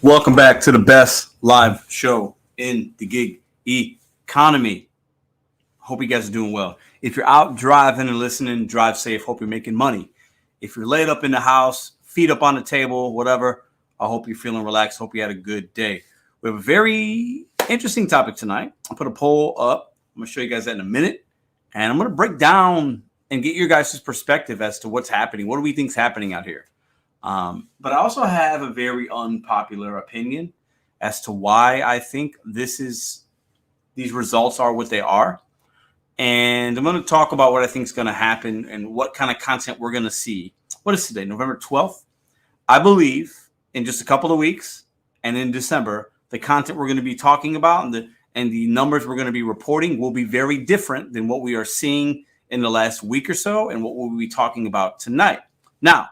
Welcome back to the best live show in the gig economy. Hope you guys are doing well. If you're out driving and listening, drive safe. Hope you're making money. If you're laid up in the house, feet up on the table, whatever, I hope you're feeling relaxed. Hope you had a good day. We have a very interesting topic tonight. I'll put a poll up. I'm going to show you guys that in a minute. And I'm going to break down and get your guys' perspective as to what's happening. What do we think is happening out here? But I also have a very unpopular opinion as to why I think these results are what they are. And I'm going to talk about what I think is going to happen and what kind of content we're going to see. What is today? November 12th. I believe in just a couple of weeks and in December, the content we're going to be talking about and the numbers we're going to be reporting will be very different than what we are seeing in the last week or so and what we'll be talking about tonight. Now,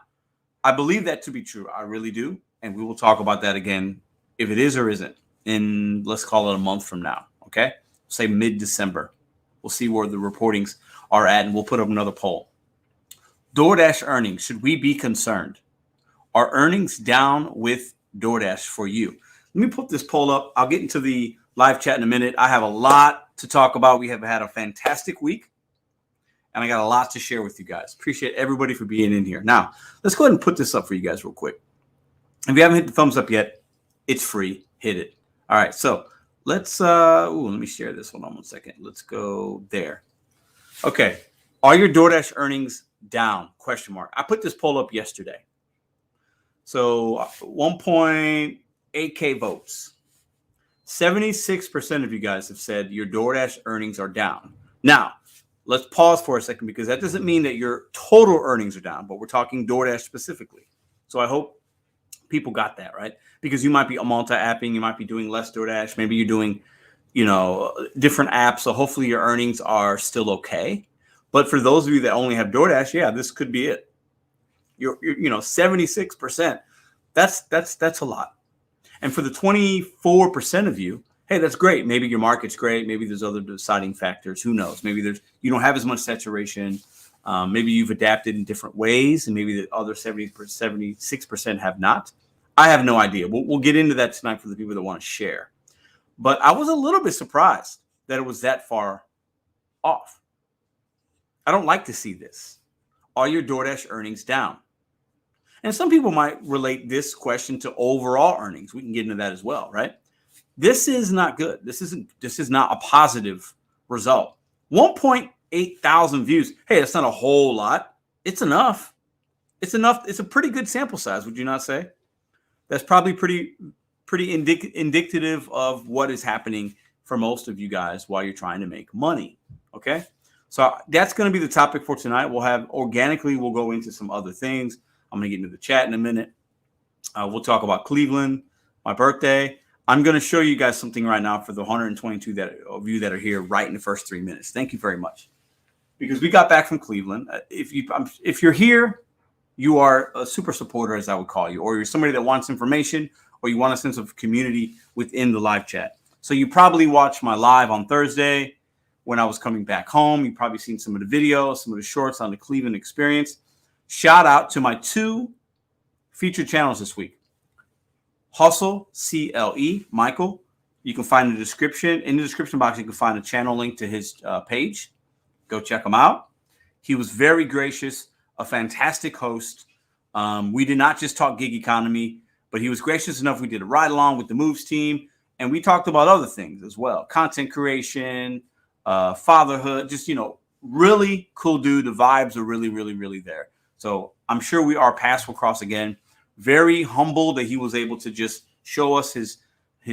I believe that to be true. I really do. And we will talk about that again, if it is or isn't, in, let's call it a month from now. Okay. Say mid-December. We'll see where the reportings are at, and we'll put up another poll. DoorDash earnings. Should we be concerned? Are earnings down with DoorDash for you? Let me put this poll up. I'll get into the live chat in a minute. I have a lot to talk about. We have had a fantastic week. And I got a lot to share with you guys. Appreciate everybody for being in here. Now, let's go ahead and put this up for you guys real quick. If you haven't hit the thumbs up yet, it's free. Hit it. All right. So let's, let me share this. Hold on one second. Let's go there. Okay. Are your DoorDash earnings down? Question mark. I put this poll up yesterday. So 1.8K votes. 76% of you guys have said your DoorDash earnings are down. Now, let's pause for a second because that doesn't mean that your total earnings are down, but we're talking DoorDash specifically. So I hope people got that, right? Because you might be multi-apping, you might be doing less DoorDash, maybe you're doing, different apps. So hopefully your earnings are still okay. But for those of you that only have DoorDash, yeah, this could be it. You're 76%. That's a lot. And for the 24% of you, hey, that's great. Maybe your market's great. Maybe there's other deciding factors. Who knows? Maybe you don't have as much saturation. Maybe you've adapted in different ways, and maybe the other 76% have not. I have no idea. We'll get into that tonight for the people that want to share. But I was a little bit surprised that it was that far off. I don't like to see this. Are your DoorDash earnings down? And some people might relate this question to overall earnings. We can get into that as well, right? This is not good. This is not a positive result. 1.8 thousand views. Hey, that's not a whole lot. It's enough. It's enough. It's a pretty good sample size, would you not say? That's probably pretty indicative of what is happening for most of you guys while you're trying to make money. Okay? So that's going to be the topic for tonight. We'll go into some other things. I'm going to get into the chat in a minute. We'll talk about Cleveland, my birthday. I'm going to show you guys something right now for the 122 of you that are here right in the first 3 minutes. Thank you very much. Because we got back from Cleveland. If you're here, you are a super supporter, as I would call you, or you're somebody that wants information, or you want a sense of community within the live chat. So you probably watched my live on Thursday when I was coming back home. You've probably seen some of the videos, some of the shorts on the Cleveland experience. Shout out to my 2 featured channels this week. Hustle, CLE, Michael. You can find in the description box, you can find a channel link to his page. Go check him out. He was very gracious, a fantastic host. We did not just talk gig economy, but he was gracious enough. We did a ride along with the Moves team, and we talked about other things as well. Content creation, fatherhood, just, really cool dude. The vibes are really, really, really there. So I'm sure our paths will cross again. Very humble that he was able to just show us his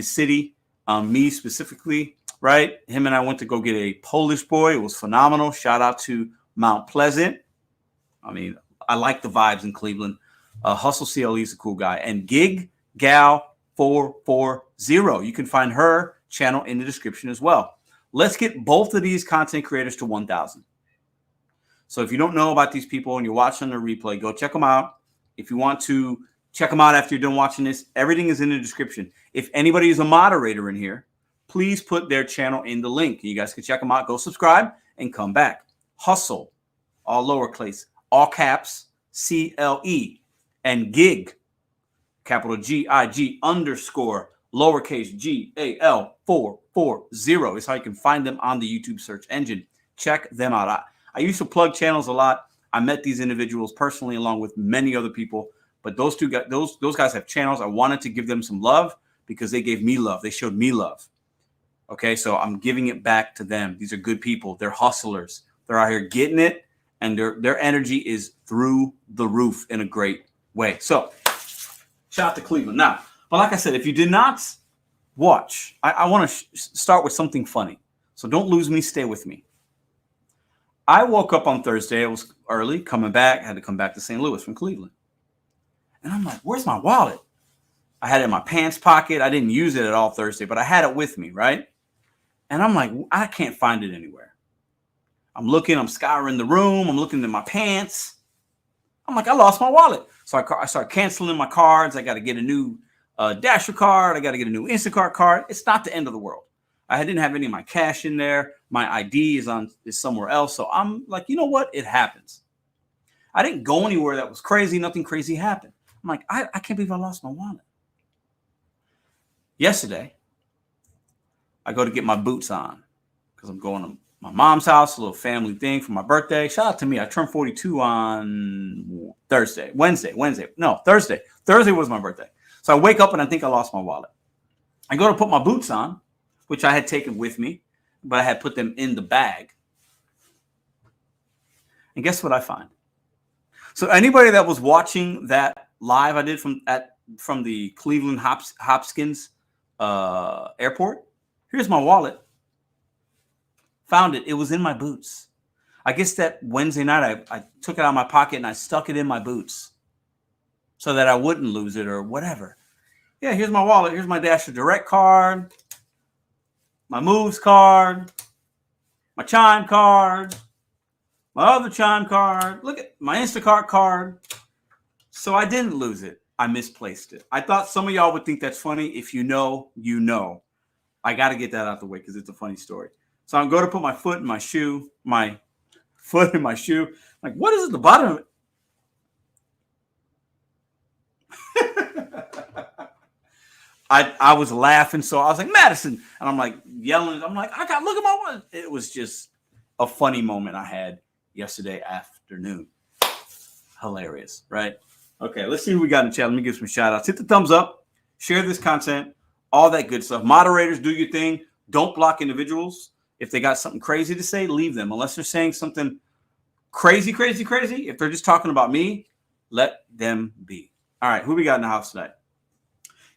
city, me specifically, right? Him and I went to go get a Polish boy. It was phenomenal. Shout out to Mount Pleasant. I mean, I like the vibes in Cleveland. Hustle CLE is a cool guy. And Gig Gal 440. You can find her channel in the description as well. Let's get both of these content creators to 1,000. So if you don't know about these people and you're watching the replay, go check them out. If you want to check them out after you're done watching this, everything is in the description. If anybody is a moderator in here, please put their channel in the link. You guys can check them out. Go subscribe and come back. Hustle, all lowercase, all caps, CLE, and Gig capital GIG underscore lowercase GAL440 is how you can find them on the YouTube search engine. Check them out. I used to plug channels a lot. I met these individuals personally along with many other people, but those guys have channels. I wanted to give them some love because they gave me love. They showed me love. Okay, so I'm giving it back to them. These are good people. They're hustlers. They're out here getting it, and their energy is through the roof in a great way. So shout out to Cleveland. Now, but like I said, if you did not watch, I want to start with something funny. So don't lose me. Stay with me. I woke up on Thursday. It was early, coming back. I had to come back to St. Louis from Cleveland. And I'm like, where's my wallet? I had it in my pants pocket. I didn't use it at all Thursday, but I had it with me, right? And I'm like, I can't find it anywhere. I'm looking, I'm scouring the room. I'm looking in my pants. I'm like, I lost my wallet. So I start canceling my cards. I got to get a new Dasher card. I got to get a new Instacart card. It's not the end of the world. I didn't have any of my cash in there. My ID is somewhere else. So I'm like, you know what? It happens. I didn't go anywhere that was crazy. Nothing crazy happened. I'm like, I can't believe I lost my wallet. Yesterday, I go to get my boots on because I'm going to my mom's house, a little family thing for my birthday. Shout out to me. I turned 42 on Thursday. No, Thursday. Thursday was my birthday. So I wake up and I think I lost my wallet. I go to put my boots on, which I had taken with me, but I had put them in the bag. And guess what I find? So anybody that was watching that live I did from the Cleveland Hopkins airport, here's my wallet. Found it. It was in my boots. I guess that Wednesday night I took it out of my pocket and I stuck it in my boots so that I wouldn't lose it or whatever. Yeah, here's my wallet. Here's my Dasher Direct card, my Moves card, my Chime card, my other Chime card. Look at my Instacart card. So I didn't lose it. I misplaced it. I thought some of y'all would think that's funny. If you know, you know. I got to get that out the way because it's a funny story. So I'm going to put my foot in my shoe, Like, what is at the bottom of it? I was laughing. So I was like, Madison. And I'm like yelling. I'm like, look at my wallet. It was just a funny moment I had yesterday afternoon. Hilarious, right? Okay, let's see who we got in the chat. Let me give some shout outs. Hit the thumbs up. Share this content. All that good stuff. Moderators, do your thing. Don't block individuals. If they got something crazy to say, leave them. Unless they're saying something crazy. If they're just talking about me, let them be. All right, who we got in the house tonight?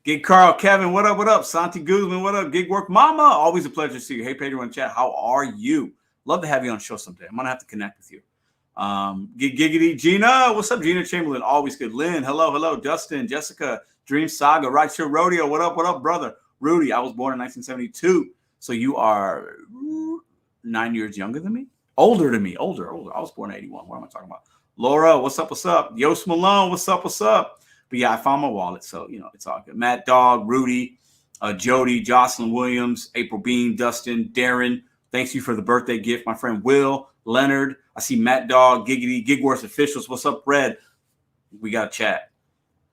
Gig Carl, Kevin, what up? Santi Guzman, what up? Gig Work Mama, always a pleasure to see you. Hey, Pedro in chat, how are you? Love to have you on the show someday. I'm going to have to connect with you. Giggity, Gina, what's up? Gina Chamberlain, always good. Lynn, hello. Dustin, Jessica, Dream Saga, Right Show Rodeo, what up, brother? Rudy, I was born in 1972. So you are 9 years younger than me? Older than me. Older. I was born in 81. What am I talking about? Laura, what's up? Yost Malone, what's up? But yeah, I found my wallet. So, it's all good. Matt Dog, Rudy, Jody, Jocelyn Williams, April Bean, Dustin, Darren. Thanks you for the birthday gift. My friend Will, Leonard. I see Matt Dog, Giggity, Gigworth Officials. What's up, Red? We got to chat.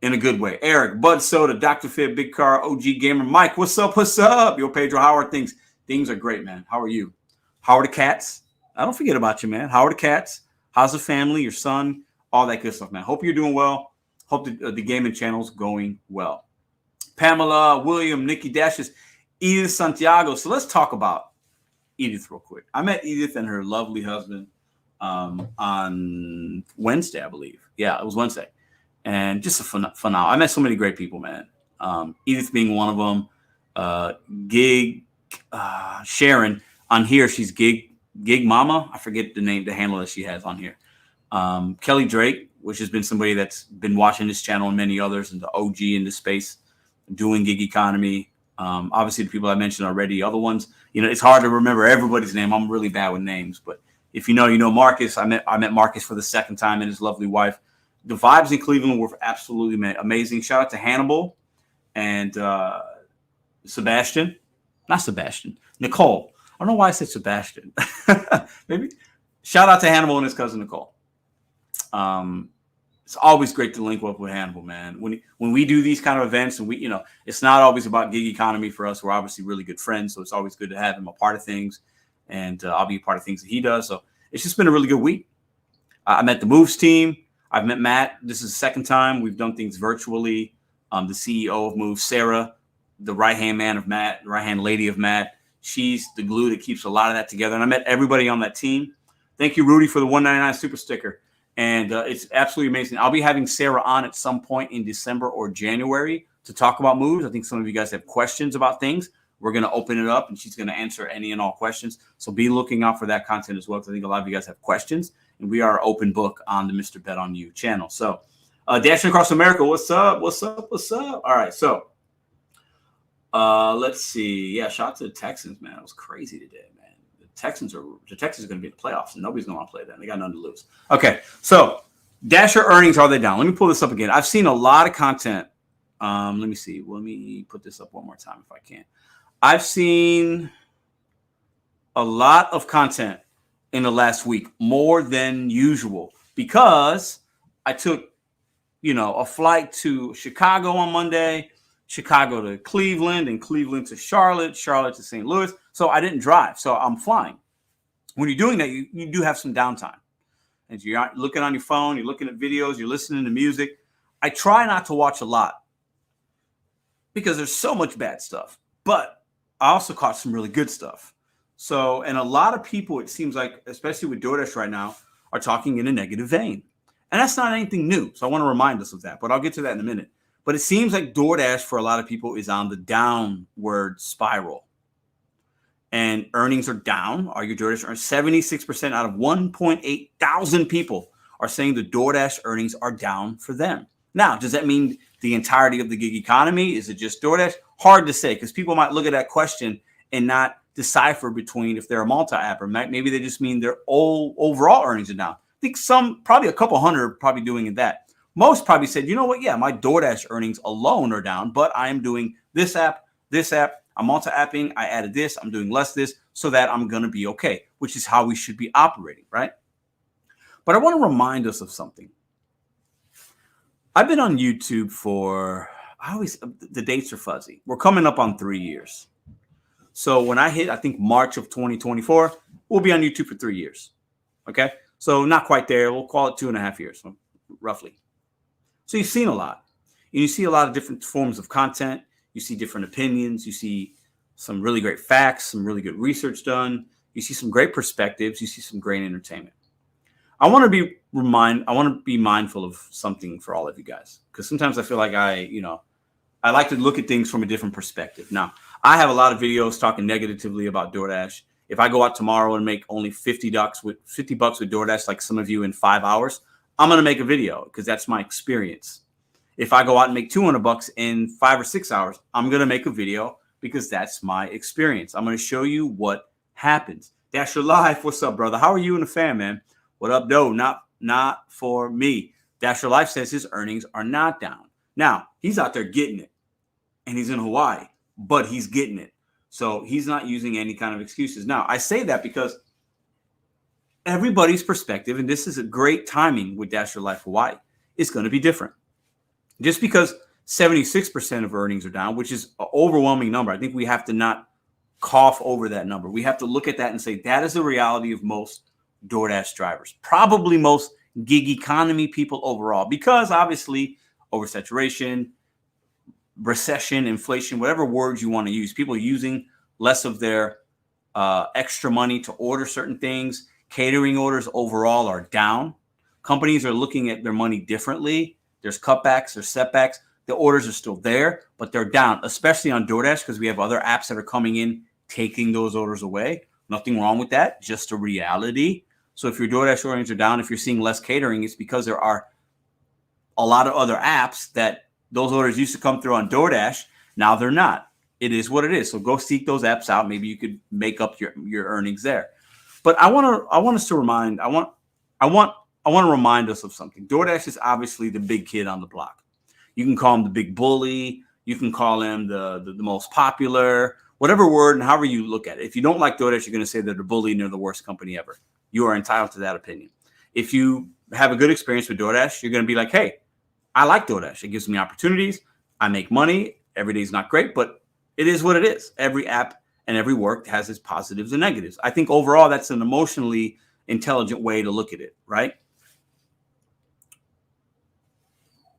In a good way. Eric, Bud Soda, Dr. Fib, Big Car, OG Gamer, Mike, what's up? Yo, Pedro, how are things? Things are great, man. How are you? How are the cats? I don't forget about you, man. How are the cats? How's the family, your son? All that good stuff, man. Hope you're doing well. Hope the gaming channel's going well. Pamela, William, Nikki Dashes, Edith Santiago. So let's talk about Edith real quick. I met Edith and her lovely husband on Wednesday, I believe. Yeah, it was Wednesday. And just a phenomenal. I met so many great people, man. Edith being one of them. Gig Sharon on here. She's Gig Mama. I forget the handle that she has on here. Kelly Drake, which has been somebody that's been watching this channel and many others, and the OG in this space, doing gig economy. Obviously, the people I mentioned already. Other ones, it's hard to remember everybody's name. I'm really bad with names, but if you know Marcus. I met Marcus for the second time and his lovely wife. The vibes in Cleveland were absolutely amazing. Shout out to Hannibal and Nicole. I don't know why I said Sebastian. Maybe. Shout out to Hannibal and his cousin Nicole. It's always great to link up with Hannibal, man. When we do these kind of events, and it's not always about gig economy for us. We're obviously really good friends, so it's always good to have him a part of things, and I'll be a part of things that he does. So it's just been a really good week. I met the Moves team. I've met Matt. This is the second time we've done things virtually. The CEO of Moves, Sarah, the right-hand man of Matt, the right-hand lady of Matt. She's the glue that keeps a lot of that together. And I met everybody on that team. Thank you, Rudy, for the 199 super sticker. And it's absolutely amazing. I'll be having Sarah on at some point in December or January to talk about Moves. I think some of you guys have questions about things. We're going to open it up, and she's going to answer any and all questions. So be looking out for that content as well, because I think a lot of you guys have questions. And we are open book on the Mr. Bet on You channel. So Dashing Across America, what's up? What's up? What's up? All right, so let's see. Yeah, shout out to the Texans, man. It was crazy today, man. The Texans are going to be in the playoffs, and nobody's going to want to play them. They got nothing to lose. Okay, so Dasher earnings, are they down? Let me pull this up again. I've seen a lot of content. Let me see. Let me put this up one more time if I can. I've seen a lot of content in the last week, more than usual, because I took, a flight to Chicago on Monday, Chicago to Cleveland, and Cleveland to Charlotte, Charlotte to St. Louis. So I didn't drive. So I'm flying. When you're doing that, you do have some downtime. And you're looking on your phone, you're looking at videos, you're listening to music. I try not to watch a lot because there's so much bad stuff. But I also caught some really good stuff. So, and a lot of people, it seems like, especially with DoorDash right now, are talking in a negative vein. And that's not anything new. So I want to remind us of that, but I'll get to that in a minute. But it seems like DoorDash for a lot of people is on the downward spiral. And earnings are down. Are your DoorDash earnings? 76% out of 1.8 thousand people are saying the DoorDash earnings are down for them. Now, does that mean the entirety of the gig economy? Is it just DoorDash? Hard to say, because people might look at that question and not decipher between if they're a multi-app or maybe they just mean their overall earnings are down. I think probably a couple hundred are probably doing that. Most probably said, you know what? Yeah, my DoorDash earnings alone are down, but I am doing this app. I'm multi-apping. I added this. I'm doing less this so that I'm going to be okay, which is how we should be operating, right? But I want to remind us of something. I've been on YouTube the dates are fuzzy. We're coming up on 3 years. So when I hit, I think March of 2024, we'll be on YouTube for 3 years. Okay. So not quite there. We'll call it 2.5 years, roughly. So you've seen a lot. And you see a lot of different forms of content. You see different opinions. You see some really great facts, some really good research done. You see some great perspectives. You see some great entertainment. I want to be mindful of something for all of you guys, because sometimes I feel like I like to look at things from a different perspective. Now, I have a lot of videos talking negatively about DoorDash. If I go out tomorrow and make only $50 with DoorDash, like some of you in 5 hours, I'm going to make a video because that's my experience. If I go out and make $200 in 5 or 6 hours, I'm going to make a video because that's my experience. I'm going to show you what happens. Dasher Life, what's up, brother? How are you and the fam, man? What up, though? Not for me. Dasher Life says his earnings are not down. Now, he's out there getting it, and he's in Hawaii, but he's getting it. So he's not using any kind of excuses. Now, I say that because everybody's perspective, and this is a great timing with Dasher Life Hawaii, is going to be different. Just because 76% of earnings are down, which is an overwhelming number, I think we have to not cough over that number. We have to look at that and say that is the reality of most DoorDash drivers, probably most gig economy people overall, because obviously oversaturation, recession, inflation, whatever words you want to use, people are using less of their extra money to order certain things. Catering orders overall are down. Companies are looking at their money differently. There's cutbacks, there's setbacks. The orders are still there, but they're down, especially on DoorDash, because we have other apps that are coming in, taking those orders away. Nothing wrong with that, just a reality. So if your DoorDash earnings are down, if you're seeing less catering, it's because there are a lot of other apps that those orders used to come through on DoorDash. Now they're not. It is what it is. So go seek those apps out. Maybe you could make up your earnings there. But I want to remind us of something. DoorDash is obviously the big kid on the block. You can call him the big bully. You can call him the most popular, whatever word and however you look at it. If you don't like DoorDash, you're going to say they're the bully and they're the worst company ever. You are entitled to that opinion. If you have a good experience with DoorDash, you're going to be like, hey, I like DoorDash. It gives me opportunities. I make money. Every day's not great, but it is what it is. Every app and every work has its positives and negatives. I think overall that's an emotionally intelligent way to look at it, right?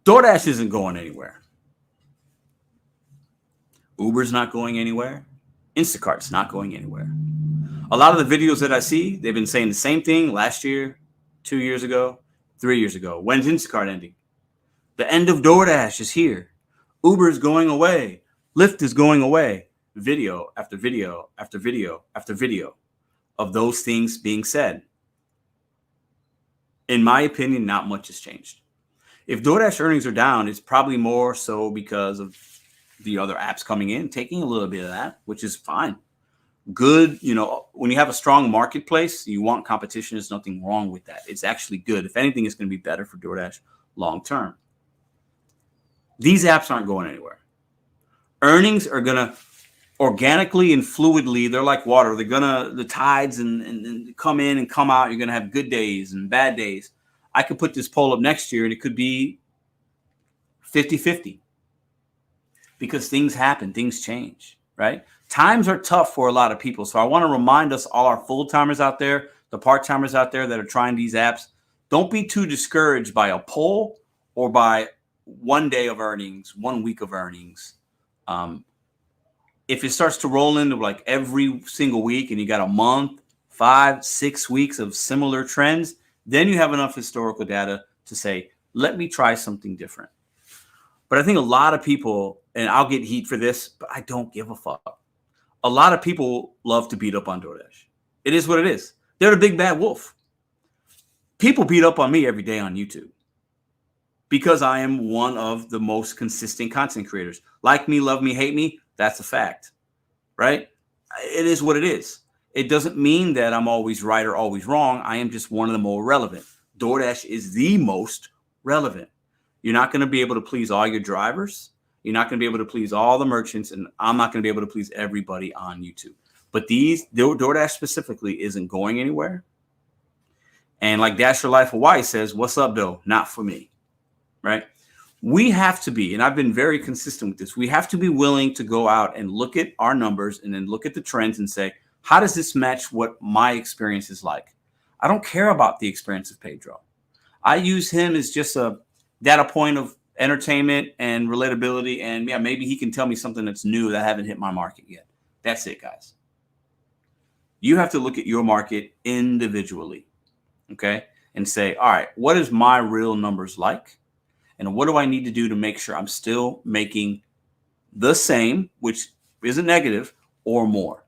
DoorDash isn't going anywhere. Uber's not going anywhere. Instacart's not going anywhere. A lot of the videos that I see, they've been saying the same thing last year, 2 years ago, 3 years ago. When's Instacart ending? The end of DoorDash is here. Uber is going away. Lyft is going away. Video after video after video after video of those things being said. In my opinion, not much has changed. If DoorDash earnings are down, it's probably more so because of the other apps coming in, taking a little bit of that, which is fine. Good, when you have a strong marketplace, you want competition. There's nothing wrong with that. It's actually good. If anything, it's going to be better for DoorDash long term. These apps aren't going anywhere. Earnings are going to organically and fluidly, they're like water. They're going to, the tides and come in and come out. You're going to have good days and bad days. I could put this poll up next year and it could be 50-50 because things happen, things change, right? Times are tough for a lot of people. So I want to remind us, all our full-timers out there, the part-timers out there that are trying these apps, don't be too discouraged by a poll or by 1 day of earnings, 1 week of earnings. If it starts to roll into like every single week and you got a month, 5, 6 weeks of similar trends, then you have enough historical data to say, let me try something different. But I think a lot of people, and I'll get heat for this, but I don't give a fuck. A lot of people love to beat up on DoorDash. It is what it is. They're the big bad wolf. People beat up on me every day on YouTube because I am one of the most consistent content creators. Like me, love me, hate me. That's a fact, right? It is what it is. It doesn't mean that I'm always right or always wrong. I am just one of the more relevant. DoorDash is the most relevant. You're not going to be able to please all your drivers. You're not going to be able to please all the merchants, and I'm not going to be able to please everybody on YouTube. But DoorDash specifically isn't going anywhere. And like Dash Your Life Hawaii says, what's up, though? Not for me, right? We have to be, and I've been very consistent with this, we have to be willing to go out and look at our numbers and then look at the trends and say, how does this match what my experience is like? I don't care about the experience of Pedro. I use him as just a data point of entertainment and relatability. And yeah, maybe he can tell me something that's new that I haven't hit my market yet. That's it, guys. You have to look at your market individually, okay? And say, all right, what is my real numbers like? And what do I need to do to make sure I'm still making the same, which isn't negative, or more?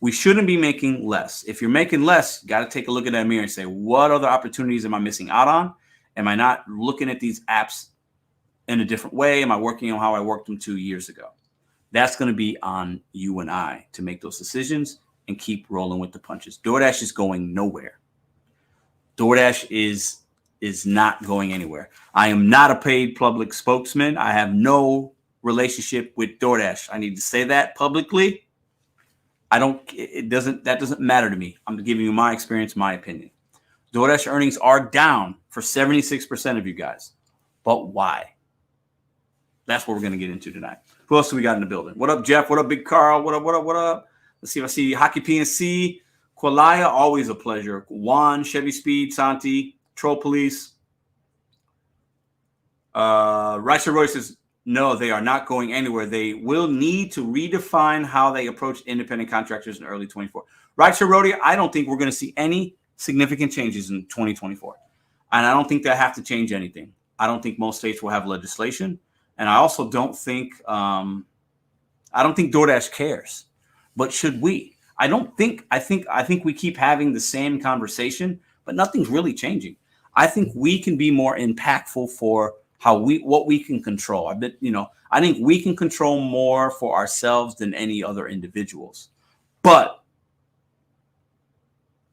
We shouldn't be making less. If you're making less, you got to take a look at that mirror and say, what other opportunities am I missing out on? Am I not looking at these apps in a different way? Am I working on how I worked them 2 years ago? That's going to be on you and I to make those decisions and keep rolling with the punches. DoorDash is going nowhere. DoorDash is not going anywhere. I am not a paid public spokesman. I have no relationship with DoorDash. I need to say that publicly. That doesn't matter to me. I'm giving you my experience, my opinion. DoorDash earnings are down for 76% of you guys. But why? That's what we're going to get into tonight. Who else do we got in the building? What up, Jeff? What up, Big Carl? What up? Let's see if I see Hockey PNC. Qualaya, always a pleasure. Juan, Chevy Speed, Santi, Troll Police. Rice Roy says, no, they are not going anywhere. They will need to redefine how they approach independent contractors in early 24. Right, Rody, I don't think we're going to see any significant changes in 2024. And I don't think they have to change anything. I don't think most states will have legislation. And I also don't think DoorDash cares. But should we? I think we keep having the same conversation, but nothing's really changing. I think we can be more impactful for what we can control. I think we can control more for ourselves than any other individuals. But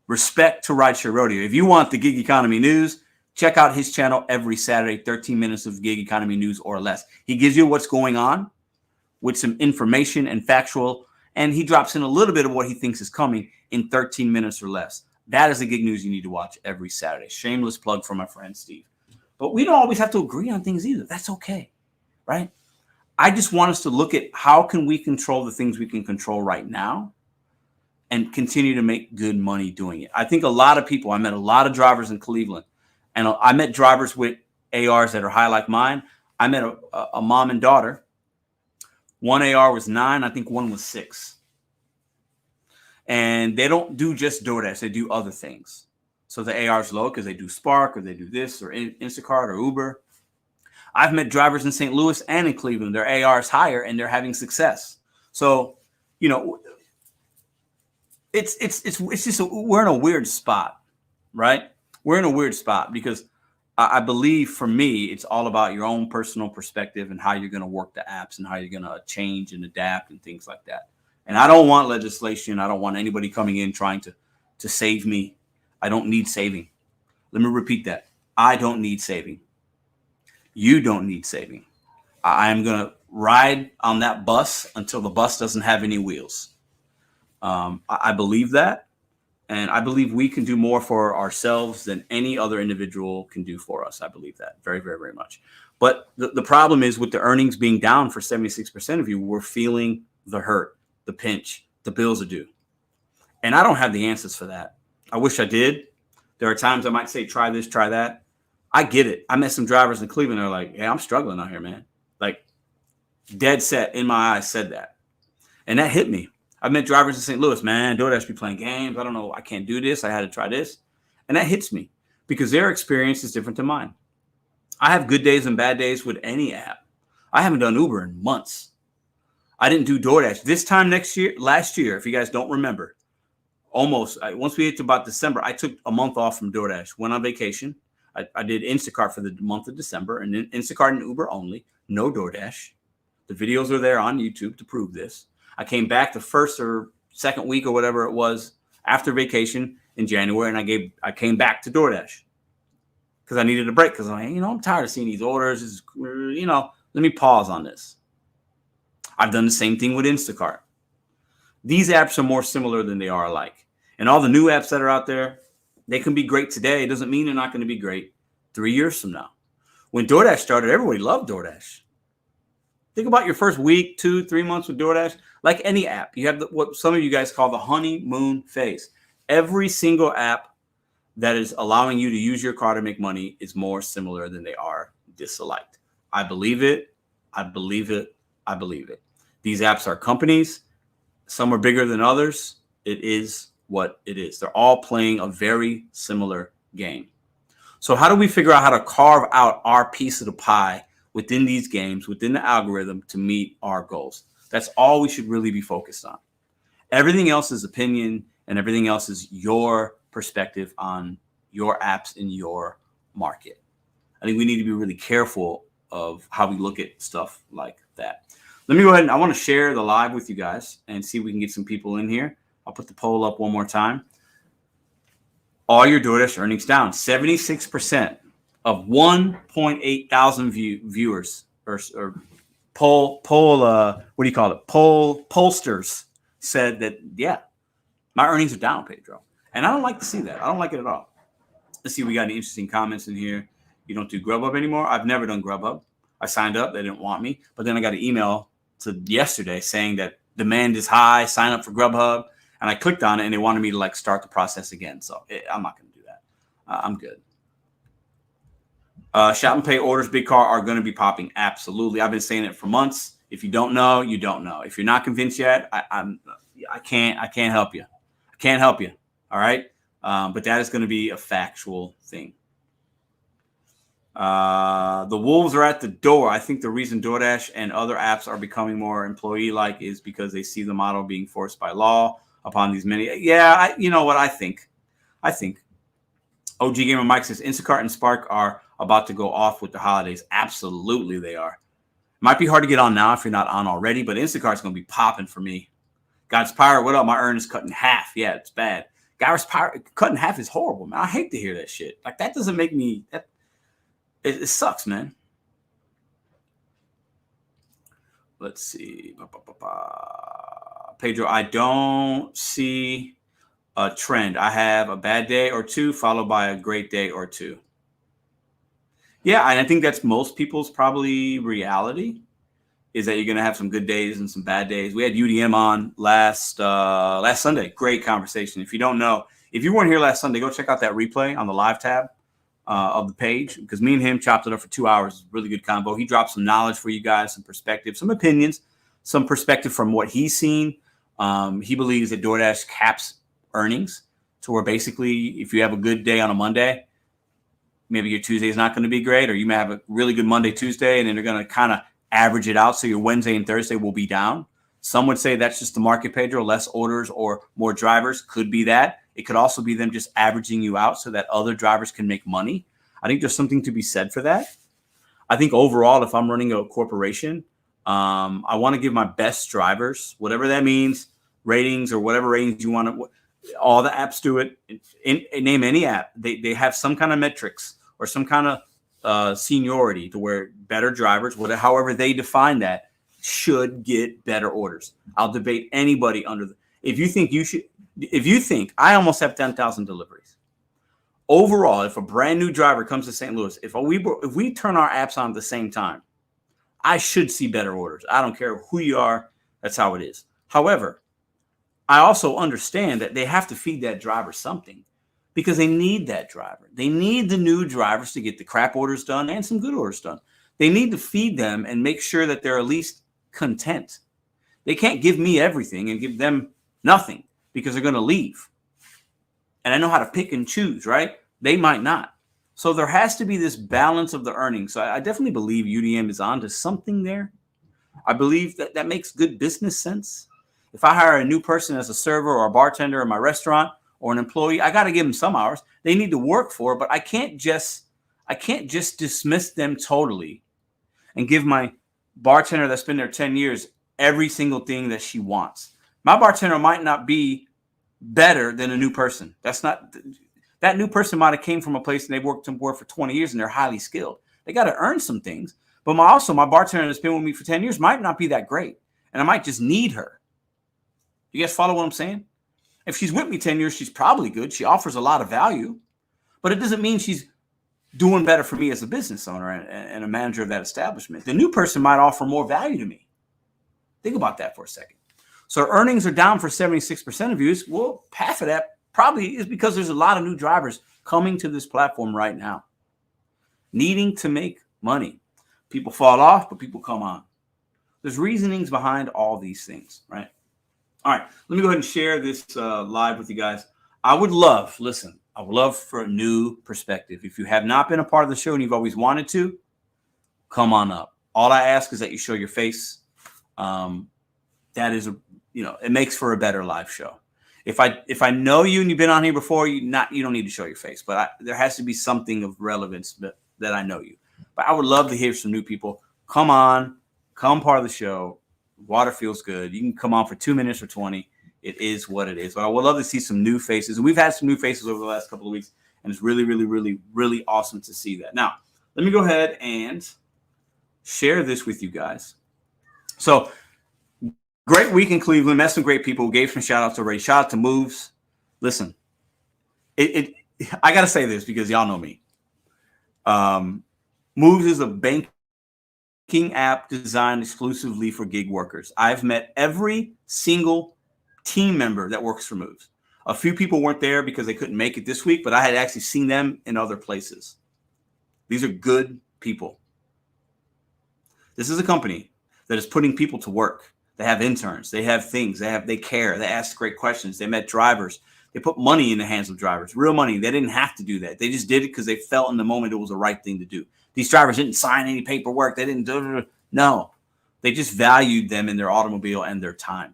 respect to Rideshare Rodeo. If you want the gig economy news, check out his channel every Saturday, 13 minutes of gig economy news or less. He gives you what's going on with some information and factual, and he drops in a little bit of what he thinks is coming in 13 minutes or less. That is the gig news you need to watch every Saturday. Shameless plug for my friend Steve. But we don't always have to agree on things either. That's okay, right? I just want us to look at how can we control the things we can control right now and continue to make good money doing it. I think a lot of people, I met a lot of drivers in Cleveland, and I met drivers with ARs that are high like mine. I met a mom and daughter. One AR was 9. I think one was 6. And they don't do just DoorDash. They do other things. So the AR is low because they do Spark or they do this or Instacart or Uber. I've met drivers in St. Louis and in Cleveland. Their AR is higher and they're having success. So, you know, it's just we're in a weird spot, right? We're in a weird spot because I believe for me, it's all about your own personal perspective and how you're going to work the apps and how you're going to change and adapt and things like that. And I don't want legislation. I don't want anybody coming in trying to save me. I don't need saving. Let me repeat that. I don't need saving. You don't need saving. I am going to ride on that bus until the bus doesn't have any wheels. I believe that. And I believe we can do more for ourselves than any other individual can do for us. I believe that very, very, very much. But the problem is with the earnings being down for 76% of you, we're feeling the hurt, the pinch, the bills are due. And I don't have the answers for that. I wish I did. There are times I might say, try this, try that. I get it. I met some drivers in Cleveland. They're like, hey, I'm struggling out here, man. Like dead set in my eyes said that. And that hit me. I met drivers in St. Louis, man, DoorDash be playing games. I don't know. I can't do this. I had to try this. And that hits me because their experience is different than mine. I have good days and bad days with any app. I haven't done Uber in months. I didn't do DoorDash. This time last year, if you guys don't remember, once we hit to about December, I took a month off from DoorDash, went on vacation. I did Instacart for the month of December and then Instacart and Uber only, no DoorDash. The videos are there on YouTube to prove this. I came back the first or second week or whatever it was after vacation in January, and I came back to DoorDash because I needed a break because I'm tired of seeing these orders. Let me pause on this. I've done the same thing with Instacart. These apps are more similar than they are alike. And all the new apps that are out there, they can be great today. It doesn't mean they're not going to be great 3 years from now. When DoorDash started, everybody loved DoorDash. Think about your first week, 2-3 months with DoorDash. Like any app, you have what some of you guys call the honeymoon phase. Every single app that is allowing you to use your car to make money is more similar than they are disliked. I believe it. I believe it. I believe it. These apps are companies. Some are bigger than others. It is what it is. They're all playing a very similar game. So how do we figure out how to carve out our piece of the pie within these games, within the algorithm to meet our goals? That's all we should really be focused on. Everything else is opinion and everything else is your perspective on your apps in your market. I think we need to be really careful of how we look at stuff like that. Let me go ahead and I want to share the live with you guys and see if we can get some people in here. I'll put the poll up one more time. All your DoorDash earnings down. 76% of 1.8 thousand viewers or pollsters said that, yeah, my earnings are down, Pedro. And I don't like to see that. I don't like it at all. Let's see if we got any interesting comments in here. You don't do Grubhub anymore? I've never done Grubhub. I signed up. They didn't want me. But then I got an email yesterday saying that demand is high, sign up for Grubhub. And I clicked on it and they wanted me to start the process again. So I'm not going to do that. I'm good. Shop and pay orders, big car are going to be popping. Absolutely. I've been saying it for months. If you don't know, you don't know. If you're not convinced yet, I can't help you. I can't help you. All right. But that is going to be a factual thing. The wolves are at the door. I think the reason DoorDash and other apps are becoming more employee-like is because they see the model being forced by law upon these many. Yeah, you know what I think. OG Gamer Mike says Instacart and Spark are about to go off with the holidays. Absolutely, they are. Might be hard to get on now if you're not on already, but Instacart's going to be popping for me. God's Pirate, what up? My earnings cut in half. Yeah, it's bad. God's Pirate, cut in half is horrible, man. I hate to hear that shit. That doesn't make me. It sucks, man. Let's see. Pedro, I don't see trend. I have a bad day or two followed by a great day or two. Yeah, and I think that's most people's probably reality, is that you're going to have some good days and some bad days. We had UDM on last Sunday. Great conversation. If you don't know, if you weren't here last Sunday, go check out that replay on the live tab of the page, because me and him chopped it up for 2 hours. Really good combo. He dropped some knowledge for you guys, some perspective, some opinions, some perspective from what he's seen. He believes that DoorDash caps earnings to where basically if you have a good day on a Monday, maybe your Tuesday is not going to be great, or you may have a really good Monday, Tuesday, and then they're going to kind of average it out. So your Wednesday and Thursday will be down. Some would say that's just the market, Pedro, less orders or more drivers. Could be that. It could also be them just averaging you out so that other drivers can make money. I think there's something to be said for that. I think overall, if I'm running a corporation, I want to give my best drivers, whatever that means, ratings or whatever ratings you want to. All the apps do it. Name any app. They have some kind of metrics or some kind of seniority to where better drivers, whatever, however they define that, should get better orders. I'll debate anybody under the. If you think I almost have 10,000 deliveries overall, if a brand new driver comes to St. Louis, if we turn our apps on at the same time, I should see better orders. I don't care who you are. That's how it is. However, I also understand that they have to feed that driver something, because they need that driver. They need the new drivers to get the crap orders done and some good orders done. They need to feed them and make sure that they're at least content. They can't give me everything and give them nothing, because they're going to leave. And I know how to pick and choose, right? They might not. So there has to be this balance of the earnings. So I definitely believe UDM is onto something there. I believe that makes good business sense. If I hire a new person as a server or a bartender in my restaurant or an employee, I got to give them some hours. They need to work for it, but I can't just dismiss them totally and give my bartender that's been there 10 years every single thing that she wants. My bartender might not be better than a new person. That new person might have came from a place and they've worked for 20 years and they're highly skilled. They got to earn some things. But my bartender that's been with me for 10 years might not be that great. And I might just need her. You guys follow what I'm saying? If she's with me 10 years, she's probably good. She offers a lot of value. But it doesn't mean she's doing better for me as a business owner and a manager of that establishment. The new person might offer more value to me. Think about that for a second. So earnings are down for 76% of you. Well, half of that probably is because there's a lot of new drivers coming to this platform right now, needing to make money. People fall off, but people come on. There's reasonings behind all these things, right? All right, let me go ahead and share this live with you guys. I would love for a new perspective. If you have not been a part of the show and you've always wanted to, come on up. All I ask is that you show your face. That is, it makes for a better live show. If I know you and you've been on here before, you don't need to show your face, but there has to be something of relevance that I know you. But I would love to hear some new people. Come on, come part of the show. Water feels good. You can come on for 2 minutes or 20. It is what it is. But I would love to see some new faces. And we've had some new faces over the last couple of weeks. And it's really, really, really, really awesome to see that. Now, let me go ahead and share this with you guys. So, great week in Cleveland. Met some great people. Gave some shout outs already. Shout out to Moves. Listen, I got to say this because y'all know me. Moves is a banking app designed exclusively for gig workers. I've met every single team member that works for Moves. A few people weren't there because they couldn't make it this week, but I had actually seen them in other places. These are good people. This is a company that is putting people to work. They have interns. They have things. They care. They ask great questions. They met drivers. They put money in the hands of drivers, real money. They didn't have to do that. They just did it because they felt in the moment it was the right thing to do. These drivers didn't sign any paperwork. They didn't do. No, they just valued them in their automobile and their time.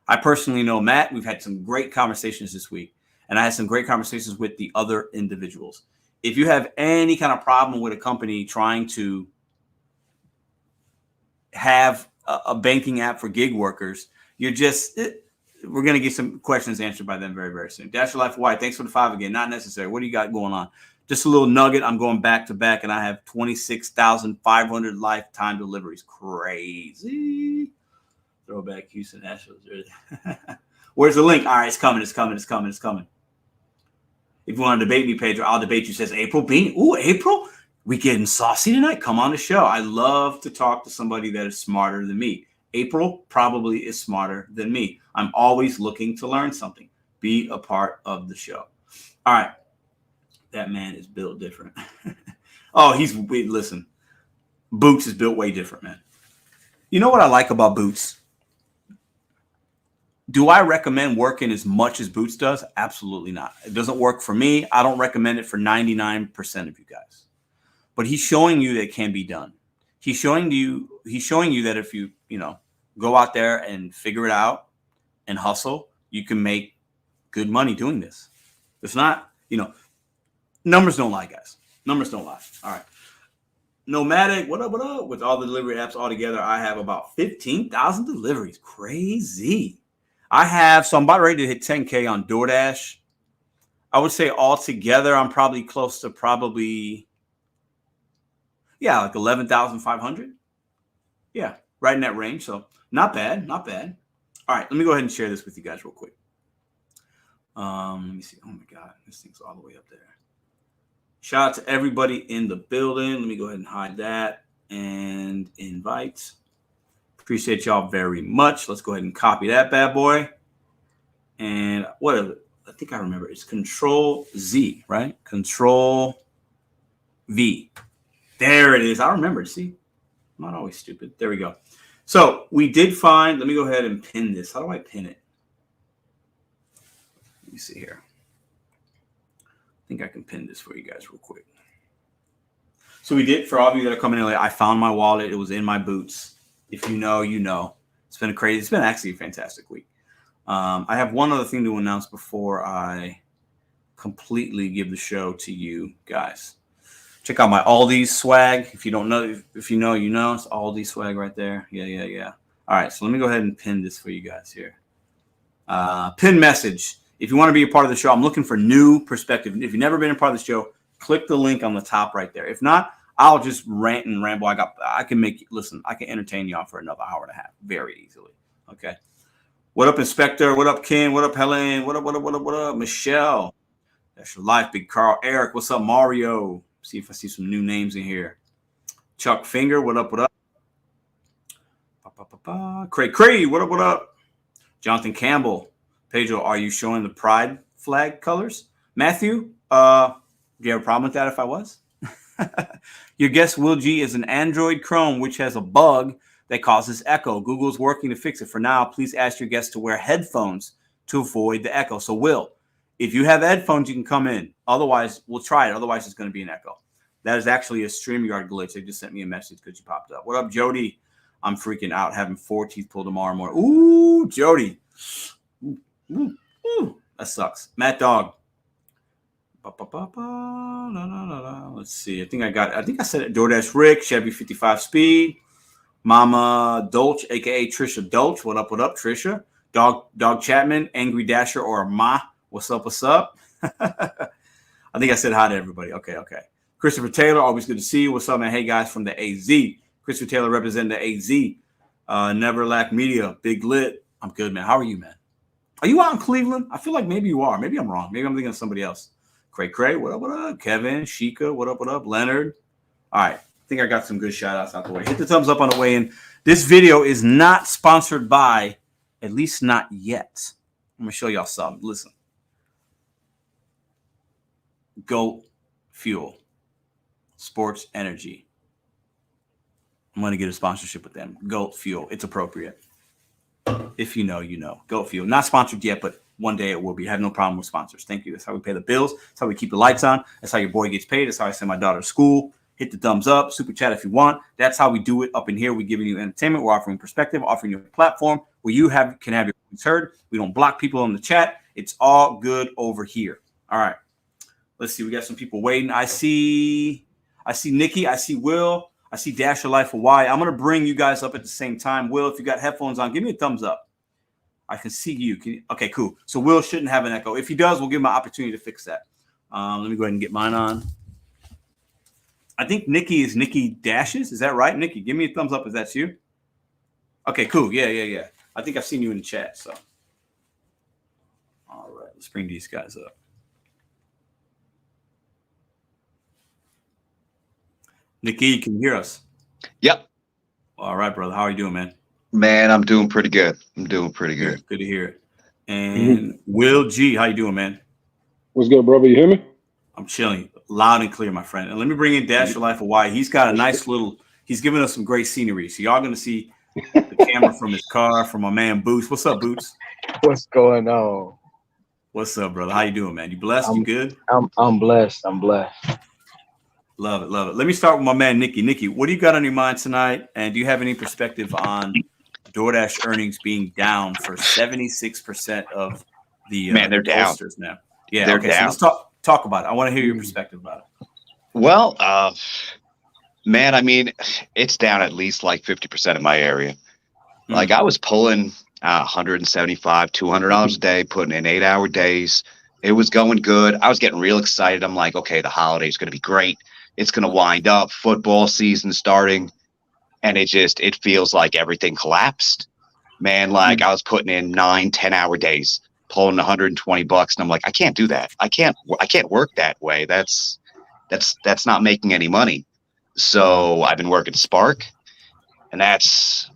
I personally know Matt. We've had some great conversations this week, and I had some great conversations with the other individuals. If you have any kind of problem with a company trying to have a banking app for gig workers, we're going to get some questions answered by them very, very soon. Dash Your Life White, thanks for the 5 again. Not necessary. What do you got going on? Just a little nugget. I'm going back to back, and I have 26,500 lifetime deliveries. Crazy. Throwback Houston Astros. Where's the link? All right, it's coming. It's coming. It's coming. It's coming. If you want to debate me, Pedro, I'll debate you. Says April Bean. Ooh, April, we getting saucy tonight. Come on the show. I love to talk to somebody that is smarter than me. April probably is smarter than me. I'm always looking to learn something. Be a part of the show. All right. That man is built different. Oh, listen. Boots is built way different, man. You know what I like about Boots? Do I recommend working as much as Boots does? Absolutely not. It doesn't work for me. I don't recommend it for 99% of you guys. But he's showing you that it can be done. He's showing you that if you go out there and figure it out and hustle, you can make good money doing this. It's not, numbers don't lie, guys. Numbers don't lie. All right. Nomadic, what up? With all the delivery apps all together, I have about 15,000 deliveries. Crazy. So I'm about ready to hit 10K on DoorDash. I would say altogether, I'm probably close to like 11,500. Yeah, right in that range. So not bad, not bad. All right, let me go ahead and share this with you guys real quick. Let me see. Oh my God, this thing's all the way up there. Shout out to everybody in the building. Let me go ahead and hide that and invite. Appreciate y'all very much. Let's go ahead and copy that bad boy. And what is it? I think I remember. It's Control Z, right? Control V. There it is. I remember. See, I'm not always stupid. There we go. So we did find. Let me go ahead and pin this. How do I pin it? Let me see here. I think I can pin this for you guys real quick. So we did, for all of you that are coming in late, I found my wallet. It was in my boots. If you know, you know. It's been actually a fantastic week. I have one other thing to announce before I completely give the show to you guys. Check out my Aldi swag. If you don't know, if you know, you know. It's Aldi swag right there. Yeah. All right, so let me go ahead and pin this for you guys here. Pin message. If you want to be a part of the show, I'm looking for new perspective. If you've never been a part of the show, click the link on the top right there. If not, I'll just rant and ramble. I can entertain y'all for another hour and a half very easily. Okay. What up, Inspector? What up, Ken? What up, Helen? What up, Michelle? That's your life, Big Carl. Eric, what's up, Mario? See if I see some new names in here. Chuck Finger, what up? Cray, what up? Jonathan Campbell. Pedro, are you showing the pride flag colors? Matthew, do you have a problem with that if I was? Your guest, Will G, is an Android Chrome, which has a bug that causes echo. Google's working to fix it. For now, please ask your guest to wear headphones to avoid the echo. So, Will, if you have headphones, you can come in. Otherwise, we'll try it. Otherwise, it's going to be an echo. That is actually a StreamYard glitch. They just sent me a message because you popped up. What up, Jody? I'm freaking out having 4 teeth pulled tomorrow morning. Ooh, Jody. Ooh, that sucks. Matt Dog. Let's see. I think I said it. DoorDash Rick, Chevy 55 Speed, Mama Dolch, aka Trisha Dolch. What up, Trisha? Dog Chapman, Angry Dasher, or Ma. What's up? I think I said hi to everybody. Okay. Christopher Taylor, always good to see you. What's up, man? Hey guys from the AZ. Christopher Taylor representing the AZ. Never Lack Media, Big Lit. I'm good, man. How are you, man? Are you out in Cleveland? I feel like maybe you are. Maybe I'm wrong. Maybe I'm thinking of somebody else. Cray, what up? Kevin, Sheikah, what up? Leonard. All right. I think I got some good shout outs out the way. Hit the thumbs up on the way in. This video is not sponsored by, at least not yet. I'm going to show y'all something. Listen. Goat Fuel. Sports Energy. I'm going to get a sponsorship with them. Goat Fuel. It's appropriate. If you know, you know. Goat Fuel. Not sponsored yet, but one day it will be. I have no problem with sponsors. Thank you. That's how we pay the bills. That's how we keep the lights on. That's how your boy gets paid. That's how I send my daughter to school. Hit the thumbs up. Super chat if you want. That's how we do it up in here. We're giving you entertainment. We're offering perspective, offering you a platform where you can have your voice heard. We don't block people in the chat. It's all good over here. All right. Let's see. We got some people waiting. I see Nikki. I see Will. I see Dash Your Life Hawaii. I'm going to bring you guys up at the same time. Will, if you got headphones on, give me a thumbs up. I can see you. Okay, cool. So Will shouldn't have an echo. If he does, we'll give him an opportunity to fix that. Let me go ahead and get mine on. I think Nikki is Nikki Dashes. Is that right, Nikki? Give me a thumbs up if that's you. Okay, cool. Yeah. I think I've seen you in the chat. So All right, let's bring these guys up. Nikki, you can hear us? Yep. All right, brother. How are you doing, man? Man, I'm doing pretty good. I'm doing pretty good. Good to hear it. And Will G, how you doing, man? What's good, brother? You hear me? I'm chilling, loud and clear, my friend. And let me bring in Dash for Life Hawaii. He's got a nice little. He's giving us some great scenery. So y'all gonna see the camera from his car, from my man Boots. What's up, Boots? What's going on? What's up, brother? How you doing, man? You blessed? You good? I'm blessed. I'm blessed. Love it, love it. Let me start with my man Nikki. Nikki, what do you got on your mind tonight? And do you have any perspective on DoorDash earnings being down for 76% of the Man, they're down now? Yeah, they're okay. down. So let's talk about it. I want to hear your perspective about it. Well, man, I mean, it's down at least like 50% in my area. Like I was pulling $175, $200 a day, putting in 8-hour days. It was going good. I was getting real excited. I'm like, okay, the holiday's going to be great. It's going to wind up. Football season starting. And it feels like everything collapsed. Man, like I was putting in 9-10-hour days, pulling $120, and I'm like, I can't do that. I can't work that way. That's not making any money. So I've been working Spark, and that's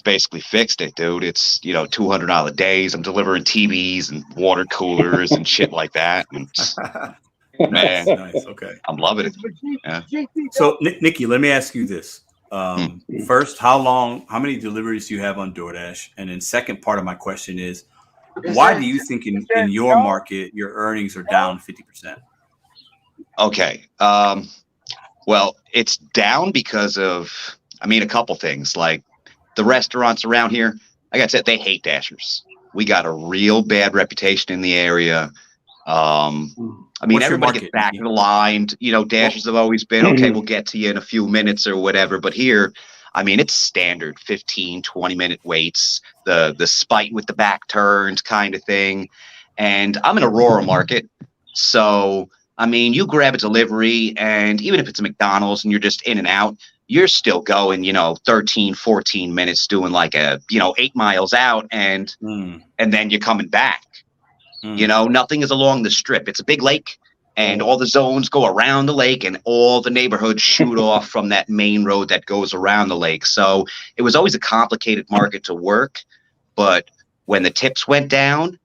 basically fixed it, dude. It's $200 days. I'm delivering TVs and water coolers and shit like that. And man, nice. Okay, I'm loving it. Yeah. So Nikki, let me ask you this. First, how many deliveries do you have on DoorDash? And then second part of my question is, why do you think in your market your earnings are down 50%? Okay. Well, it's down because of, a couple things. Like the restaurants around here, like I said, they hate Dashers. We got a real bad reputation in the area. Everybody gets back in the line. Dashers have always been, okay, we'll get to you in a few minutes or whatever. But here, it's standard 15, 20-minute waits, the spite with the back turned kind of thing. And I'm in a rural market. So, you grab a delivery, and even if it's a McDonald's and you're just in and out, you're still going, 13, 14 minutes doing like 8 miles out and then you're coming back. Nothing is along the strip. It's a big lake, and all the zones go around the lake, and all the neighborhoods shoot off from that main road that goes around the lake. So it was always a complicated market to work. But when the tips went down,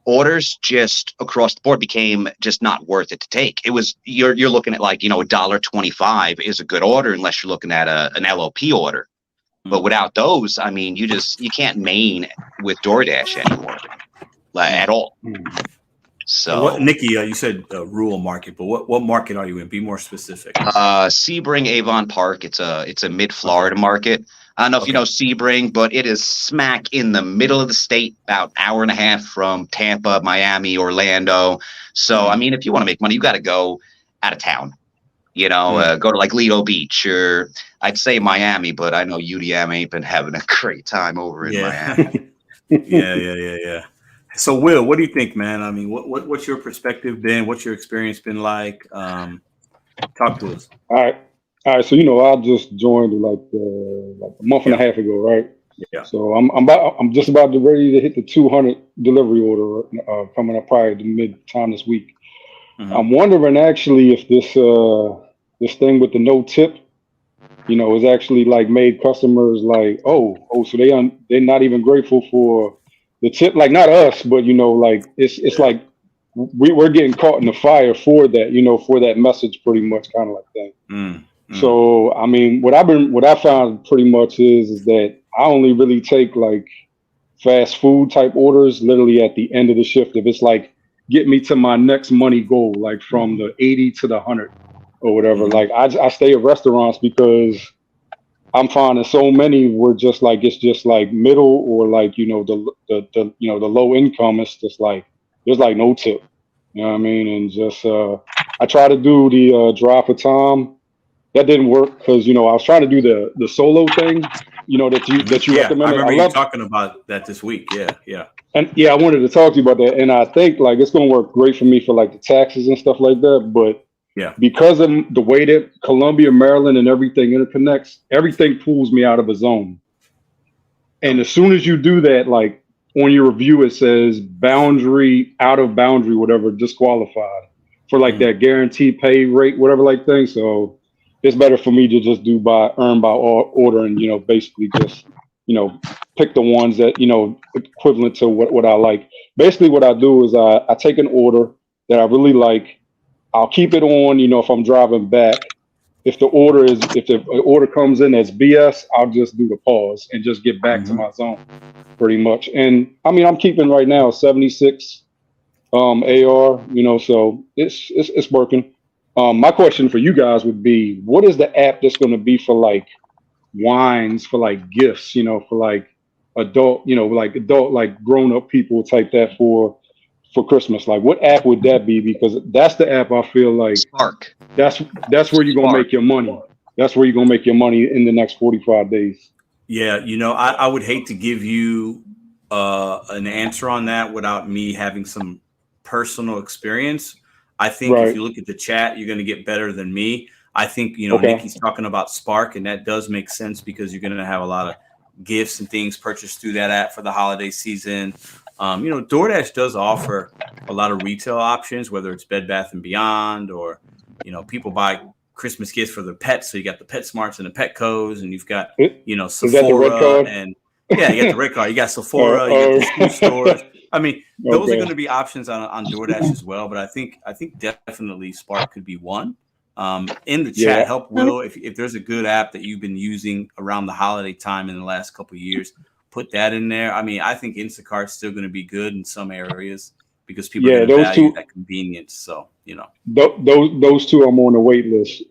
orders just across the board became just not worth it to take. It was you're looking at like $1.25 is a good order unless you're looking at an LOP order. But without those, you can't main with DoorDash anymore. At all. So Nikki, you said rural market, but what market are you in? Be more specific. Sebring, Avon Park. It's a mid-Florida market. I don't know if you know Sebring, but it is smack in the middle of the state, about an hour and a half from Tampa, Miami, Orlando. So if you want to make money, you got to go out of town. Go to like Lido Beach, or I'd say Miami, but I know UDM ain't been having a great time over in Miami. Yeah. So, Will, what do you think, man? What's your perspective been? What's your experience been like? Talk to us. All right. So I just joined like a month and a half ago, right? Yeah. So I'm just about ready to hit the 200 delivery order coming up probably the mid time this week. I'm wondering actually if this thing with the no tip, is actually like made customers like so they're not even grateful for the tip, like not us, but like it's like we're getting caught in the fire for that, for that message, pretty much, kind of like that. So what I found pretty much is that I only really take like fast food type orders literally at the end of the shift. If it's like get me to my next money goal, like from the 80 to the 100 or whatever. Like I stay at restaurants because I'm finding so many were just like it's just like middle or like the low income. It's just like there's like no tip, and just I try to do the drive for time. That didn't work because I was trying to do the solo thing, that you recommended. I remember you talking about that this week. Yeah. And I wanted to talk to you about that, and I think like it's going to work great for me for like the taxes and stuff like that, but. Yeah, because of the way that Columbia, Maryland, and everything interconnects, everything pulls me out of a zone. And as soon as you do that, like on your review it says boundary, out of boundary, whatever, disqualified for like that guaranteed pay rate, whatever like thing. So it's better for me to just do earn by order and, you know, basically just, you know, pick the ones that, you know, equivalent to what I like. Basically what I do is I take an order that I really like. I'll keep it on, you know, if I'm driving back. If the order comes in as BS, I'll just do the pause and just get back to my zone pretty much. And I mean, I'm keeping right now 76 AR, you know, so it's working. My question for you guys would be, what is the app that's going to be for like wines, for like gifts, you know, for like adult, like grown up people type that for Christmas? Like what app would that be? Because that's the app I feel like Spark. that's where you're gonna make your money. That's where you're gonna make your money in the next 45 days. Yeah, you know, I would hate to give you an answer on that without me having some personal experience. I think if you look at the chat, you're going to get better than me. I think, you know, Nikki's talking about Spark, and that does make sense because you're going to have a lot of gifts and things purchased through that app for the holiday season. You know, DoorDash does offer a lot of retail options, whether it's Bed Bath and Beyond, or, you know, people buy Christmas gifts for their pets. So you got the PetSmarts and the Petco's, and you've got, you know, Sephora, and you got the red card. You got Sephora, you got the shoe stores. I mean, those are going to be options on DoorDash as well. But I think definitely Spark could be one. In the chat, help Will if there's a good app that you've been using around the holiday time in the last couple of years, put that in there. I mean, I think Instacart's still going to be good in some areas because people are going to value that convenience. So, you know, those two I'm on the wait list.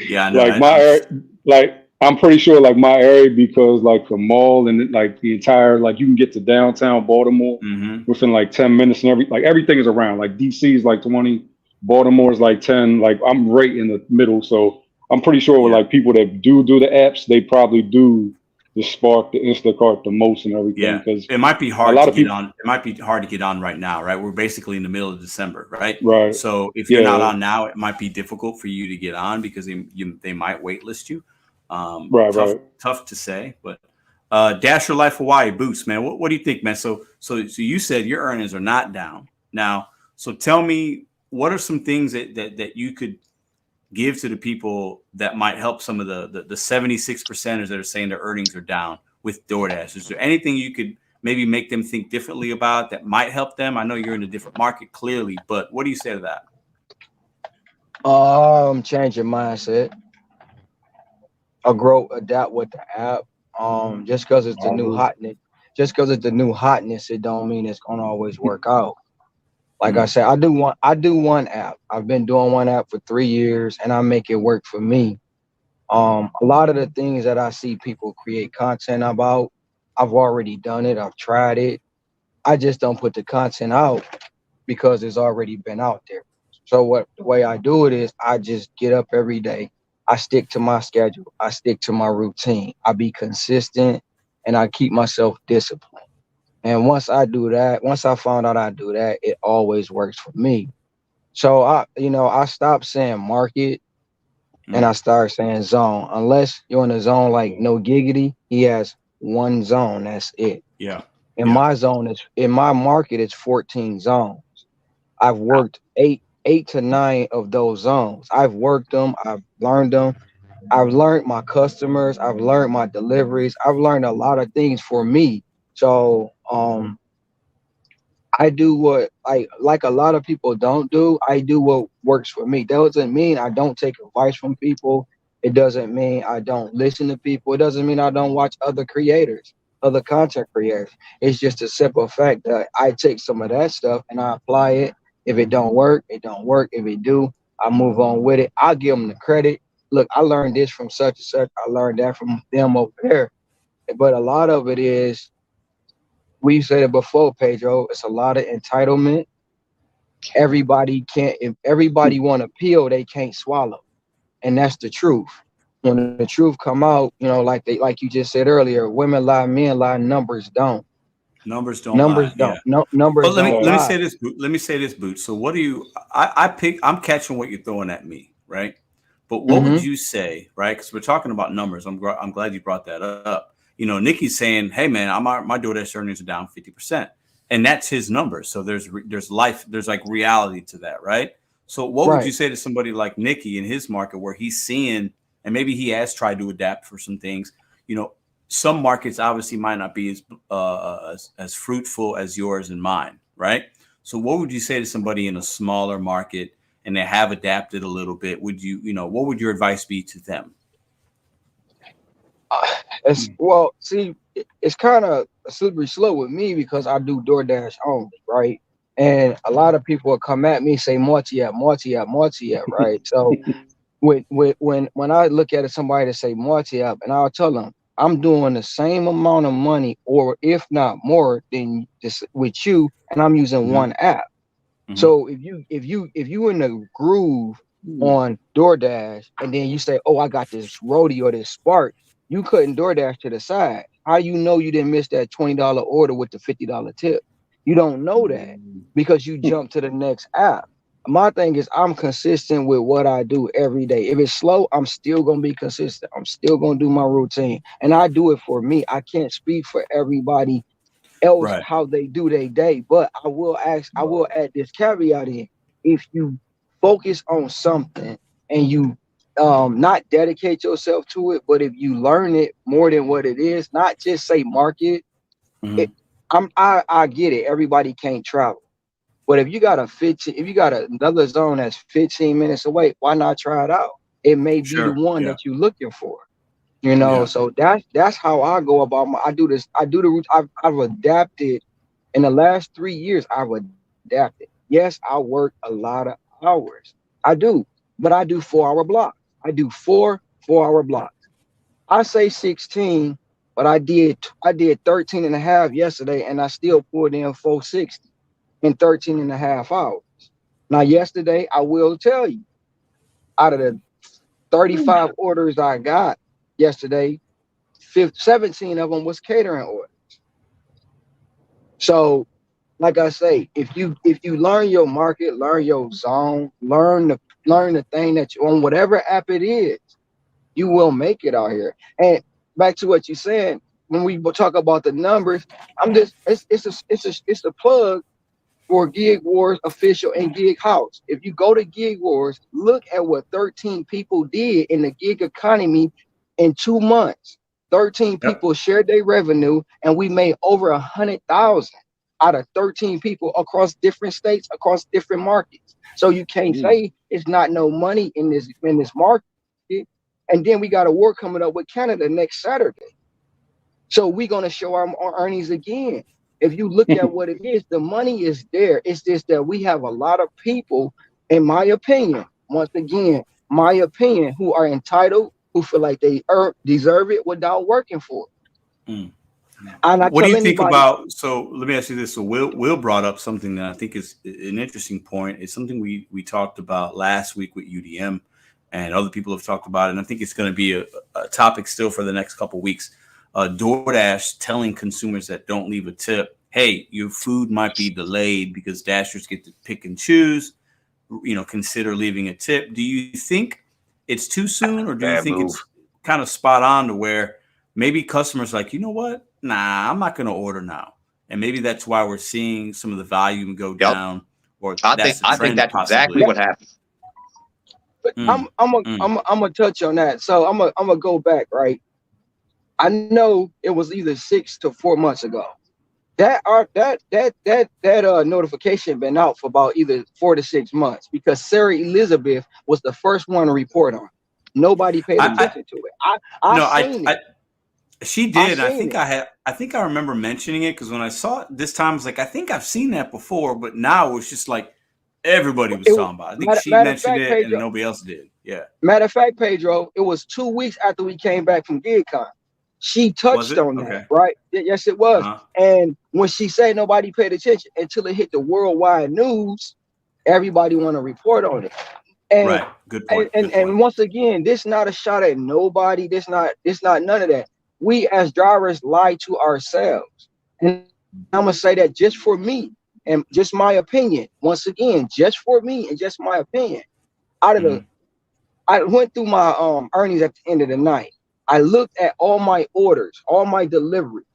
Yeah, I know. Like my area, like I'm pretty sure like my area, because like the mall and like the entire, like you can get to downtown Baltimore within like 10 minutes, and everything is around. Like DC is like 20, Baltimore is like 10. Like I'm right in the middle, so I'm pretty sure with like people that do the apps, they probably do the Spark, the Instacart the most and everything. Yeah, because it might be hard to get on. It might be hard to get on right now, right? We're basically in the middle of December, right? Right. So if you're not on now, it might be difficult for you to get on because they might waitlist you. Tough to say, but Dash Your Life Hawaii Boost, man. What do you think, man? So you said your earnings are not down now. So tell me, what are some things that you could give to the people that might help some of the 76%ers that are saying their earnings are down with DoorDash? Is there anything you could maybe make them think differently about that might help them? I know you're in a different market clearly, but what do you say to that? Change your mindset. Adapt with the app. Just because it's the new hotness, it don't mean it's gonna always work out. Like I said, I do one app. I've been doing one app for 3 years, and I make it work for me. A lot of the things that I see people create content about, I've already done it. I've tried it. I just don't put the content out because it's already been out there. So the way I do it is I just get up every day. I stick to my schedule. I stick to my routine. I be consistent, and I keep myself disciplined. And once I found out I do that, it always works for me. So I stopped saying market and I started saying zone. Unless you're in a zone like No Giggity, he has one zone. That's it. Yeah. My market, it's 14 zones. I've worked eight to 9 of those zones. I've worked them. I've learned them. I've learned my customers. I've learned my deliveries. I've learned a lot of things for me. So I do what like a lot of people don't do. I do what works for me. That doesn't mean I don't take advice from people. It doesn't mean I don't listen to people. It doesn't mean I don't watch other creators, other content creators. It's just a simple fact that I take some of that stuff and I apply it. If it don't work, it don't work. If it do, I move on with it. I'll give them the credit. Look, I learned this from such and such. I learned that from them over there. But a lot of it is, we said it before, Pedro, it's a lot of entitlement. If everybody want a pill, they can't swallow. And that's the truth. When the truth come out, like you just said earlier, women lie, men lie, numbers don't. Numbers don't lie. Don't. Yeah. No, numbers but let don't me lie. say this, Boots. So what do you I'm catching what you're throwing at me, right? But what would you say, right? Because we're talking about numbers. I'm glad you brought that up. Nikki's saying, hey man, my DoorDash earnings are down 50%. And that's his number. So there's life, there's like reality to that, right? So what would you say to somebody like Nikki in his market where he's seeing, and maybe he has tried to adapt for some things, some markets obviously might not be as fruitful as yours and mine, right? So what would you say to somebody in a smaller market and they have adapted a little bit? What would your advice be to them? It's kind of a slippery slope with me because I do DoorDash only, right? And a lot of people will come at me, say multi-app, right? So when I look at somebody to say multi-app, and I'll tell them I'm doing the same amount of money, or if not more than just with you, and I'm using one app. So if you in the groove on DoorDash, and then you say, oh, I got this Roadie or this Spark, you couldn't DoorDash to the side. How you know you didn't miss that $20 order with the $50 tip? You don't know that because you jump to the next app. My thing is I'm consistent with what I do every day. If it's slow, I'm still going to be consistent. I'm still going to do my routine. And I do it for me. I can't speak for everybody else how they do their day. But I will add this caveat in. If you focus on something and you not dedicate yourself to it, but if you learn it more than what it is, not just say market, I get it. Everybody can't travel. But if you got another zone that's 15 minutes away, why not try it out? It may be the one that you're looking for, So that's how I go about I've adapted in the last 3 years. I've adapted. Yes, I work a lot of hours. I do, but I do 4-hour blocks. I do 4-hour blocks. I say 16, but I did 13 and a half yesterday, and I still pulled in 460. In 13 and a half hours. Now, yesterday, I will tell you, out of the 35 orders I got yesterday, 17 of them was catering orders. So, like I say, if you learn your market, learn your zone, learn the thing that you on whatever app it is, you will make it out here. And back to what you're saying, when we talk about the numbers, it's a plug for Gig Wars official and Gig House. If you go to Gig Wars, look at what 13 people did in the gig economy in 2 months. 13 people shared their revenue, and we made over 100,000 out of 13 people across different states, across different markets. So you can't say it's not no money in this market. And then we got a war coming up with Canada next Saturday. So we're gonna show our earnings again. If you look at what it is, the money is there. It's just that we have a lot of people, in my opinion, once again, who are entitled, who feel like they deserve it without working for it. What do you think about? So let me ask you this. So Will brought up something that I think is an interesting point. It's something we talked about last week with UDM, and other people have talked about it. And I think it's going to be a topic still for the next couple of weeks. DoorDash telling consumers that don't leave a tip, hey, your food might be delayed because Dashers get to pick and choose, consider leaving a tip. Do you think it's too soon, or do you think it's kind of spot on to where maybe customers like, you know what? Nah, I'm not going to order now. And maybe that's why we're seeing some of the volume go down. Or I think that's exactly what happened. But I'm gonna touch on that. So I'm gonna go back, right? I know it was either 6 to 4 months ago. That notification been out for about either 4 to 6 months because Sarah Elizabeth was the first one to report on it. Nobody paid attention to it. I seen it. She did. I think I remember mentioning it because when I saw it this time, I was like, I think I've seen that before, but now it was just like everybody was talking about it. I think she mentioned it, Pedro, and nobody else did. Yeah. Matter of fact, Pedro, it was 2 weeks after we came back from GigCon. She touched on that, right? Yes, it was. And when she said nobody paid attention until it hit the worldwide news, everybody want to report on it. And, right. Good point. And once again, this not a shot at nobody. This not none of that. We as drivers lie to ourselves. And I'm gonna say that just for me and just my opinion. Once again, just for me and just my opinion. Out of I went through my earnings at the end of the night. I looked at all my orders, all my deliveries.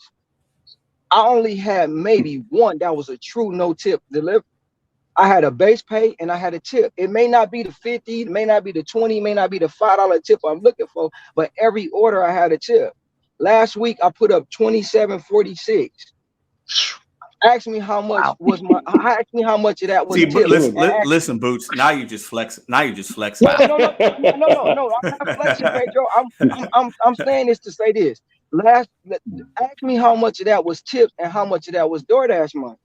I only had maybe one that was a true no tip delivery. I had a base pay and I had a tip. It may not be the 50, it may not be the 20, it may not be the $5 tip I'm looking for, but every order I had a tip. Last week I put up 27.46. Ask me how much was my. Ask me how much of that was. See, tips. listen, Boots. Now you just flexing. Now you just flexing. No. I'm not flexing, Pedro. I'm saying this to say this. Ask me how much of that was tips and how much of that was DoorDash money.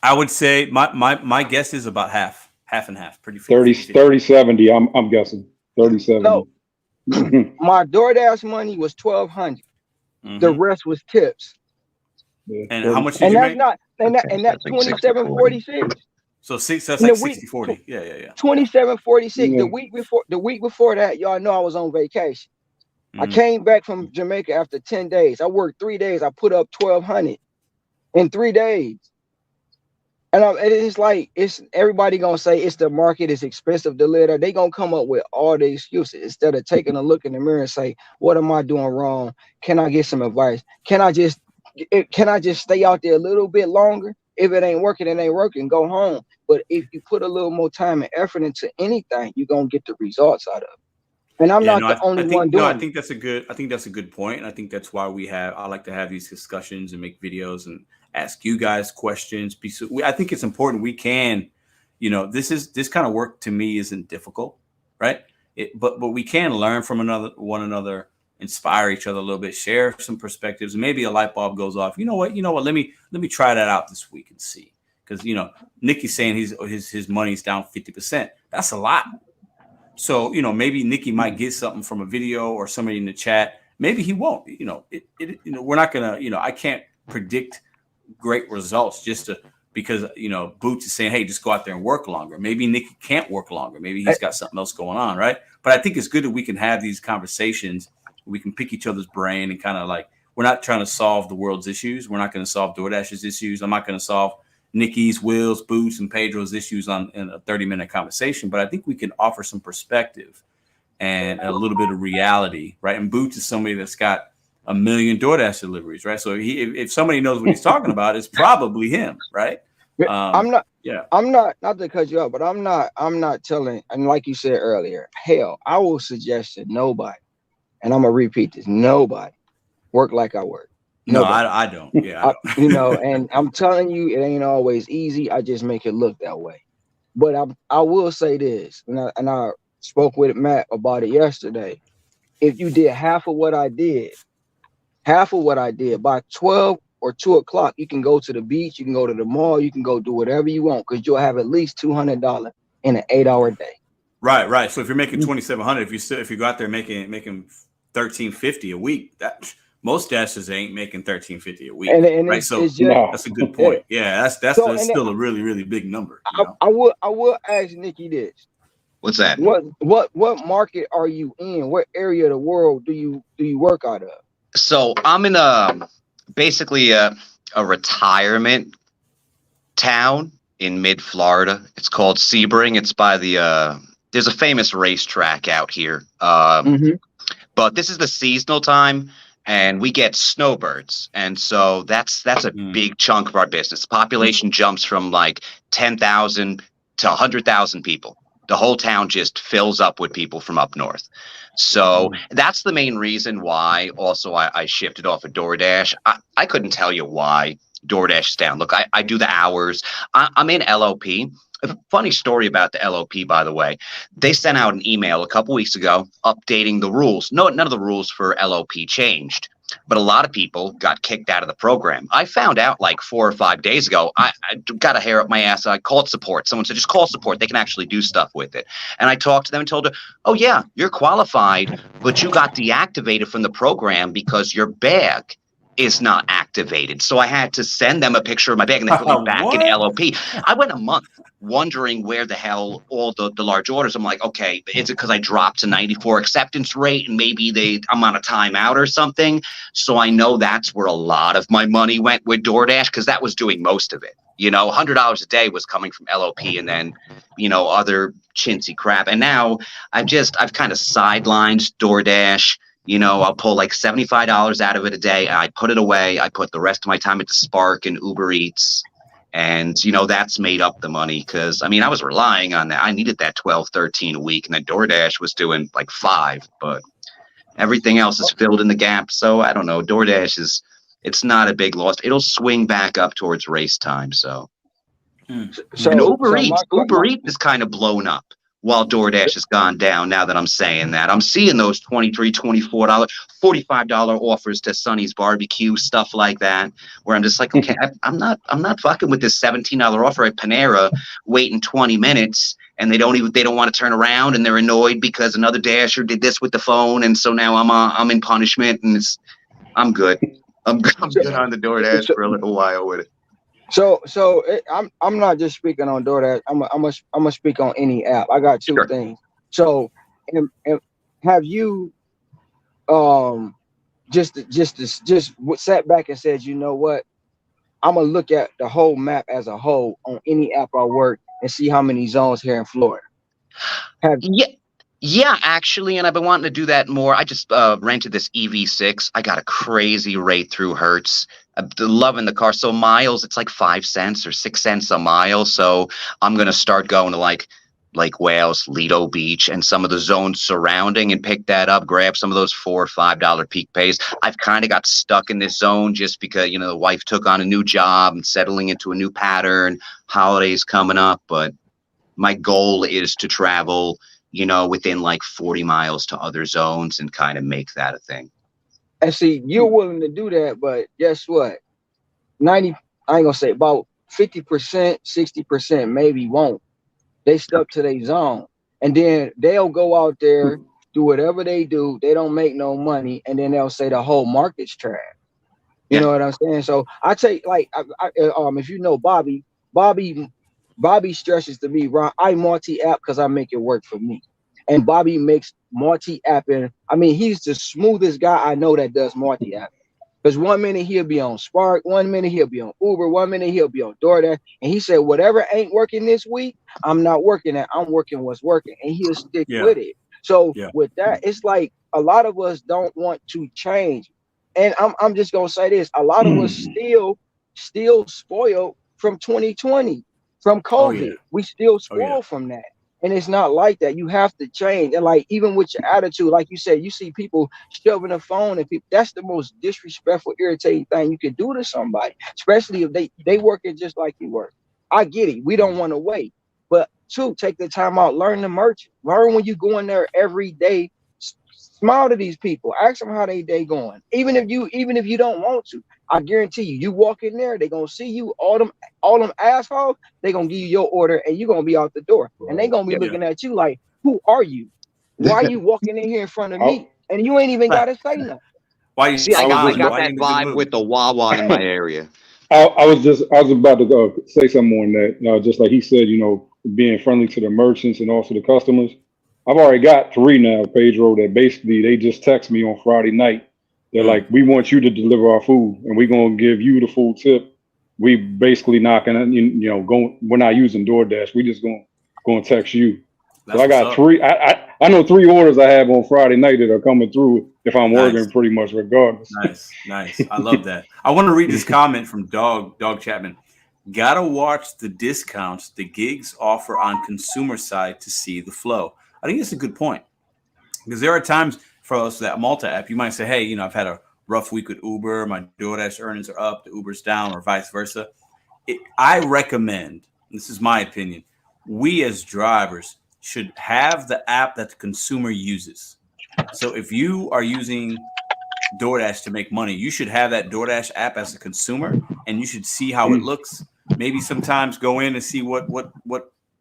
I would say my guess is about half and half. Pretty 30-70. I'm guessing 30-70. No, my DoorDash money was $1,200. The rest was tips. Yeah, and how much did you make? And that's 27.46. So that's like 60-40. Yeah. 27.46. Yeah. The week before that, y'all know I was on vacation. I came back from Jamaica after 10 days. I worked 3 days. I put up $1,200 in 3 days. And it's like, it's everybody gonna say it's the market, it's expensive to live there. They gonna come up with all the excuses instead of taking a look in the mirror and say, what am I doing wrong? Can I get some advice? Can I just stay out there a little bit longer? If it ain't working, it ain't working, go home. But if you put a little more time and effort into anything, you're gonna get the results out of it. And I'm not the only one doing it. I think that's a good point. And I think that's why I like to have these discussions and make videos and ask you guys questions. I think it's important. We can, this kind of work to me isn't difficult, right? But we can learn from one another, inspire each other a little bit, share some perspectives, and maybe a light bulb goes off. You know what? Let me try that out this week and see. Because Nikki's saying his money's down 50%. That's a lot. So maybe Nikki might get something from a video or somebody in the chat. Maybe he won't. We're not gonna. I can't predict great results because Boots is saying, hey, just go out there and work longer. Maybe Nikki can't work longer. Maybe he's got something else going on, right? But I think it's good that we can have these conversations. We can pick each other's brain and kind of like, we're not trying to solve the world's issues. We're not going to solve DoorDash's issues. I'm not going to solve Nikki's, Will's, Boots, and Pedro's issues in a 30-minute conversation. But I think we can offer some perspective and a little bit of reality, right? And Boots is somebody that's got 1 million DoorDash deliveries, right? So if somebody knows what he's talking about, it's probably him, right? I'm not to cut you off, but I'm not telling, and like you said earlier, hell, I will suggest that nobody, and I'm gonna repeat this, nobody work like I work. Nobody. No, I don't. Yeah, and I'm telling you, it ain't always easy. I just make it look that way. But I will say this, and I spoke with Matt about it yesterday. If you did half of what I did by 12 or 2 o'clock, you can go to the beach, you can go to the mall, you can go do whatever you want, because you'll have at least $200 in an 8-hour day. Right. So if you're making $2,700, if you go out there making $1,350 a week, that most dashers ain't making $1,350 a week, right? So that's a good point. Yeah, that's still a really, really big number. I will ask Nikki this. What's that? What market are you in? What area of the world do you work out of? So I'm in basically a retirement town in mid-Florida. It's called Sebring. It's by there's a famous racetrack out here. But this is the seasonal time, and we get snowbirds. And so that's a big chunk of our business. Population jumps from like 10,000 to 100,000 people. The whole town just fills up with people from up north. So that's the main reason why also I shifted off of DoorDash. I couldn't tell you why DoorDash is down. Look, I do the hours. I'm in LOP. A funny story about the LOP, by the way. They sent out an email a couple weeks ago updating the rules. No, none of the rules for LOP changed. But a lot of people got kicked out of the program. I found out like 4 or 5 days ago. I got a hair up my ass. I called support. Someone said, just call support. They can actually do stuff with it. And I talked to them and told them, oh, yeah, you're qualified, but you got deactivated from the program because your bag is not activated. So I had to send them a picture of my bag and they put me back in LOP. I went a month wondering where the hell all the large orders. I'm like, okay, is it because I dropped to 94 acceptance rate and maybe I'm on a timeout or something? So I know that's where a lot of my money went with DoorDash because that was doing most of it. $100 a day was coming from LOP and then, other chintzy crap. And now I've kind of sidelined DoorDash I'll pull like $75 out of it a day. I put it away. I put the rest of my time into Spark and Uber Eats. And, that's made up the money because, I was relying on that. I needed that 12, 13 a week. And then DoorDash was doing like 5. But everything else is filled in the gap. So I don't know. DoorDash it's not a big loss. It'll swing back up towards race time. So, and Uber Eats is kind of blown up while DoorDash has gone down. Now that I'm saying that, I'm seeing those $23, $24, $45 offers to Sonny's Barbecue, stuff like that, where I'm just like, okay, I'm not fucking with this $17 offer at Panera, waiting 20 minutes. And they don't want to turn around, and they're annoyed because another Dasher did this with the phone, and so now I'm in punishment, and I'm good. I'm good on the DoorDash for a little while with it. So I'm not just speaking on DoorDash. I'm gonna speak on any app. I got two things. So, and have you just sat back and said, you know what? I'm gonna look at the whole map as a whole on any app I work and see how many zones here in Florida. Yeah, actually, and I've been wanting to do that more. I just rented this EV6. I got a crazy rate through Hertz. I'm loving the car. So miles, it's like 5 cents or 6 cents a mile. So I'm gonna start going to like Wales, Lido Beach, and some of the zones surrounding, and pick that up. Grab some of those $4 or $5 peak pays. I've kind of got stuck in this zone just because the wife took on a new job and settling into a new pattern. Holidays coming up, but my goal is to travel within like 40 miles to other zones and kind of make that a thing. And see, you're willing to do that, but guess what? I ain't gonna say about 50%, 60% maybe won't. They stuck to their zone. And then they'll go out there, do whatever they do. They don't make no money. And then they'll say the whole market's trash. You know what I'm saying? So I take if you know Bobby stresses to me, Ron, I multi-app because I make it work for me. And Bobby makes multi-apping. He's the smoothest guy I know that does multi-app. Because 1 minute he'll be on Spark, 1 minute he'll be on Uber, 1 minute he'll be on DoorDash. And he said, whatever ain't working this week, I'm not working at. I'm working what's working. And he'll stick with it. So with that, it's like a lot of us don't want to change. And I'm just going to say this. A lot of us still spoiled from 2020. From COVID, we still spoil from that. And it's not like that. You have to change. And like, even with your attitude, like you said, you see people shoving a phone and people, that's the most disrespectful, irritating thing you can do to somebody, especially if they working just like you work. I get it. We don't want to wait. But 2, take the time out, learn the merchant. Learn when you go in there every day. Smile to these people. Ask them how they day going. Even if you don't want to, I guarantee you walk in there, they're gonna see you, all them assholes, they're gonna give you your order and you're gonna be out the door. And they're gonna be looking at you like, who are you? Why are you walking in here in front of me? And you ain't even gotta say nothing. Why you see? I got that vibe with the Wawa in my area. I was about to go say something on that. Just like he said, being friendly to the merchants and also the customers. I've already got 3 now, Pedro, that basically they just text me on Friday night. They're like, we want you to deliver our food and we're going to give you the full tip. We basically not going to, we're not using DoorDash. We just going to text you. So I got 3. I know 3 orders I have on Friday night that are coming through if I'm working pretty much regardless. Nice. I love that. I want to read this comment from Dog Chapman. Gotta watch the discounts the gigs offer on consumer side to see the flow. I think it's a good point because there are times for us that multi-app, you might say, hey, I've had a rough week with Uber. My DoorDash earnings are up, the Uber's down, or vice versa. I recommend, this is my opinion, we as drivers should have the app that the consumer uses. So if you are using DoorDash to make money, you should have that DoorDash app as a consumer and you should see how it looks. Maybe sometimes go in and see what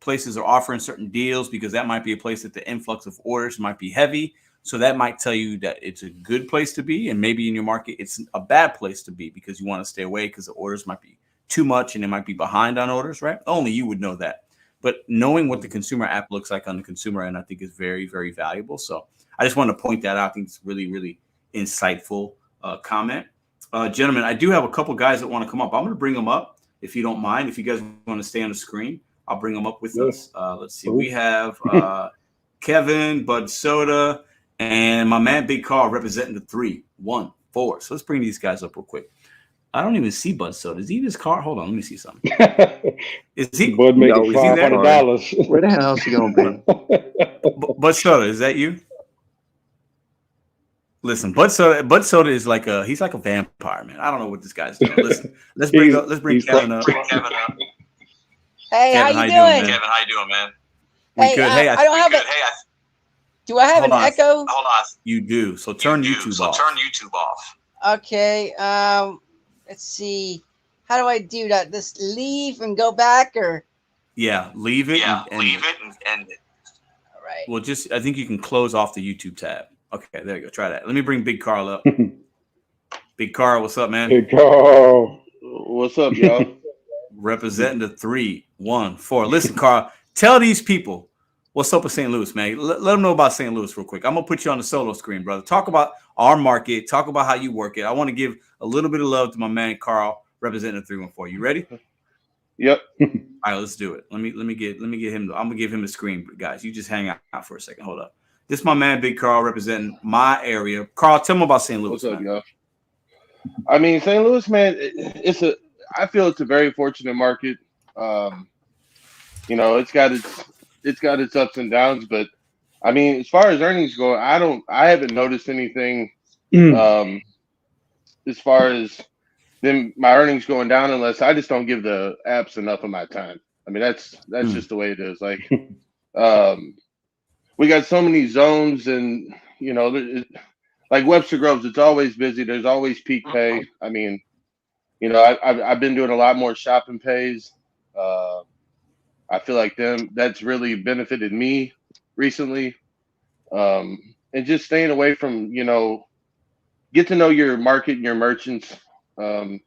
places are offering certain deals because that might be a place that the influx of orders might be heavy. So that might tell you that it's a good place to be. And maybe in your market, it's a bad place to be because you want to stay away because the orders might be too much and it might be behind on orders, right? Only you would know that. But knowing what the consumer app looks like on the consumer end, I think is very, very valuable. So I just want to point that out. I think it's really, really insightful comment. Gentlemen, I do have a couple guys that want to come up. I'm going to bring them up if you don't mind. If you guys want to stay on the screen, I'll bring them up with us. Let's see. We have Kevin, Bud Soda, And my man Big Carl representing the 3, 1, 4. So let's bring these guys up real quick. I don't even see Bud Soda. Is he this car? Hold on, let me see something. Is he? Bud making Is he there? $500. Where the hell is he gonna be? Bud Soda, is that you? Listen, Bud Soda is like he's like a vampire, man. I don't know what this guy's doing. Listen, let's bring Kevin up. Hey, Kevin, how you doing? Kevin, how you doing, man? Hey, good. I don't have do I have an echo? Hold on. You do. So turn YouTube off. Okay. Let's see. How do I do that? Just leave and go back, or? Yeah, leave it. Yeah, leave it and end it. All right. Well, I think you can close off the YouTube tab. Okay, there you go. Try that. Let me bring Big Carl up. Big Carl, what's up, man? Big Carl. What's up, y'all? Representing the 3, 1, 4. Listen, Carl, tell these people what's up with St. Louis, man. Let them know about St. Louis real quick. I'm going to put you on the solo screen, brother. Talk about our market. Talk about how you work it. I want to give a little bit of love to my man, Carl, representing the 314. You ready? Yep. All right, let's do it. Let me get him. I'm going to give him the screen, guys. You just hang out for a second. Hold up. This is my man, Big Carl, representing my area. Carl, tell me about St. Louis. What's up, y'all? I mean, St. Louis, man, I feel it's a very fortunate market. You know, it's got its ups and downs, but I mean, as far as earnings go, I haven't noticed anything as far as my earnings going down, unless I just don't give the apps enough of my time. I mean, that's just the way it is. Like, we got so many zones, and you know, like Webster Groves, it's always busy. There's always peak pay. I mean, you know, I've been doing a lot more shopping pays. I feel like that's really benefited me recently. And just staying away from, you know, get to know your market and your merchants. You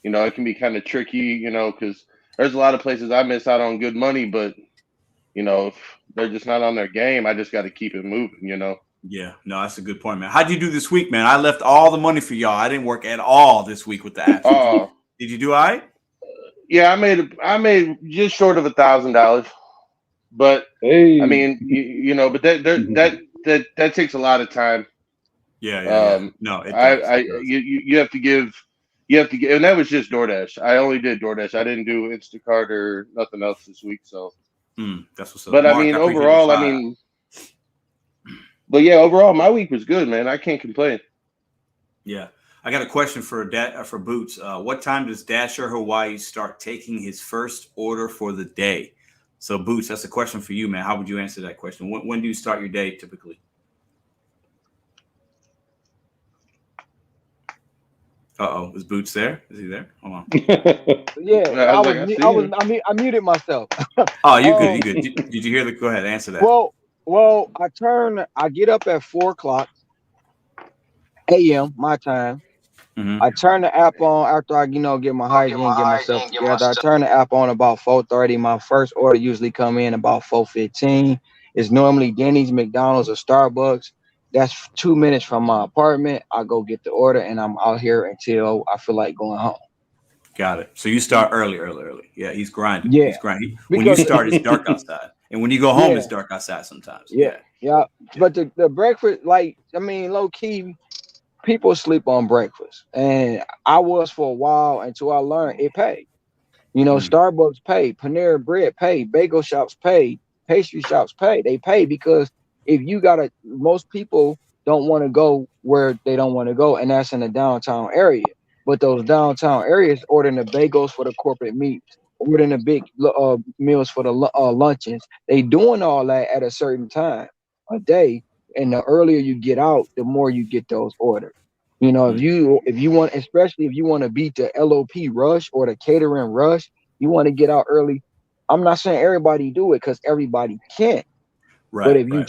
know, it can be kind of tricky, you know, because there's a lot of places I miss out on good money, but you know, if they're just not on their game, I just got to keep it moving, you know. Yeah, no, that's a good point, man. How'd you do this week, man? I left all the money for y'all. I didn't work at all this week with the apps. Did you do all right? Yeah, I made just short of $1,000, but Hey. I mean, you know, but that takes a lot of time. Yeah. No, it does. You have to give, and that was just DoorDash. I only did DoorDash. I didn't do Instacart or nothing else this week. So that's what's up. But Mark, I mean, overall, overall, my week was good, man. I can't complain. Yeah. I got a question for Boots. What time does Dasher Hawaii start taking his first order for the day? So, Boots, that's a question for you, man. How would you answer that question? When do you start your day typically? Is Boots there? Is he there? Hold on. Yeah, I muted myself. Oh, you're good. You're good. Did you hear go ahead, answer that. Well, I get up at 4:00 a.m. my time. Mm-hmm. I turn the app on after I, get my hygiene, get myself together. I turn the app on about 4:30. My first order usually come in about 4:15. It's normally Denny's, McDonald's, or Starbucks. That's 2 minutes from my apartment. I go get the order, and I'm out here until I feel like going home. Got it. So you start early. Yeah, he's grinding. Yeah. He's grinding. When you start, it's dark outside. And when you go home, it's dark outside sometimes. Yeah. But the breakfast, low key, people sleep on breakfast. And I was for a while until I learned it paid. Starbucks pay, Panera Bread pay, bagel shops pay, pastry shops pay. They pay because if you most people don't want to go where they don't want to go, and that's in the downtown area. But those downtown areas ordering the bagels for the corporate meets, ordering the big meals for the luncheons. They doing all that at a certain time a day, and the earlier you get out, the more you get those orders. If you want, especially if you want to beat the LOP rush or the catering rush, you want to get out early. I'm not saying everybody do it because everybody can't. Right, but if you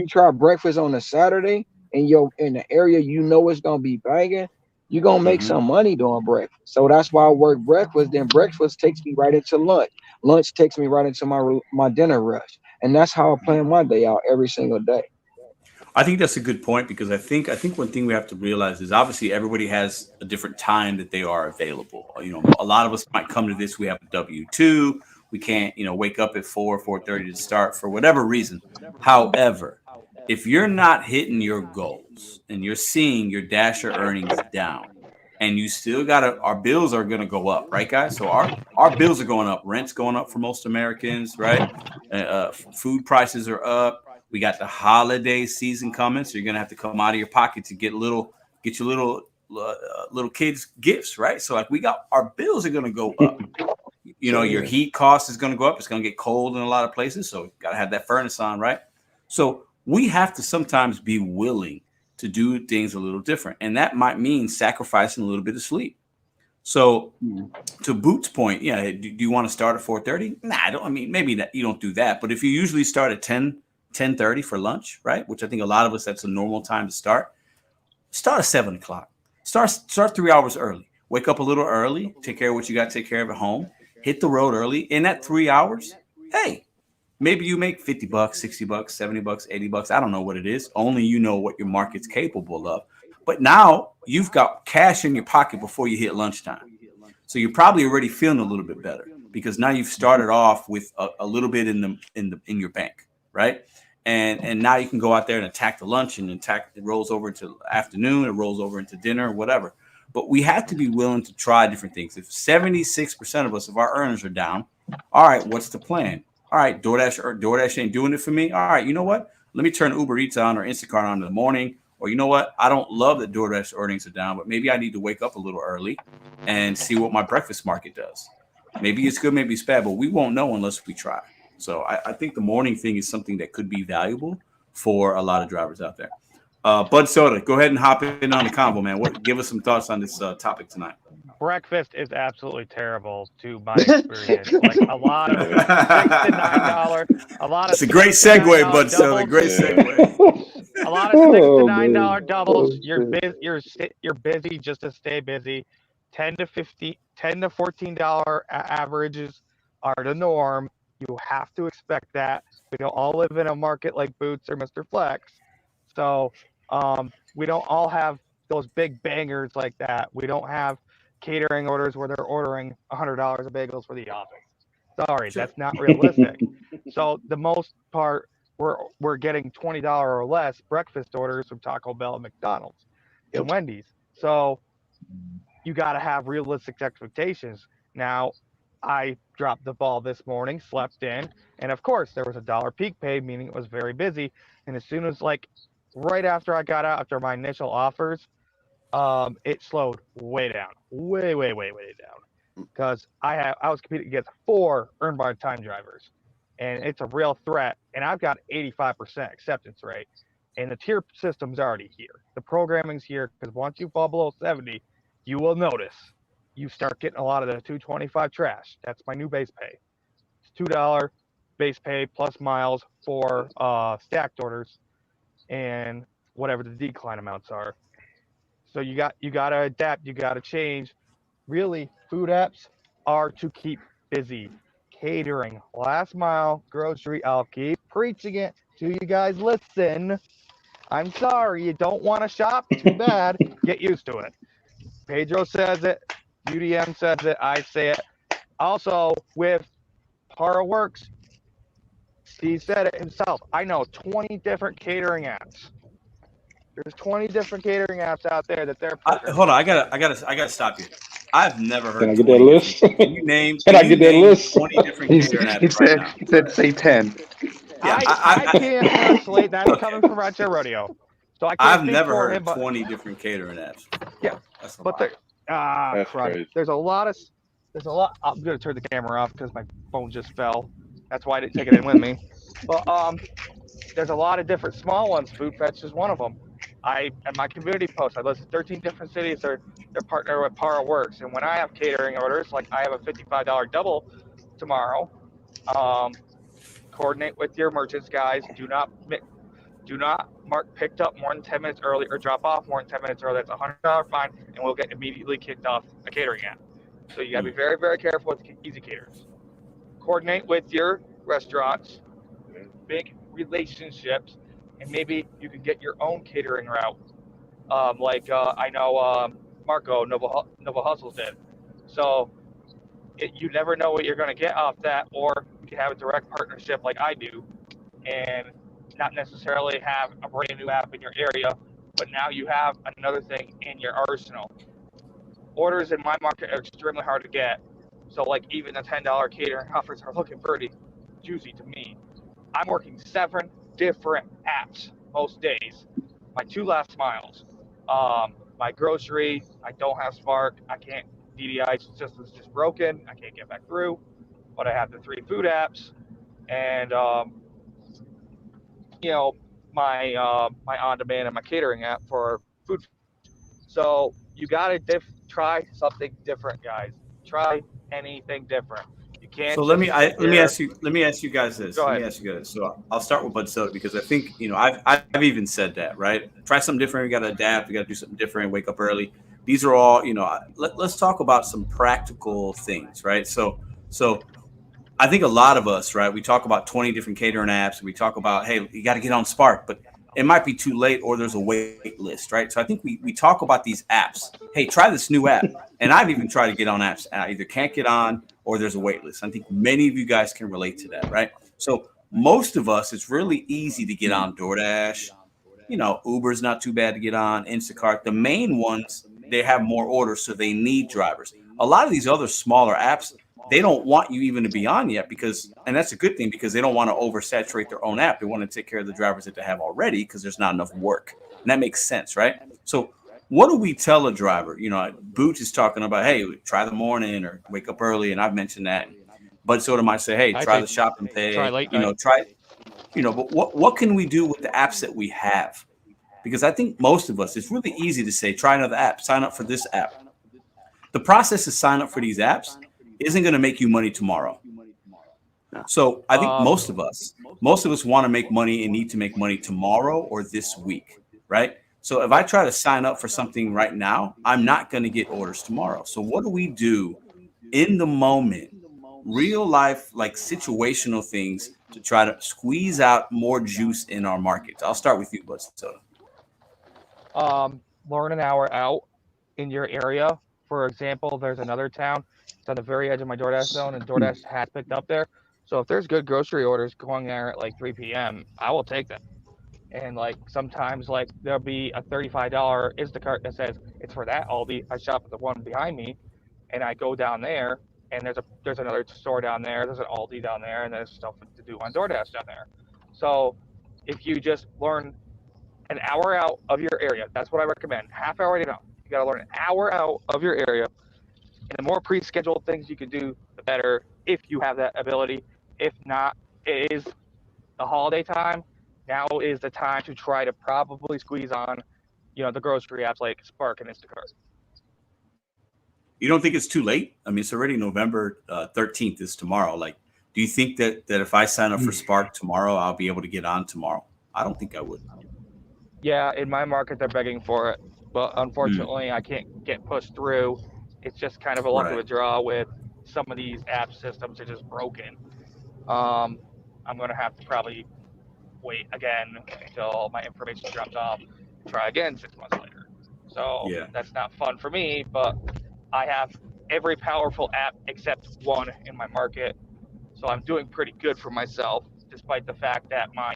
try breakfast on a Saturday and you're in the area, it's gonna be banging. You're gonna make some money doing breakfast. So that's why I work breakfast. Then breakfast takes me right into lunch. Lunch takes me right into my dinner rush. And that's how I plan my day out every single day. I think that's a good point because I think one thing we have to realize is obviously everybody has a different time that they are available. A lot of us might come to this. We have a W-2. We can't, wake up at 4:30 to start for whatever reason. However, if you're not hitting your goals and you're seeing your Dasher earnings down, and you still got our bills are going to go up, right, guys? So our bills are going up. Rent's going up for most Americans, right? Food prices are up. We got the holiday season coming, so you're going to have to come out of your pocket to get your little kids gifts, right? So like our bills are going to go up. You know, your heat cost is going to go up. It's going to get cold in a lot of places, so you got to have that furnace on, right? So we have to sometimes be willing to do things a little different, and that might mean sacrificing a little bit of sleep. So, to Boot's point, yeah, do you want to start at 4:30? Nah, I don't. I mean, maybe that you don't do that, but if you usually start at 10:30 for lunch, right? Which I think a lot of us that's a normal time to start. Start at 7 o'clock. Start 3 hours early. Wake up a little early. Take care of what you got to take care of at home. Hit the road early. In that 3 hours, hey, maybe you make $50, $60, $70, $80. I don't know what it is. Only you know what your market's capable of. But now you've got cash in your pocket before you hit lunchtime. So you're probably already feeling a little bit better because now you've started off with a little bit in your bank, right? And now you can go out there and attack the lunch and it rolls over into afternoon, it rolls over into dinner, whatever. But we have to be willing to try different things. If 76% of us, if our earnings are down, all right, what's the plan? All right, DoorDash ain't doing it for me. All right, you know what? Let me turn Uber Eats on or Instacart on in the morning. Or you know what? I don't love that DoorDash earnings are down, but maybe I need to wake up a little early and see what my breakfast market does. Maybe it's good, maybe it's bad, but we won't know unless we try. So I think the morning thing is something that could be valuable for a lot of drivers out there. Bud Soda, go ahead and hop in on the convo, man. Give us some thoughts on this topic tonight. Breakfast is absolutely terrible to my experience. Like a lot of $6 to $9, a lot of it's a great segue, Bud Soda. Great segue. A lot of $6 to $9 doubles. You're busy just to stay busy. $10 to $14 averages are the norm. You have to expect that. We don't all live in a market like Boots or Mr. Flex, so we don't all have those big bangers like that. We don't have catering orders where they're ordering $100 of bagels for the office. Sorry, that's not realistic. So the most part, we're getting $20 or less breakfast orders from Taco Bell and McDonald's and Wendy's. So you got to have realistic expectations. Now, I dropped the ball this morning, slept in, and of course there was $1 peak pay, meaning it was very busy. And as soon as right after I got out after my initial offers, it slowed way down, way down, because I was competing against 4 earned by time drivers, and it's a real threat. And I've got 85% acceptance rate, and the tier system's already here. The programming's here because once you fall below 70, you will notice you start getting a lot of the 225 trash. That's my new base pay. It's $2 base pay plus miles for stacked orders and whatever the decline amounts are. So you got to adapt, you got to change. Really, food apps are to keep busy. Catering, last mile, grocery, I'll keep preaching it to you guys. Listen, I'm sorry, you don't want to shop? Too bad. Get used to it. Pedro says it, UDM says it, I say it. Also, with Para Works, Steve said it himself. I know 20 different catering apps. There's 20 different catering apps out there that they're. Hold on, I gotta stop you. I've never heard. Can I get that list? Can you name? Can I get that list? 20 different catering apps right now. He said say 10. Yeah, I can't personally. That's coming from Rancho Rodeo. So I can't. I've never heard of 20 different catering apps. Yeah, that's but there's a lot. I'm gonna turn the camera off because my phone just fell. That's why I didn't take it in with me. But there's a lot of different small ones. Food Fetch is one of them. At my community post, I listed 13 different cities they're partnered with Para Works, and when I have catering orders, like I have a $55 double tomorrow, coordinate with your merchants, guys. Do not mark picked up more than 10 minutes early or drop off more than 10 minutes early. That's a $100 fine, and we'll get immediately kicked off a catering app. So you got to be very, very careful with Easy Caterers. Coordinate with your restaurants, make relationships, and maybe you can get your own catering route. I know Marco Nova Hustles did. So you never know what you're going to get off that, or you can have a direct partnership like I do, and not necessarily have a brand new app in your area, but now you have another thing in your arsenal. Orders in my market are extremely hard to get. So like even the $10 catering offers are looking pretty juicy to me. I'm working 7 different apps most days. My 2 last miles, my grocery, I don't have Spark, I can't, DDI system's just broken, I can't get back through, but I have the 3 food apps, and you know, my on-demand and my catering app for food. So you gotta try something different, guys. Try anything different. You can't So just sit there. let me ask you guys this. Go Let ahead. me ask you guys. So I'll start with Bud Soda because I think I've even said that, right? Try something different. We got to adapt. We got to do something different. Wake up early. These are all let's talk about some practical things, right? So I think a lot of us, right? We talk about 20 different catering apps. We talk about, hey, you got to get on Spark, but it might be too late or there's a wait list, right? So I think we talk about these apps. Hey, try this new app. And I've even tried to get on apps. And I either can't get on or there's a wait list. I think many of you guys can relate to that, right? So most of us, it's really easy to get on DoorDash. Uber's not too bad to get on. Instacart. The main ones, they have more orders, so they need drivers. A lot of these other smaller apps, they don't want you even to be on yet and that's a good thing because they don't want to oversaturate their own app. They want to take care of the drivers that they have already because there's not enough work. And that makes sense, right? So what do we tell a driver? Boots is talking about, hey, try the morning or wake up early. And I've mentioned that. But sort of might say, hey, try the shop and pay, try late but what can we do with the apps that we have? Because I think most of us, it's really easy to say, try another app, sign up for this app. The process to sign up for these apps isn't going to make you money tomorrow. So I think most of us want to make money and need to make money tomorrow or this week, right? So if I try to sign up for something right now, I'm not going to get orders tomorrow. So what do we do in the moment, real life, like situational things to try to squeeze out more juice in our markets? I'll start with you, Bud Soda. Learn an hour out in your area. For example, there's another town. It's on the very edge of my DoorDash zone, and DoorDash has picked up there. So if there's good grocery orders going there at like 3 p.m., I will take them. And like sometimes like there'll be a $35 Instacart that says it's for that Aldi. I shop at the one behind me, and I go down there, and there's another store down there. There's an Aldi down there, and there's stuff to do on DoorDash down there. So if you just learn an hour out of your area, that's what I recommend. Half hour, you got to learn an hour out of your area. And the more pre-scheduled things you can do, the better if you have that ability. If not, it is the holiday time. Now is the time to try to probably squeeze on, the grocery apps like Spark and Instacart. You don't think it's too late? I mean, it's already November 13th is tomorrow. Like, do you think that if I sign up for Spark tomorrow, I'll be able to get on tomorrow? I don't think I would. Yeah, in my market, they're begging for it. But unfortunately, I can't get pushed through. It's just kind of a luck of a draw with some of these app systems are just broken. I'm going to have to probably wait again until my information drops off, try again 6 months later. So that's not fun for me, but I have every powerful app except one in my market. So I'm doing pretty good for myself, despite the fact that my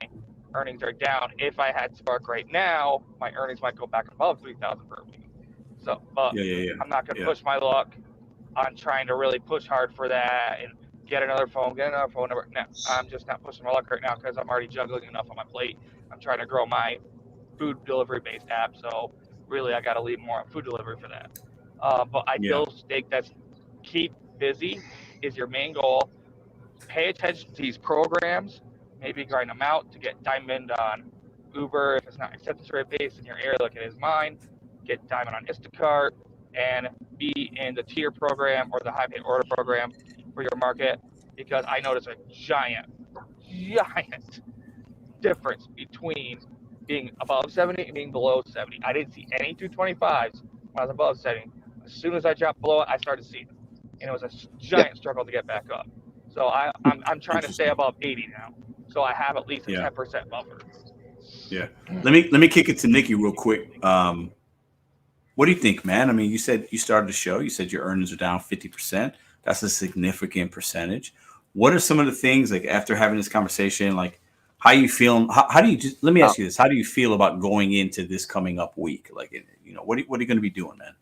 earnings are down. If I had Spark right now, my earnings might go back above 3,000 per week. So, but I'm not going to push my luck on trying to really push hard for that and get another phone number. No, I'm just not pushing my luck right now because I'm already juggling enough on my plate. I'm trying to grow my food delivery based app. So really, I got to leave more on food delivery for that. But I still think that's keep busy is your main goal. Pay attention to these programs, maybe grind them out to get diamond on Uber if it's not acceptance rate based in your area like it is mine. Get diamond on Instacart and be in the tier program or the high pay order program for your market, because I notice a giant difference between being above 70 and being below 70. I didn't see any 225s when I was above 70. As soon as I dropped below it, I started seeing them, and it was a giant struggle to get back up. So I'm trying to stay above 80 now, so I have at least a 10% buffer. Yeah. Let me kick it to Nikki real quick. What do you think, man? I mean, you said you started the show. You said your earnings are down 50%. That's a significant percentage. What are some of the things, like after having this conversation, like How you feeling? How do you just, let me ask you this. How do you feel about going into this coming up week? Like, you know, what are you going to be doing, man?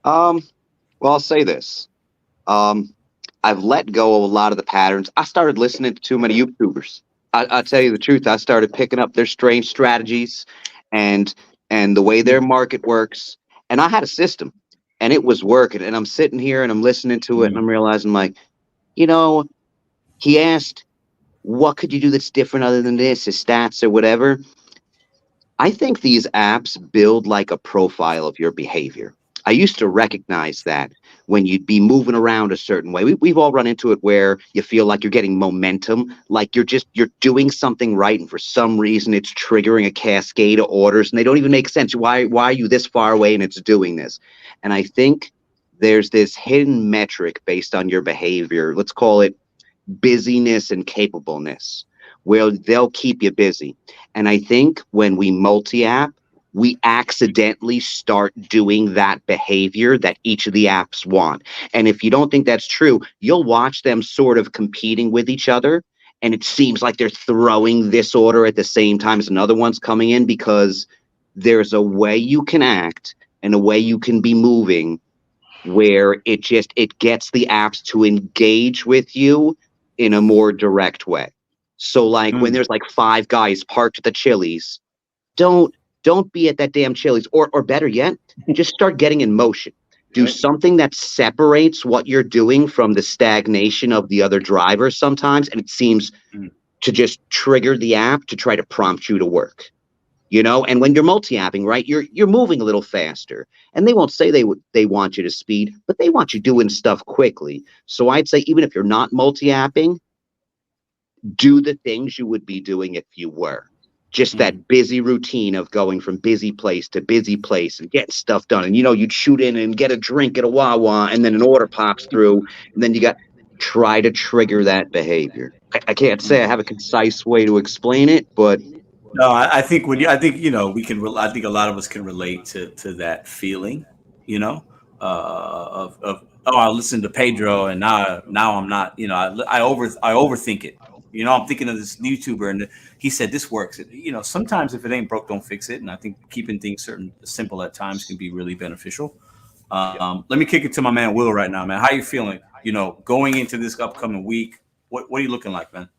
Well, I'll say this. I've let go of a lot of the patterns. I started listening to too many YouTubers. I'll tell you the truth. I started picking up their strange strategies and the way their market works. And I had a system and it was working. And I'm sitting here and I'm listening to it and I'm realizing, like, you know, he asked, what could you do that's different other than this, his stats or whatever? I think these apps build like a profile of your behavior. I used to recognize that when you'd be moving around a certain way. We've all run into it where you feel like you're getting momentum, like you're doing something right, and for some reason it's triggering a cascade of orders, and they don't even make sense. Why are you this far away and it's doing this? And I think there's this hidden metric based on your behavior. Let's call it busyness and capableness, where they'll keep you busy. And I think when we multi-app, we accidentally start doing that behavior that each of the apps want. And if you don't think that's true, you'll watch them sort of competing with each other. And it seems like they're throwing this order at the same time as another one's coming in, because there's a way you can act and a way you can be moving where it gets the apps to engage with you in a more direct way. So like when there's like 5 guys parked at the Chili's, don't be at that damn Chili's, or better yet, just start getting in motion. Do something that separates what you're doing from the stagnation of the other drivers sometimes, and it seems to just trigger the app to try to prompt you to work. You know, and when you're multi-apping, right, you're moving a little faster, and they won't say they want you to speed, but they want you doing stuff quickly. So I'd say even if you're not multi-apping, do the things you would be doing if you were. Just that busy routine of going from busy place to busy place and getting stuff done. And, you know, you'd shoot in and get a drink at a Wawa, and then an order pops through, and then try to trigger that behavior. I can't say I have a concise way to explain it, but no, I think I think, you know, I think a lot of us can relate to that feeling, you know, of oh, I listened to Pedro and now I'm not, you know, I overthink it. You know, I'm thinking of this YouTuber and he said this works. You know, sometimes if it ain't broke, don't fix it. And I think keeping things simple at times can be really beneficial. Let me kick it to my man Will right now, man. How you feeling? You know, going into this upcoming week, what are you looking like, man?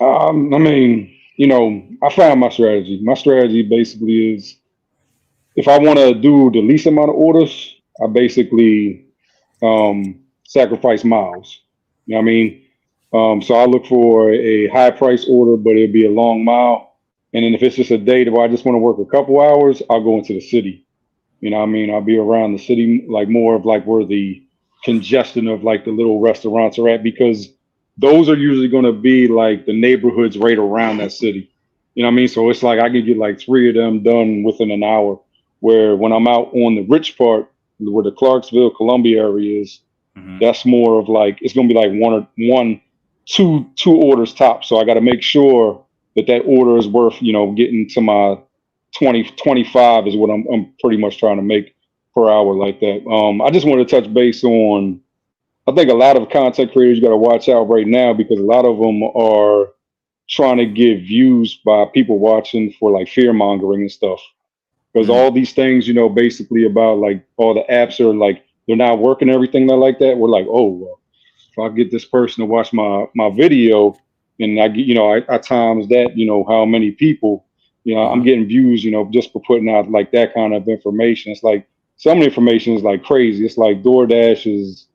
I mean, you know, I found my strategy. My strategy basically is, if I want to do the least amount of orders, I basically sacrifice miles. You know what I mean? So I look for a high price order, but it'd be a long mile. And then if it's just a day where I just want to work a couple hours, I'll go into the city. You know what I mean? I'll be around the city, like more of like where the congestion of like the little restaurants are at, because those are usually going to be like the neighborhoods right around that city. You know what I mean? So it's like I can get like 3 of them done within an hour, where when I'm out on the rich part, where the Clarksville, Columbia area is, that's more of like, it's going to be like two orders top. So I got to make sure that order is worth, you know, getting to my 25 is what I'm pretty much trying to make per hour like that. I just want to touch base on, I think a lot of content creators got to watch out right now, because a lot of them are trying to get views by people watching for like fear mongering and stuff. Because all these things, you know, basically about like all the apps are like, they're not working, everything like that. We're like, oh, well, if I get this person to watch my video, and I get, you know, I times that, you know, how many people, you know, I'm getting views, you know, just for putting out like that kind of information. It's like some of the information is like crazy. It's like DoorDash is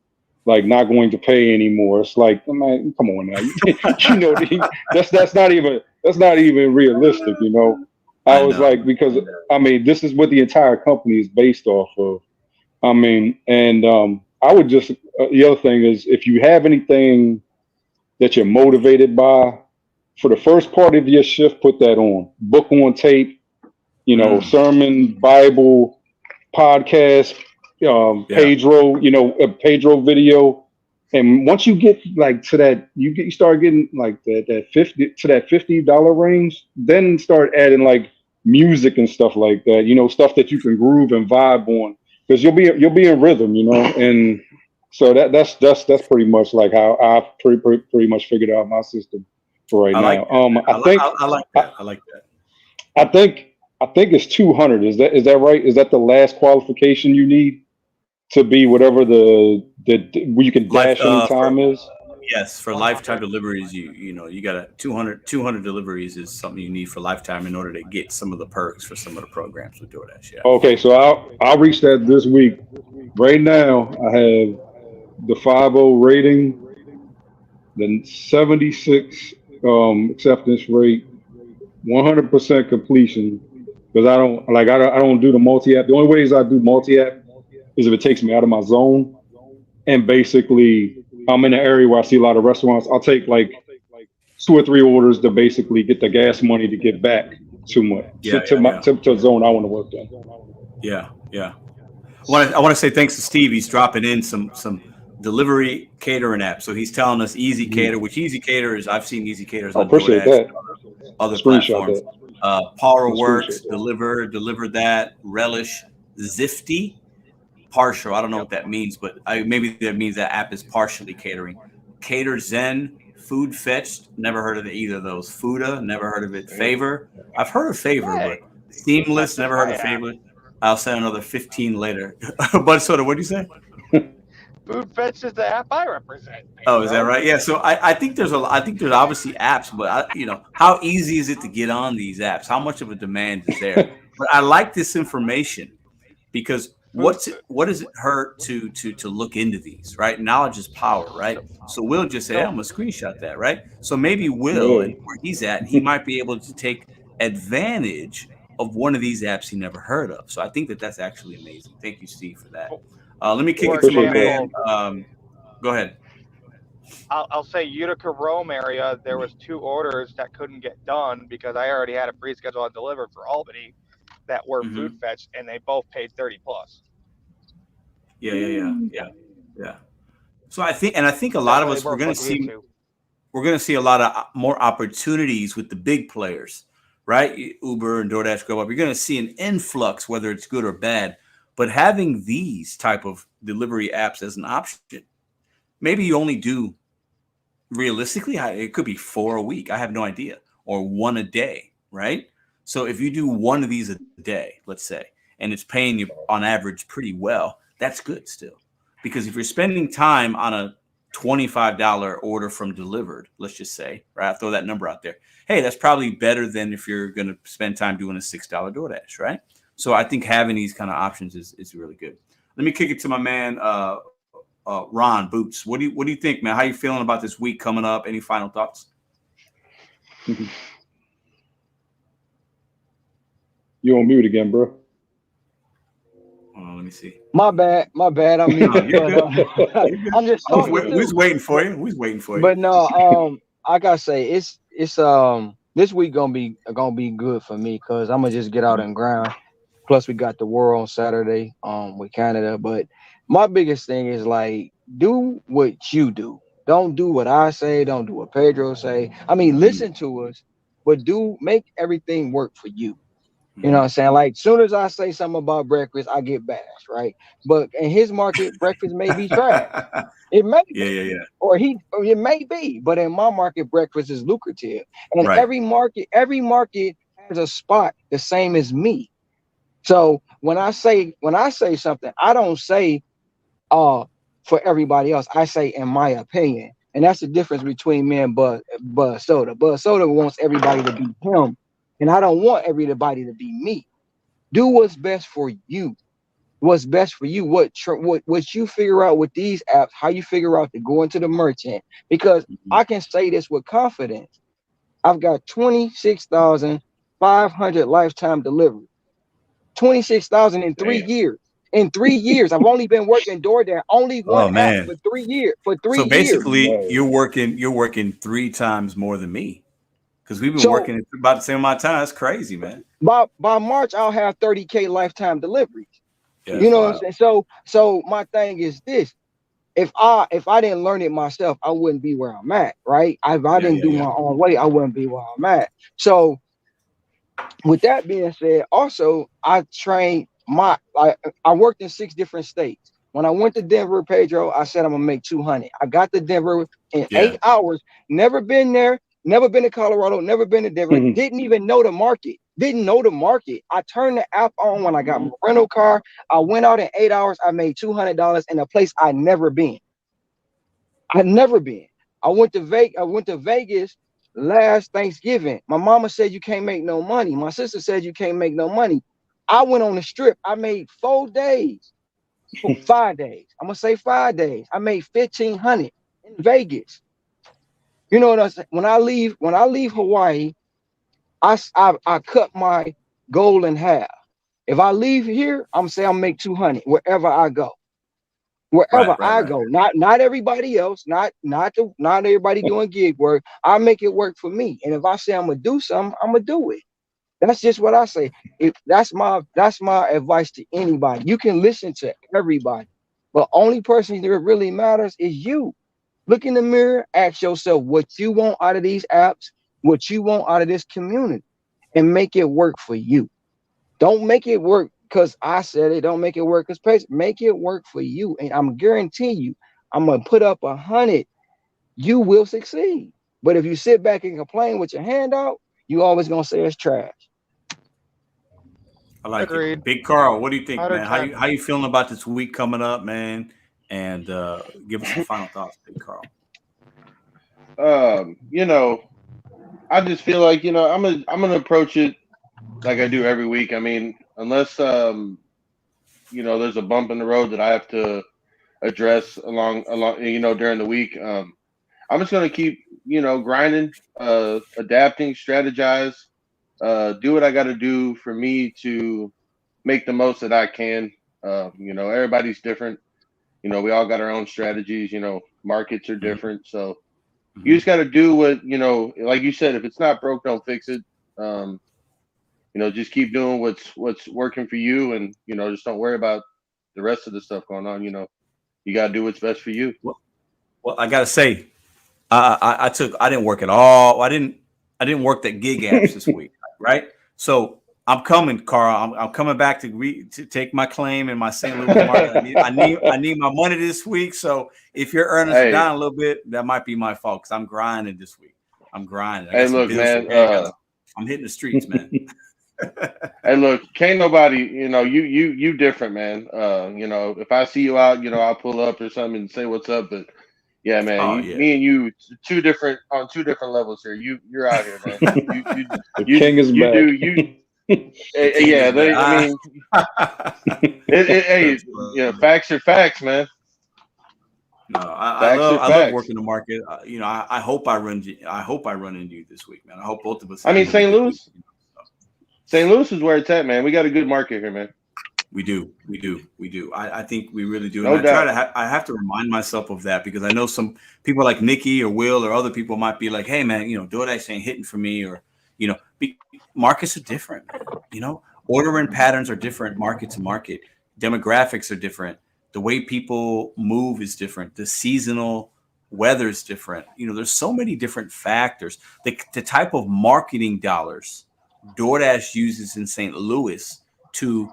like not going to pay anymore. It's like, man, come on now, you know, that's not even realistic, you know. I was like, because I mean, this is what the entire company is based off of. I mean, and I would just, the other thing is, if you have anything that you're motivated by, for the first part of your shift, put that on. Book on tape, you know, sermon, Bible, podcast, Pedro, you know, a Pedro video. And once you get like to that, you start getting like that $50 range, then start adding like music and stuff like that, you know, stuff that you can groove and vibe on, because you'll be in rhythm, you know. And so that's pretty much like how I pretty much figured out my system. for right I now. like that. I like that. I like that. I think it's 200. Is that right? Is that the last qualification you need to be whatever the where you can Life dash anytime is? yes, for lifetime deliveries, you got a 200 deliveries is something you need for lifetime in order to get some of the perks for some of the programs with DoorDash. Yeah. Okay, so I'll reach that this week. Right now, I have the 5.0 rating, the 76 acceptance rate, 100% completion. Because I don't do the multi app. The only ways I do multi app is if it takes me out of my zone, and basically I'm in an area where I see a lot of restaurants. I'll take like 2 or 3 orders to basically get the gas money to get back Yeah, to the zone I want to work in. yeah, yeah. I want to say thanks to Steve. He's dropping in some delivery catering apps. So he's telling us Easy Cater, which Easy Cater is. I've seen Easy Caters I on appreciate DoorDash that. and other Screenshot platforms. that. Power Screenshot Works, that. Deliver that, Relish, Zifty, Partial. I don't know what that means, but maybe that means that app is partially catering. Cater Zen, Food Fetched, never heard of either of those. Fuda, never heard of it. Favor, I've heard of Favor, but Seamless, never heard of Favor. I'll send another 15 later. But sort of, what do you say? Food Fetch is the app I represent. Oh, is that right? Yeah. So I think there's obviously apps, but how easy is it to get on these apps? How much of a demand is there? But I like this information because what does it hurt to look into these, right? Knowledge is power, right? So Will just say, I'm gonna screenshot that, right? So maybe Will, and where he's at, he might be able to take advantage of one of these apps he never heard of. So I think that's actually amazing. Thank you, Steve, for that. Let me kick it to my man. Go ahead. I'll say Utica Rome area. There was 2 orders that couldn't get done because I already had a pre-schedule on deliver for Albany that were food fetched, and they both paid 30 plus. Yeah. So I think a lot of us we're going to see a lot of more opportunities with the big players, right? Uber and DoorDash go up. You're going to see an influx, whether it's good or bad. But having these type of delivery apps as an option, maybe you only do realistically, it could be 4 a week. I have no idea, or 1 a day, right? So if you do 1 of these a day, let's say, and it's paying you on average pretty well, that's good still. Because if you're spending time on a $25 order from Delivered, let's just say, right? I'll throw that number out there. Hey, that's probably better than if you're going to spend time doing a $6 DoorDash, right? So I think having these kind of options is really good. Let me kick it to my man, Ron Boots. What do you think, man? How you feeling about this week coming up? Any final thoughts? You on mute again, bro. Let me see. My bad. I'm muted. I'm just talking. Who's waiting for you? Who's waiting for you? But no, I gotta say it's this week gonna be good for me because I'm gonna just get out and grind. Plus we got the World on Saturday with Canada. But my biggest thing is like do what you do. Don't do what I say. Don't do what Pedro say. I mean, listen to us, but make everything work for you. You know what I'm saying? Like, soon as I say something about breakfast, I get bashed, right? But in his market, breakfast may be trash. It may be. Yeah. Or it may be. But in my market, breakfast is lucrative. And right. every market has a spot the same as me. So when I say something, I don't say for everybody else. I say in my opinion. And that's the difference between me and Buzz Soda. Buzz Soda wants everybody to be him. And I don't want everybody to be me. Do what's best for you. What's best for you. What you figure out with these apps, how you figure out to go into the merchant. Because I can say this with confidence. I've got 26,500 lifetime deliveries. 26,000 in 3 years. In 3 years, I've only been working DoorDash, only one app for 3 years. So basically, you're working 3 times more than me. Because we've been working about the same amount of time. That's crazy, man. By March, I'll have 30K lifetime deliveries. Yeah, you know what I'm saying? So my thing is this. If I didn't learn it myself, I wouldn't be where I'm at, right? If I didn't do my own way, I wouldn't be where I'm at. So with that being said, also I trained I worked in 6 different states. When I went to Denver, Pedro, I said I'm gonna make 200. I got to Denver in 8 hours. Never been there. never been to Colorado, never been to Denver, didn't even know the market. I turned the app on when I got my rental car. I went out in 8 hours. I made $200 in a place I'd never been. I went to Vegas last Thanksgiving. My mama said you can't make no money. My sister said you can't make no money. I went on the strip. I made 4 days. 5 days. I'm gonna say 5 days. I made $1,500 in Vegas. You know what I'm saying? When I leave Hawaii, I cut my goal in half. If I leave here, I'm saying I'll make 200 wherever I go. Wherever I go, not everybody else, not everybody doing gig work. I make it work for me. And if I say I'm gonna do something, I'm gonna do it. That's just what I say. That's my advice to anybody. You can listen to everybody, but only person that really matters is you. Look in the mirror, ask yourself what you want out of these apps, what you want out of this community, and make it work for you. Don't make it work because I said it. Don't make it work because Pace. Make it work for you, and I'm guaranteeing you, I'm gonna put up 100. You will succeed. But if you sit back and complain with your hand out, you always gonna say it's trash. I like Agreed. it. Big Carl, what do you think, man? 110. How you feeling about this week coming up, man? And give us some final thoughts, Big Carl. You know, I just feel like, you know, I'm gonna approach it like I do every week. I mean, unless you know, there's a bump in the road that I have to address along you know, during the week. I'm just gonna keep, you know, grinding, adapting, strategize, do what I got to do for me to make the most that I can. You know, everybody's different. You know, we all got our own strategies. You know, markets are different, so you just got to do what, you know. Like you said, if it's not broke, don't fix it. You know, just keep doing what's working for you, and, you know, just don't worry about the rest of the stuff going on. You know, you got to do what's best for you. Well, I gotta say, I didn't work at all. I didn't work that gig apps this week, right? So I'm coming, Carl. I'm coming back to take my claim in my St. Louis market. I need my money this week. So if your earnings are down a little bit, that might be my fault because I'm grinding this week. I'm grinding. Hey, look, man. I'm hitting the streets, man. Hey, look, can't nobody, you know, you different, man. You know, if I see you out, you know, I'll pull up or something and say what's up. But yeah, man, me and you, on two different levels here. You're out here, man. The king is back. I mean, hey, yeah, facts are facts, man. No, I love working the market. You know, I hope I run into you this week, man. I hope both of us. I mean, St. Louis is where it's at, man. We got a good market here, man. We do. I think we really do. No and doubt. I have to remind myself of that because I know some people like Nikki or Will or other people might be like, hey, man, you know, DoorDash ain't hitting for me, or, you know, markets are different. You know, ordering patterns are different market to market. Demographics are different. The way people move is different. The seasonal weather is different. You know, there's so many different factors. The type of marketing dollars DoorDash uses in St. Louis to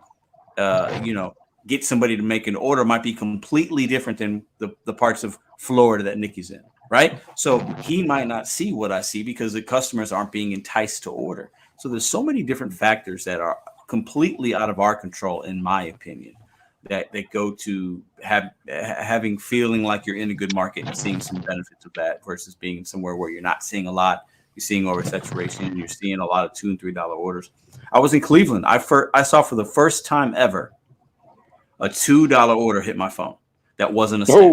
you know, get somebody to make an order might be completely different than the parts of Florida that Nikki's in, right? So he might not see what I see because the customers aren't being enticed to order. So there's so many different factors that are completely out of our control, in my opinion, that go to having feeling like you're in a good market and seeing some benefits of that versus being somewhere where you're not seeing a lot. You're seeing oversaturation, and you're seeing a lot of $2 and $3 orders. I was in Cleveland. I saw for the first time ever a $2 order hit my phone. That wasn't a stack.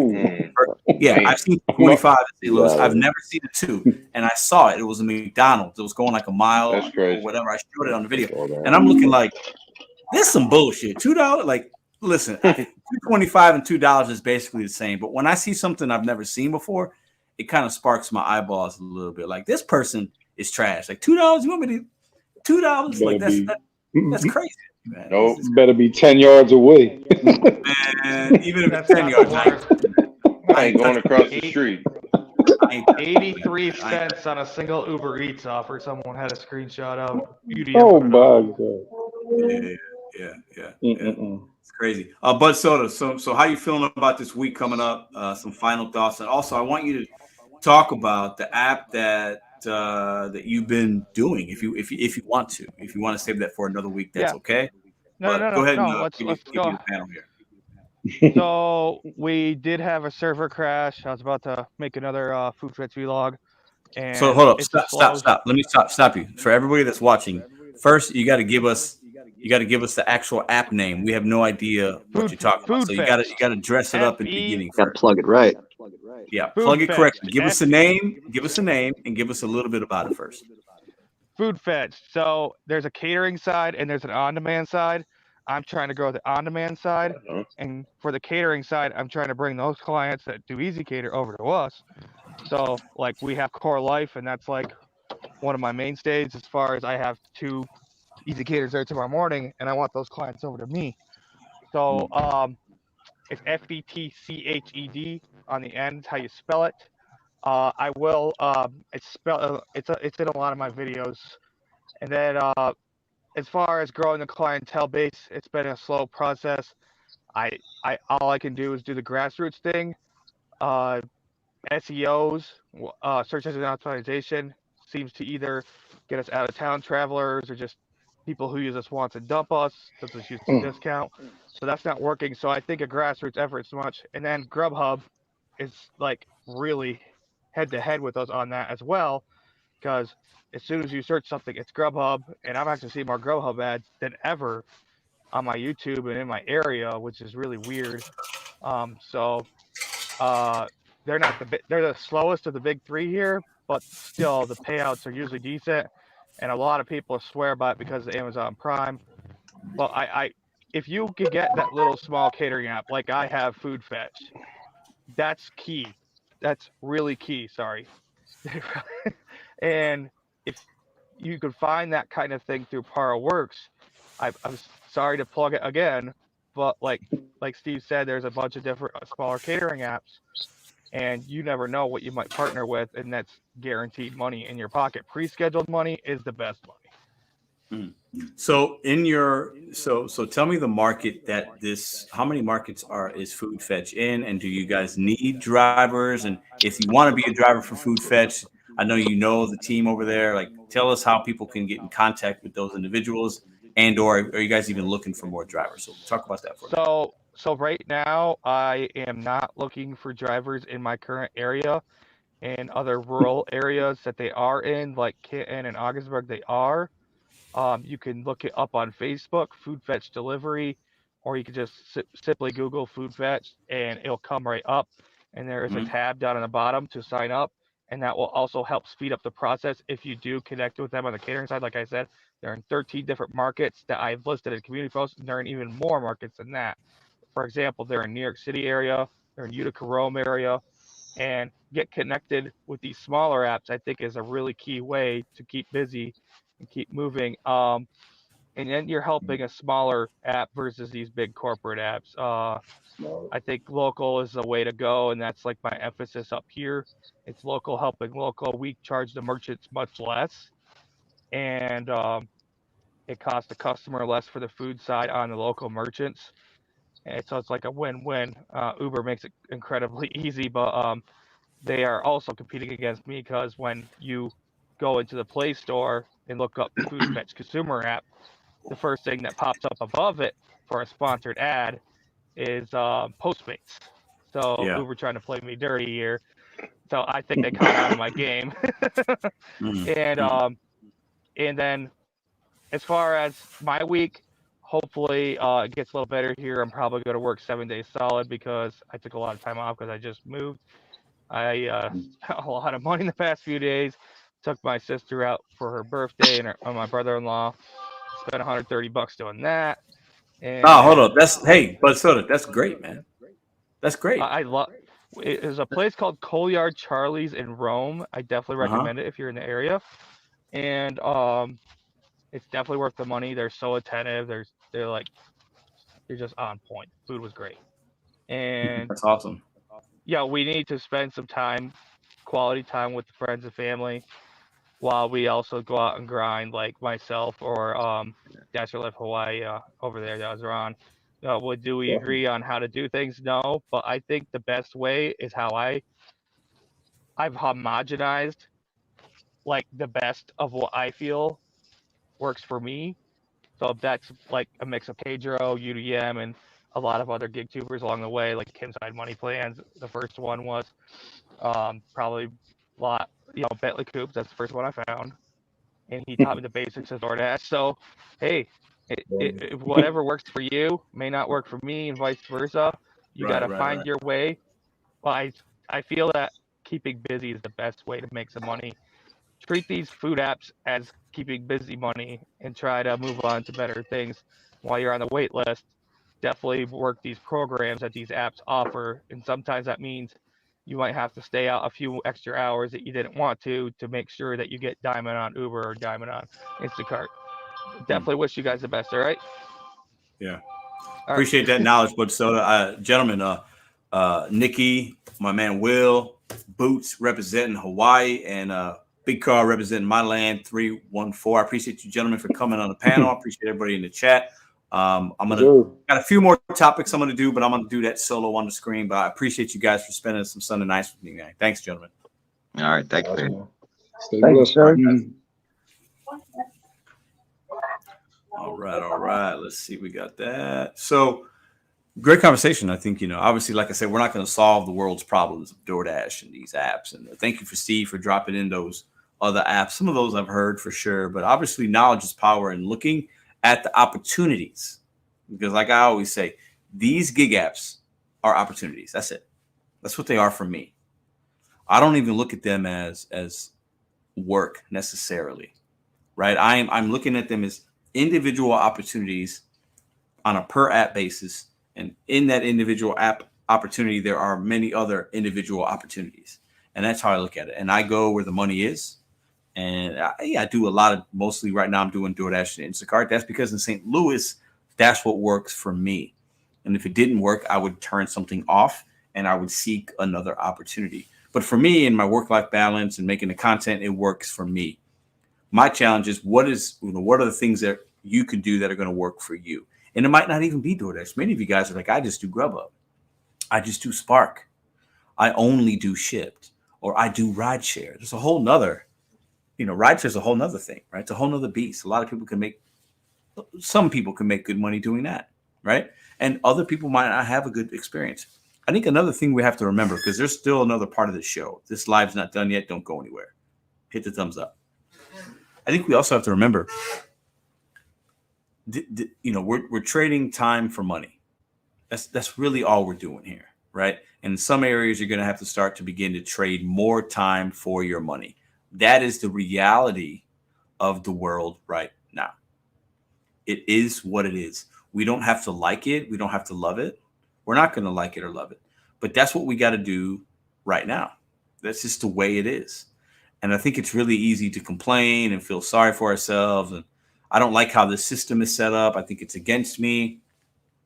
Yeah, I've seen 25 at St. Louis. I've never seen a 2, and I saw it. It was a McDonald's. It was going like a mile or whatever. I showed it on the video, and I'm looking like, this is some bullshit. $2, like, listen, $2.25 and $2 is basically the same. But when I see something I've never seen before, it kind of sparks my eyeballs a little bit. Like, this person is trash. Like, $2, you want me to $2? Like, that's crazy, man. Nope, better be 10 yards away. Man, even if it's 10 yards, I ain't going across the street. 83 cents on a single Uber Eats offer. Someone had a screenshot of. Oh my God. Yeah. It's crazy. Bud Soda. So how you feeling about this week coming up? Some final thoughts, and also I want you to talk about the app that that you've been doing. If you want to save that for another week, that's Yeah. okay. No, But go ahead and Let's give me go. the panel here. So we did have a server crash. I was about to make another food fetch vlog, and So hold up, it's stop. Let me stop you. For everybody that's watching, first you got to give us the actual app name. We have no idea what you're talking about. So you got to dress it up in the beginning Got to first. plug it right. Yeah, Food plug it Fetch, correctly. Give us a name, and give us a little bit about it first. Food fetch. So there's a catering side and there's an on-demand side. I'm trying to grow the on-demand side, and for the catering side, I'm trying to bring those clients that do Easy Cater over to us. So like we have Core Life, and that's like one of my mainstays as far as I have 2 Easy Caters there tomorrow morning, and I want those clients over to me. So it's FETCHED on the end, how you spell it. I will. It's in a lot of my videos. And then as far as growing the clientele base, it's been a slow process. All I can do is do the grassroots thing. Uh, SEOs, search engine optimization, seems to either get us out of town travelers or just people who use us once and dump us. Does us use the discount? So that's not working. So I think a grassroots effort is much. And then Grubhub is like really head to head with us on that as well, because as soon as you search something, it's Grubhub, and I'm actually seeing more Grubhub ads than ever on my YouTube and in my area, which is really weird. So they're not they're the slowest of the big 3 here, but still the payouts are usually decent, and a lot of people swear by it because of Amazon Prime. But if you could get that little small catering app like I have, Food Fetch, that's key. That's really key. Sorry. And if you could find that kind of thing through ParaWorks, I'm sorry to plug it again, but like Steve said, there's a bunch of different smaller catering apps, and you never know what you might partner with, and that's guaranteed money in your pocket. Pre-scheduled money is the best money. So in your so tell me the market that how many markets is Food Fetch in, and do you guys need drivers? And if you want to be a driver for Food Fetch, I know you know the team over there. Like, tell us how people can get in contact with those individuals, or are you guys even looking for more drivers? So talk about that for me. So right now I am not looking for drivers in my current area. In other rural areas that they are in, like Canton and Augsburg, they are. You can look it up on Facebook, Food Fetch Delivery, or you can just simply Google Food Fetch and it'll come right up. And there is a tab down on the bottom to sign up. And that will also help speed up the process if you do connect with them on the catering side. Like I said, they're in 13 different markets that I've listed in community posts, and they're in even more markets than that. For example, they're in New York City area, they're in Utica, Rome area, and get connected with these smaller apps, I think, is a really key way to keep busy and keep moving. And then you're helping a smaller app versus these big corporate apps. I think local is the way to go, and that's like my emphasis up here. It's local helping local. We charge the merchants much less, and it costs the customer less for the food side on the local merchants. And so it's like a win-win. Uber makes it incredibly easy, but they are also competing against me because when you go into the Play Store and look up Food Fetch consumer app, the first thing that pops up above it for a sponsored ad is Postmates. So Uber trying to play me dirty here. So I think they caught on to my game. And then as far as my week, hopefully it gets a little better here. I'm probably going to work 7 days solid because I took a lot of time off because I just moved. I spent a lot of money in the past few days. Took my sister out for her birthday and my brother-in-law. Spent $130 doing that. And Hold up. Bud Soda, that's great, man. That's great. I love. There's a place called Colyard Charlie's in Rome. I definitely recommend it if you're in the area. And it's definitely worth the money. They're so attentive. They're just on point. Food was great. And that's awesome. Yeah, we need to spend some time, quality time with the friends and family, while we also go out and grind, like myself or Dasher Life Hawaii over there that was Ron. Do we agree on how to do things? No, but I think the best way is how I've homogenized like the best of what I feel works for me. So that's like a mix of Pedro, UDM, and a lot of other gig tubers along the way, like Kim Side Money Plans. The first one was probably a lot, Bentley Coops. That's the first one I found, and he taught me the basics of DoorDash. So, hey, whatever works for you may not work for me, and vice versa. You got to find your way. But I feel that keeping busy is the best way to make some money. Treat these food apps as keeping busy money and try to move on to better things while you're on the wait list. Definitely work these programs that these apps offer, and sometimes that means you might have to stay out a few extra hours that you didn't want to make sure that you get Diamond on Uber or Diamond on Instacart. Definitely wish you guys the best. All right. Yeah. All Appreciate that knowledge, but so gentlemen, Nikki, my man Will, Boots representing Hawaii, and Big Car representing my land 314. I appreciate you gentlemen for coming on the panel. I appreciate everybody in the chat. I'm gonna got a few more topics I'm gonna do, but I'm gonna do that solo on the screen. But I appreciate you guys for spending some Sunday nights with me, man. Thanks, gentlemen. All right, thank you. Thank you, sir. All right. Let's see. We got that. So great conversation. I think, obviously, like I said, we're not going to solve the world's problems of DoorDash and these apps. And thank you for Steve for dropping in those other apps. Some of those I've heard for sure, but obviously knowledge is power, and looking at the opportunities, because like I always say, these gig apps are opportunities. That's it. That's what they are for me. I don't even look at them as work necessarily, right? I'm looking at them as individual opportunities on a per app basis. And in that individual app opportunity, there are many other individual opportunities. And that's how I look at it. And I go where the money is. And I do a lot of, mostly right now I'm doing DoorDash and Instacart. That's because in St. Louis, that's what works for me. And if it didn't work, I would turn something off and I would seek another opportunity. But for me and my work-life balance and making the content, it works for me. My challenge is what are the things that you could do that are going to work for you? And it might not even be DoorDash. Many of you guys are like, I just do Grubhub. I just do Spark. I only do Shipt, or I do rideshare. There's a whole nother, rideshare is a whole nother thing, right? It's a whole nother beast. A lot of people some people can make good money doing that, right? And other people might not have a good experience. I think another thing we have to remember, because there's still another part of the show. This live's not done yet. Don't go anywhere. Hit the thumbs up. I think we also have to remember, we're trading time for money. That's really all we're doing here, right? And in some areas, you're going to have to start to begin to trade more time for your money. That is the reality of the world right now. It is what it is. We don't have to like it. We don't have to love it. We're not going to like it or love it. But that's what we got to do right now. That's just the way it is. And I think it's really easy to complain and feel sorry for ourselves. And I don't like how the system is set up. I think it's against me.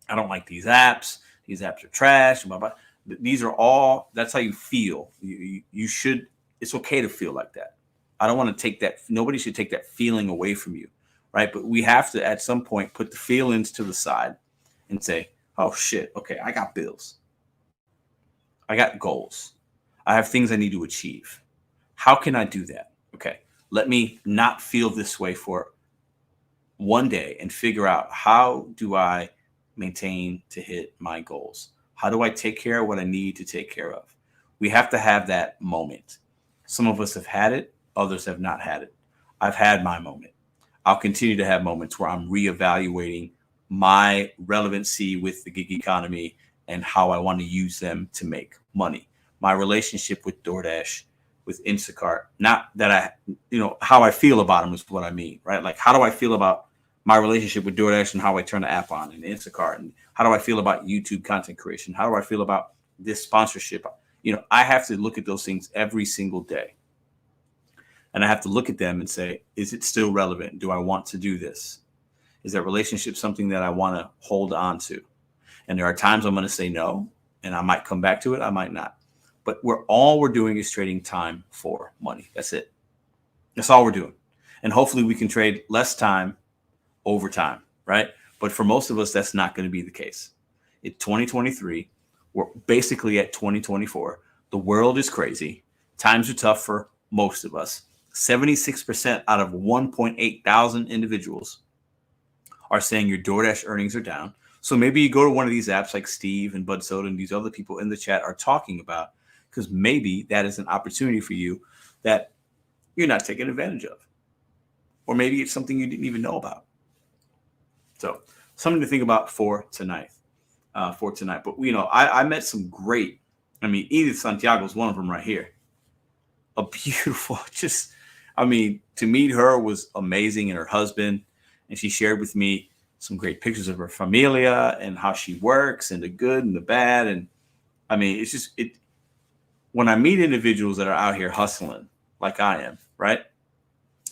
I don't like these apps. These apps are trash. Blah, blah. These are all, that's how you feel. You should, it's okay to feel like that. I don't want to take that. Nobody should take that feeling away from you, right? But we have to, at some point, put the feelings to the side and say, oh shit, okay, I got bills. I got goals. I have things I need to achieve. How can I do that? Okay, let me not feel this way for one day and figure out, how do I maintain to hit my goals? How do I take care of what I need to take care of? We have to have that moment. Some of us have had it. Others have not had it. I've had my moment. I'll continue to have moments where I'm reevaluating my relevancy with the gig economy and how I want to use them to make money. My relationship with DoorDash, with Instacart, not that how I feel about them is what I mean, right? Like, how do I feel about my relationship with DoorDash and how I turn the app on, and Instacart, and how do I feel about YouTube content creation? How do I feel about this sponsorship? I have to look at those things every single day. And I have to look at them and say, is it still relevant? Do I want to do this? Is that relationship something that I want to hold on to? And there are times I'm going to say no, and I might come back to it. I might not. But all we're doing is trading time for money. That's it. That's all we're doing. And hopefully we can trade less time over time, right? But for most of us, that's not going to be the case. It's 2023. We're basically at 2024. The world is crazy. Times are tough for most of us. 76% out of 1.8 thousand individuals are saying your DoorDash earnings are down. So maybe you go to one of these apps like Steve and Bud Soda and these other people in the chat are talking about, because maybe that is an opportunity for you that you're not taking advantage of. Or maybe it's something you didn't even know about. So something to think about for tonight. But, you know, I met some great, I mean, Edith Santiago is one of them right here. A beautiful, just, I mean, to meet her was amazing, and her husband. And she shared with me some great pictures of her familia and how she works and the good and the bad. And I mean, it's just, when I meet individuals that are out here hustling like I am, right?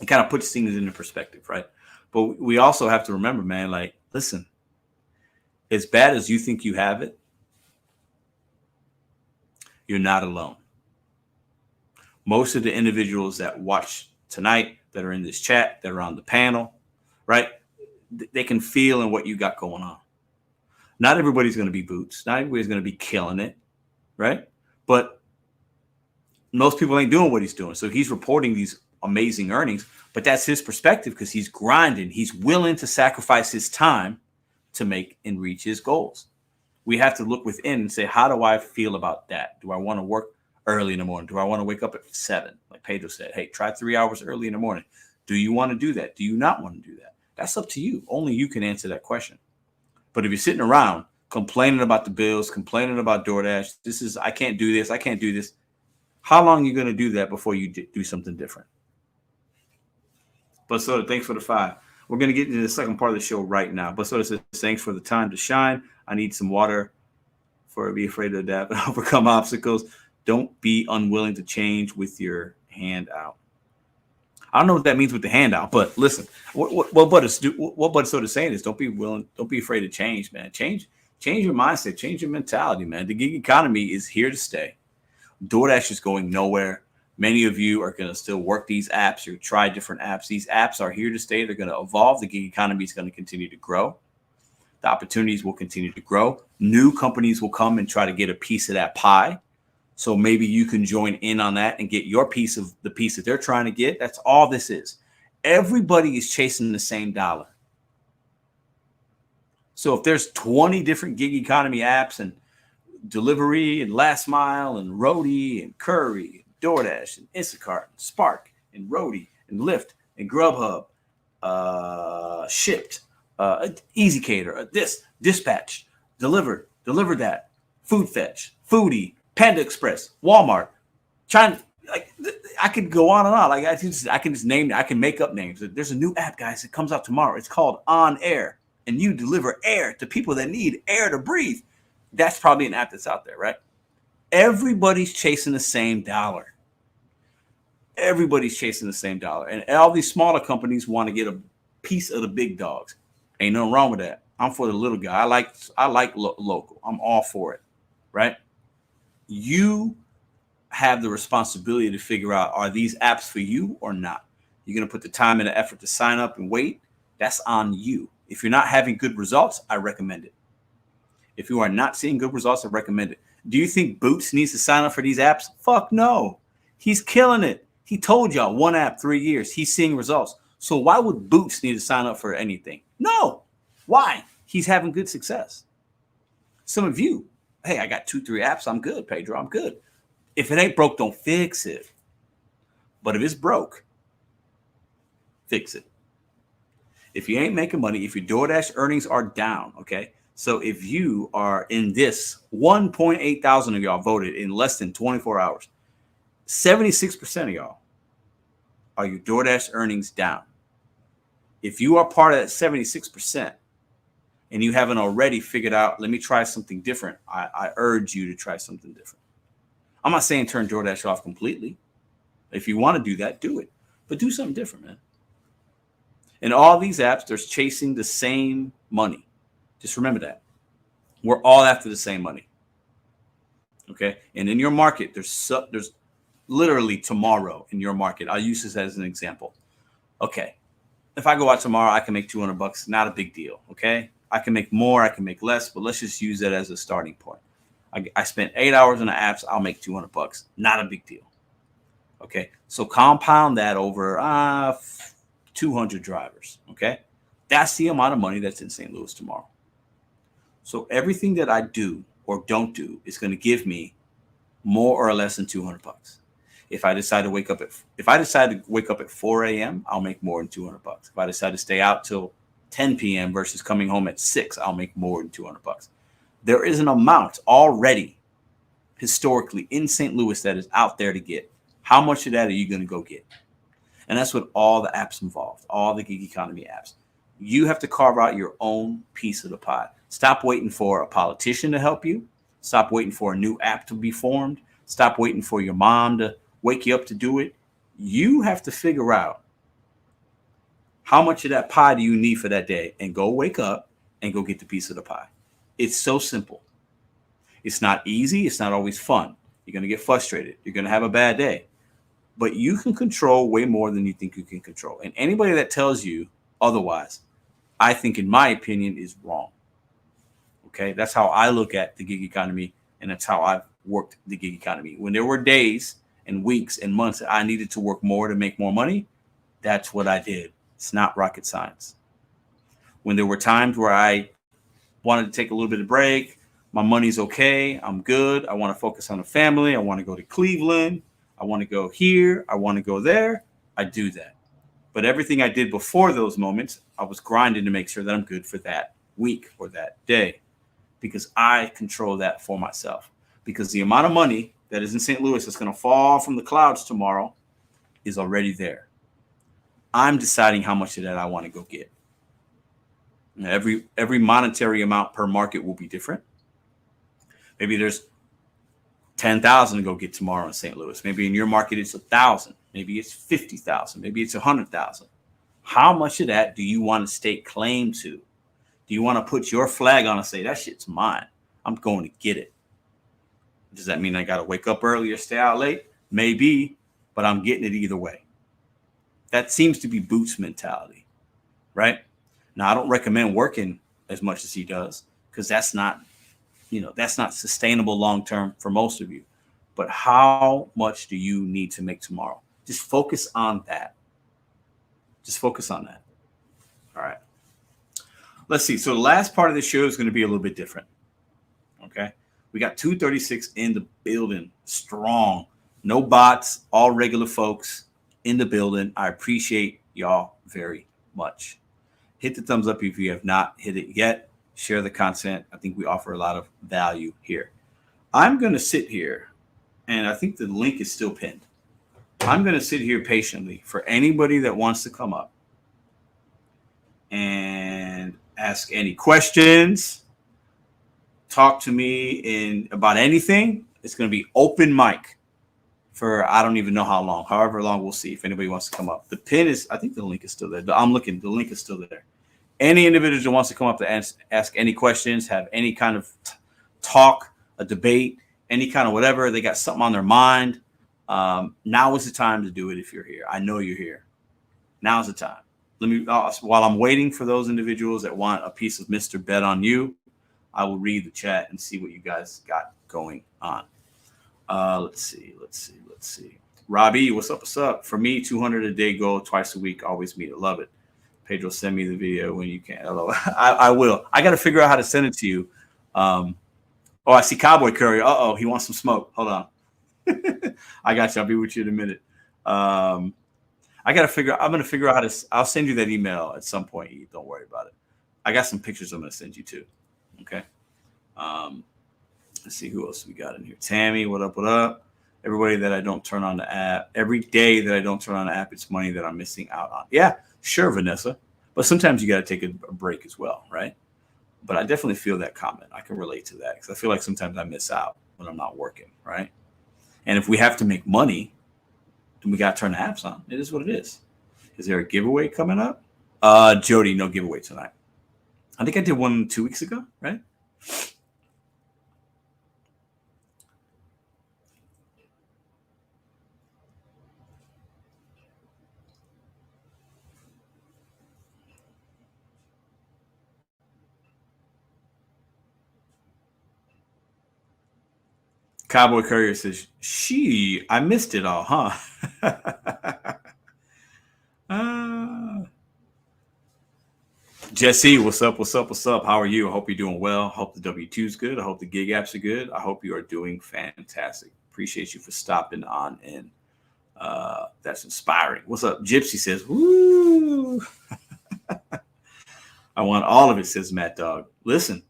It kind of puts things into perspective, right? But we also have to remember, man, like, listen, as bad as you think you have it, you're not alone. Most of the individuals that watch tonight, that are in this chat, that are on the panel, right? They can feel in what you got going on. Not everybody's going to be Boots. Not everybody's going to be killing it, right? But most people ain't doing what he's doing. So he's reporting these amazing earnings, but that's his perspective because he's grinding. He's willing to sacrifice his time to make and reach his goals. We have to look within and say, how do I feel about that? Do I want to work early in the morning? Do I want to wake up at 7? Like Pedro said, hey, try 3 hours early in the morning. Do you want to do that? Do you not want to do that? That's up to you. Only you can answer that question. But if you're sitting around complaining about the bills, complaining about DoorDash, I can't do this, I can't do this. How long are you going to do that before you do something different? But Soda, thanks for the 5. We're going to get into the second part of the show right now. But Soda says, thanks for the time to shine. I need some water for be afraid to adapt and overcome obstacles. Don't be unwilling to change with your hand out. I don't know what that means with the handout, but listen, what Bud Soda is saying is don't be afraid to change, man. Change your mindset, change your mentality, man. The gig economy is here to stay. DoorDash is going nowhere. Many of you are going to still work these apps or try different apps. These apps are here to stay. They're going to evolve. The gig economy is going to continue to grow. The opportunities will continue to grow. New companies will come and try to get a piece of that pie. So maybe you can join in on that and get your piece of the piece that they're trying to get. That's all this is. Everybody is chasing the same dollar. So if there's 20 different gig economy apps and delivery and last mile and Roadie and Curry, and DoorDash and Instacart and Spark and Roadie and Lyft and Grubhub, Shipped, Easy Cater, Dispatch, Deliver that, Food Fetch, Foodie, Panda Express, Walmart, China. Like I could go on and on. Like I can just name. I can make up names. There's a new app, guys. It comes out tomorrow. It's called On Air, and you deliver air to people that need air to breathe. That's probably an app that's out there, right? Everybody's chasing the same dollar. Everybody's chasing the same dollar, and all these smaller companies want to get a piece of the big dogs. Ain't nothing wrong with that. I'm for the little guy. I like local. I'm all for it, right? You have the responsibility to figure out, are these apps for you or not? You're going to put the time and the effort to sign up and wait. That's on you. If you're not having good results, I recommend it. If you are not seeing good results, I recommend it. Do you think Boots needs to sign up for these apps? Fuck no. He's killing it. He told y'all 1 app, 3 years. He's seeing results. So why would Boots need to sign up for anything? No. Why? He's having good success. Some of you, hey, I got 2-3 apps. I'm good, Pedro. I'm good. If it ain't broke, don't fix it. But if it's broke, fix it. If you ain't making money, if your DoorDash earnings are down, okay? So if you are in this, 1.8 thousand of y'all voted in less than 24 hours. 76% of y'all are your DoorDash earnings down. If you are part of that 76% and you haven't already figured out, let me try something different, I urge you to try something different. I'm not saying turn DoorDash off completely. If you want to do that, do it. But do something different, man. In all these apps, they're chasing the same money. Just remember that. We're all after the same money. Okay? And in your market, there's literally tomorrow in your market. I'll use this as an example. Okay. If I go out tomorrow, I can make $200. Not a big deal. Okay? I can make more, I can make less, but let's just use that as a starting point. I spent 8 hours on the apps. I'll make $200. Not a big deal. Okay, so compound that over 200 drivers. Okay, that's the amount of money that's in St. Louis tomorrow. So everything that I do or don't do is going to give me more or less than 200 bucks. If I decide to wake up at 4 a.m., I'll make more than 200 bucks. If I decide to stay out till 10 p.m. versus coming home at 6, I'll make more than 200 bucks. There is an amount already historically in St. Louis that is out there to get. How much of that are you going to go get? And that's what all the apps involved, all the gig economy apps. You have to carve out your own piece of the pie. Stop waiting for a politician to help you. Stop waiting for a new app to be formed. Stop waiting for your mom to wake you up to do it. You have to figure out how much of that pie do you need for that day and go wake up and go get the piece of the pie. It's so simple. It's not easy. It's not always fun. You're going to get frustrated. You're going to have a bad day. But you can control way more than you think you can control. And anybody that tells you otherwise, I think, in my opinion, is wrong. Okay, that's how I look at the gig economy, and that's how I've worked the gig economy. When there were days and weeks and months that I needed to work more to make more money, that's what I did. It's not rocket science. When there were times where I wanted to take a little bit of break, my money's okay, I'm good, I want to focus on the family, I want to go to Cleveland, I want to go here, I want to go there, I do that. But everything I did before those moments, I was grinding to make sure that I'm good for that week or that day, because I control that for myself. Because the amount of money that is in St. Louis that's going to fall from the clouds tomorrow is already there. I'm deciding how much of that I want to go get. Now, every monetary amount per market will be different. Maybe there's 10,000 to go get tomorrow in St. Louis. Maybe in your market it's 1,000. Maybe it's 50,000. Maybe it's 100,000. How much of that do you want to stake claim to? Do you want to put your flag on and say, that shit's mine, I'm going to get it? Does that mean I got to wake up early or stay out late? Maybe, but I'm getting it either way. That seems to be Boots' mentality, right? Now, I don't recommend working as much as he does, because that's not sustainable long-term for most of you. But how much do you need to make tomorrow? Just focus on that. Just focus on that. All right. Let's see. So the last part of the show is going to be a little bit different. Okay. We got 236 in the building. Strong. No bots. All regular folks in the building. I appreciate y'all very much. Hit the thumbs up if you have not hit it yet. Share the content. I think we offer a lot of value here. I'm going to sit here, and I think the link is still pinned. I'm going to sit here patiently for anybody that wants to come up and ask any questions, talk to me about anything. It's going to be open mic for I don't even know how long, however long. We'll see if anybody wants to come up. The pin is, I think the link is still there. I'm looking. The link is still there. Any individual that wants to come up to ask any questions, have any kind of talk, a debate, any kind of whatever, they got something on their mind. Now is the time to do it if you're here. I know you're here. Now's the time. While I'm waiting for those individuals that want a piece of Mr.BetonYou, I will read the chat and see what you guys got going on. Let's see. Robbie, what's up? For me, 200 a day goal, twice a week, always meet it. Love it. Pedro, send me the video when you can. Hello. I will. I got to figure out how to send it to you. I see Cowboy Curry. He wants some smoke. Hold on. I got you. I'll be with you in a minute. I'm going to figure out how to, I'll send you that email at some point. Don't worry about it. I got some pictures I'm going to send you too. Okay. Let's see who else we got in here. Tammy, what up? Everybody that I don't turn on the app. Every day that I don't turn on the app, it's money that I'm missing out on. Yeah, sure, Vanessa. But sometimes you got to take a break as well, right? But I definitely feel that comment. I can relate to that because I feel like sometimes I miss out when I'm not working, right? And if we have to make money, then we got to turn the apps on. It is what it is. Is there a giveaway coming up? Jody, no giveaway tonight. I think I did one 2 weeks ago, right? Cowboy Courier says, I missed it all, huh? Jesse, what's up? What's up? What's up? How are you? I hope you're doing well. I hope the W-2 is good. I hope the gig apps are good. I hope you are doing fantastic. Appreciate you for stopping on in. That's inspiring. What's up? Gypsy says, woo. I want all of it, says Mad Dog. Listen,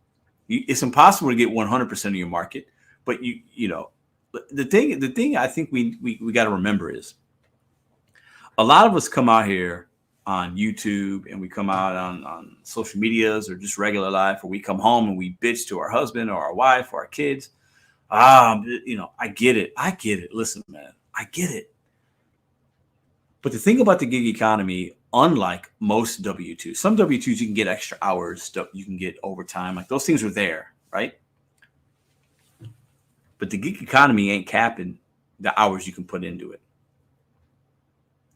it's impossible to get 100% of your market, but you know, the thing I think we got to remember is a lot of us come out here on YouTube and we come out on social medias or just regular life, or we come home and we bitch to our husband or our wife or our kids. You know, I get it. Listen, man, I get it. But the thing about the gig economy, unlike most W-2s, some W-2s you can get extra hours, you can get overtime, like those things are there, right? But the gig economy ain't capping the hours you can put into it.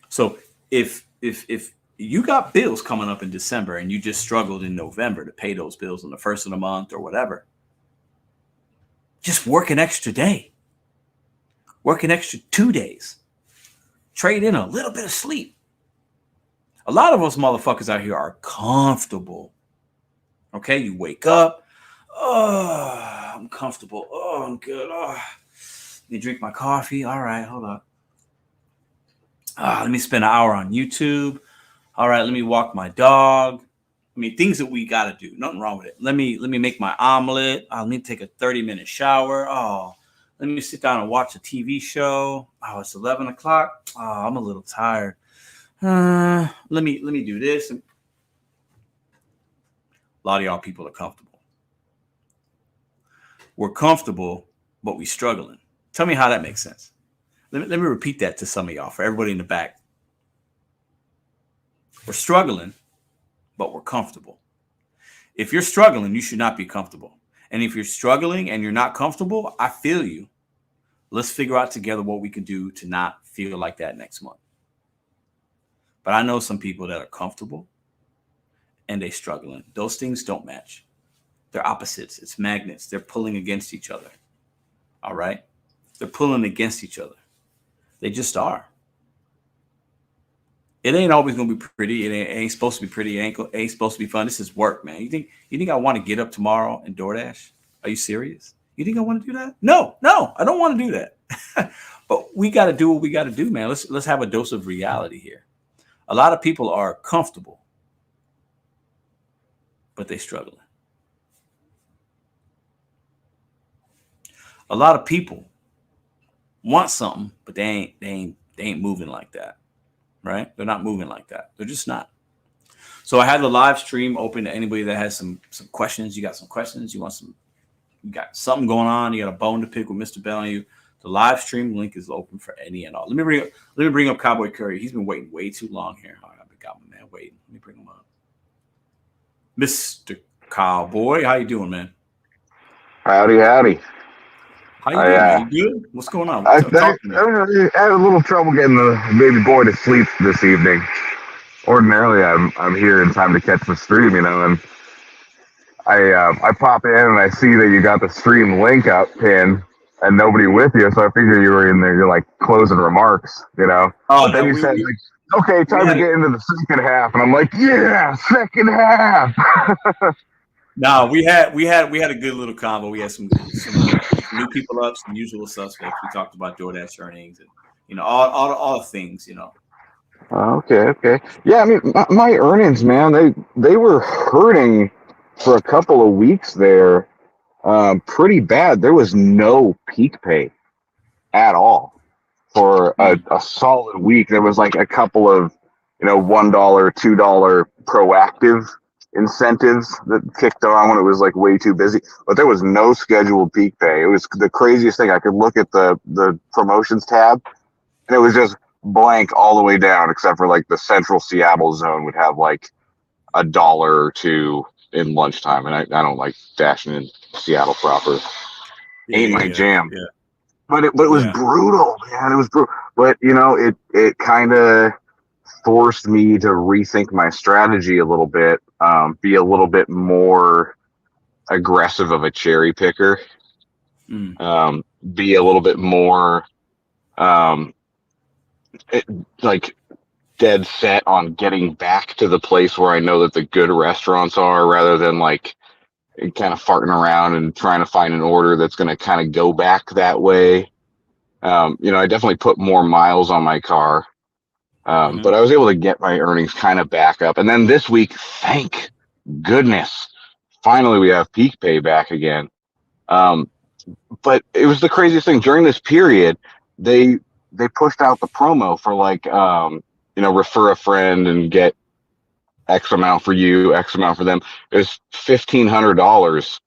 So if you got bills coming up in December and you just struggled in November to pay those bills on the first of the month or whatever, just work an extra day, work an extra 2 days, trade in a little bit of sleep. A lot of us motherfuckers out here are comfortable. Okay, you wake up, oh, I'm comfortable. Oh, I'm good. Oh, let me drink my coffee. All right, hold up. Let me spend an hour on YouTube. All right, let me walk my dog. I mean, things that we got to do. Nothing wrong with it. Let me make my omelet. Let me take a 30-minute shower. Oh, let me sit down and watch a TV show. Oh, it's 11 o'clock. Oh, I'm a little tired. Let me do this. A lot of y'all people are comfortable. We're comfortable, but we're struggling. Tell me how that makes sense. Let me repeat that to some of y'all, for everybody in the back. We're struggling, but we're comfortable. If you're struggling, you should not be comfortable. And if you're struggling and you're not comfortable, I feel you. Let's figure out together what we can do to not feel like that next month. But I know some people that are comfortable and they're struggling. Those things don't match. They're opposites. It's magnets. They're pulling against each other. All right? They're pulling against each other. They just are. It ain't always gonna be pretty. It ain't supposed to be pretty. It ain't supposed to be fun. This is work, man. You think I want to get up tomorrow and DoorDash? Are you serious? You think I want to do that? No, I don't want to do that. But we got to do what we got to do, man. Let's have a dose of reality here. A lot of people are comfortable, but they're struggling. A lot of people want something, but they ain't moving like that, right? They're not moving like that. They're just not. So I have the live stream open to anybody that has some questions. You got some questions? You got something going on? You got a bone to pick with Mr.BetonYou? The live stream link is open for any and all. Let me bring up Cowboy Curry. He's been waiting way too long here. I've got my man waiting. Let me bring him up. Mr. Cowboy, how you doing, man? Howdy. How you doing? You good? What's going on? I had a little trouble getting the baby boy to sleep this evening. Ordinarily, I'm here in time to catch the stream, you know, and I pop in and I see that you got the stream link up pinned and nobody with you, so I figure you were in there. You're like closing remarks, you know. But then you said, like, okay, time to get into the second half, and I'm like, yeah, second half. No, we had a good little combo. We had some new people up, some usual suspects. We talked about DoorDash earnings and, you know, all the things, you know. Okay. Yeah, I mean, my earnings, man, they were hurting for a couple of weeks there, pretty bad. There was no peak pay at all for a solid week. There was like a couple of, you know, $1, $2 proactive incentives that kicked on when it was like way too busy, but there was no scheduled peak pay. It was the craziest thing. I could look at the promotions tab and it was just blank all the way down, except for like the central Seattle zone would have like $1 or $2 in lunchtime, and I don't like dashing in Seattle proper. Ain't my jam. Yeah. But it was brutal, man. It was brutal. But you know, it kind of forced me to rethink my strategy a little bit, be a little bit more aggressive of a cherry picker. be a little bit more like dead set on getting back to the place where I know that the good restaurants are, rather than like kind of farting around and trying to find an order that's going to kind of go back that way. I definitely put more miles on my car, but I was able to get my earnings kind of back up. And then this week, thank goodness, finally we have peak pay back again. But it was the craziest thing during this period. They pushed out the promo for like, refer a friend and get X amount for you, X amount for them. It was $1,500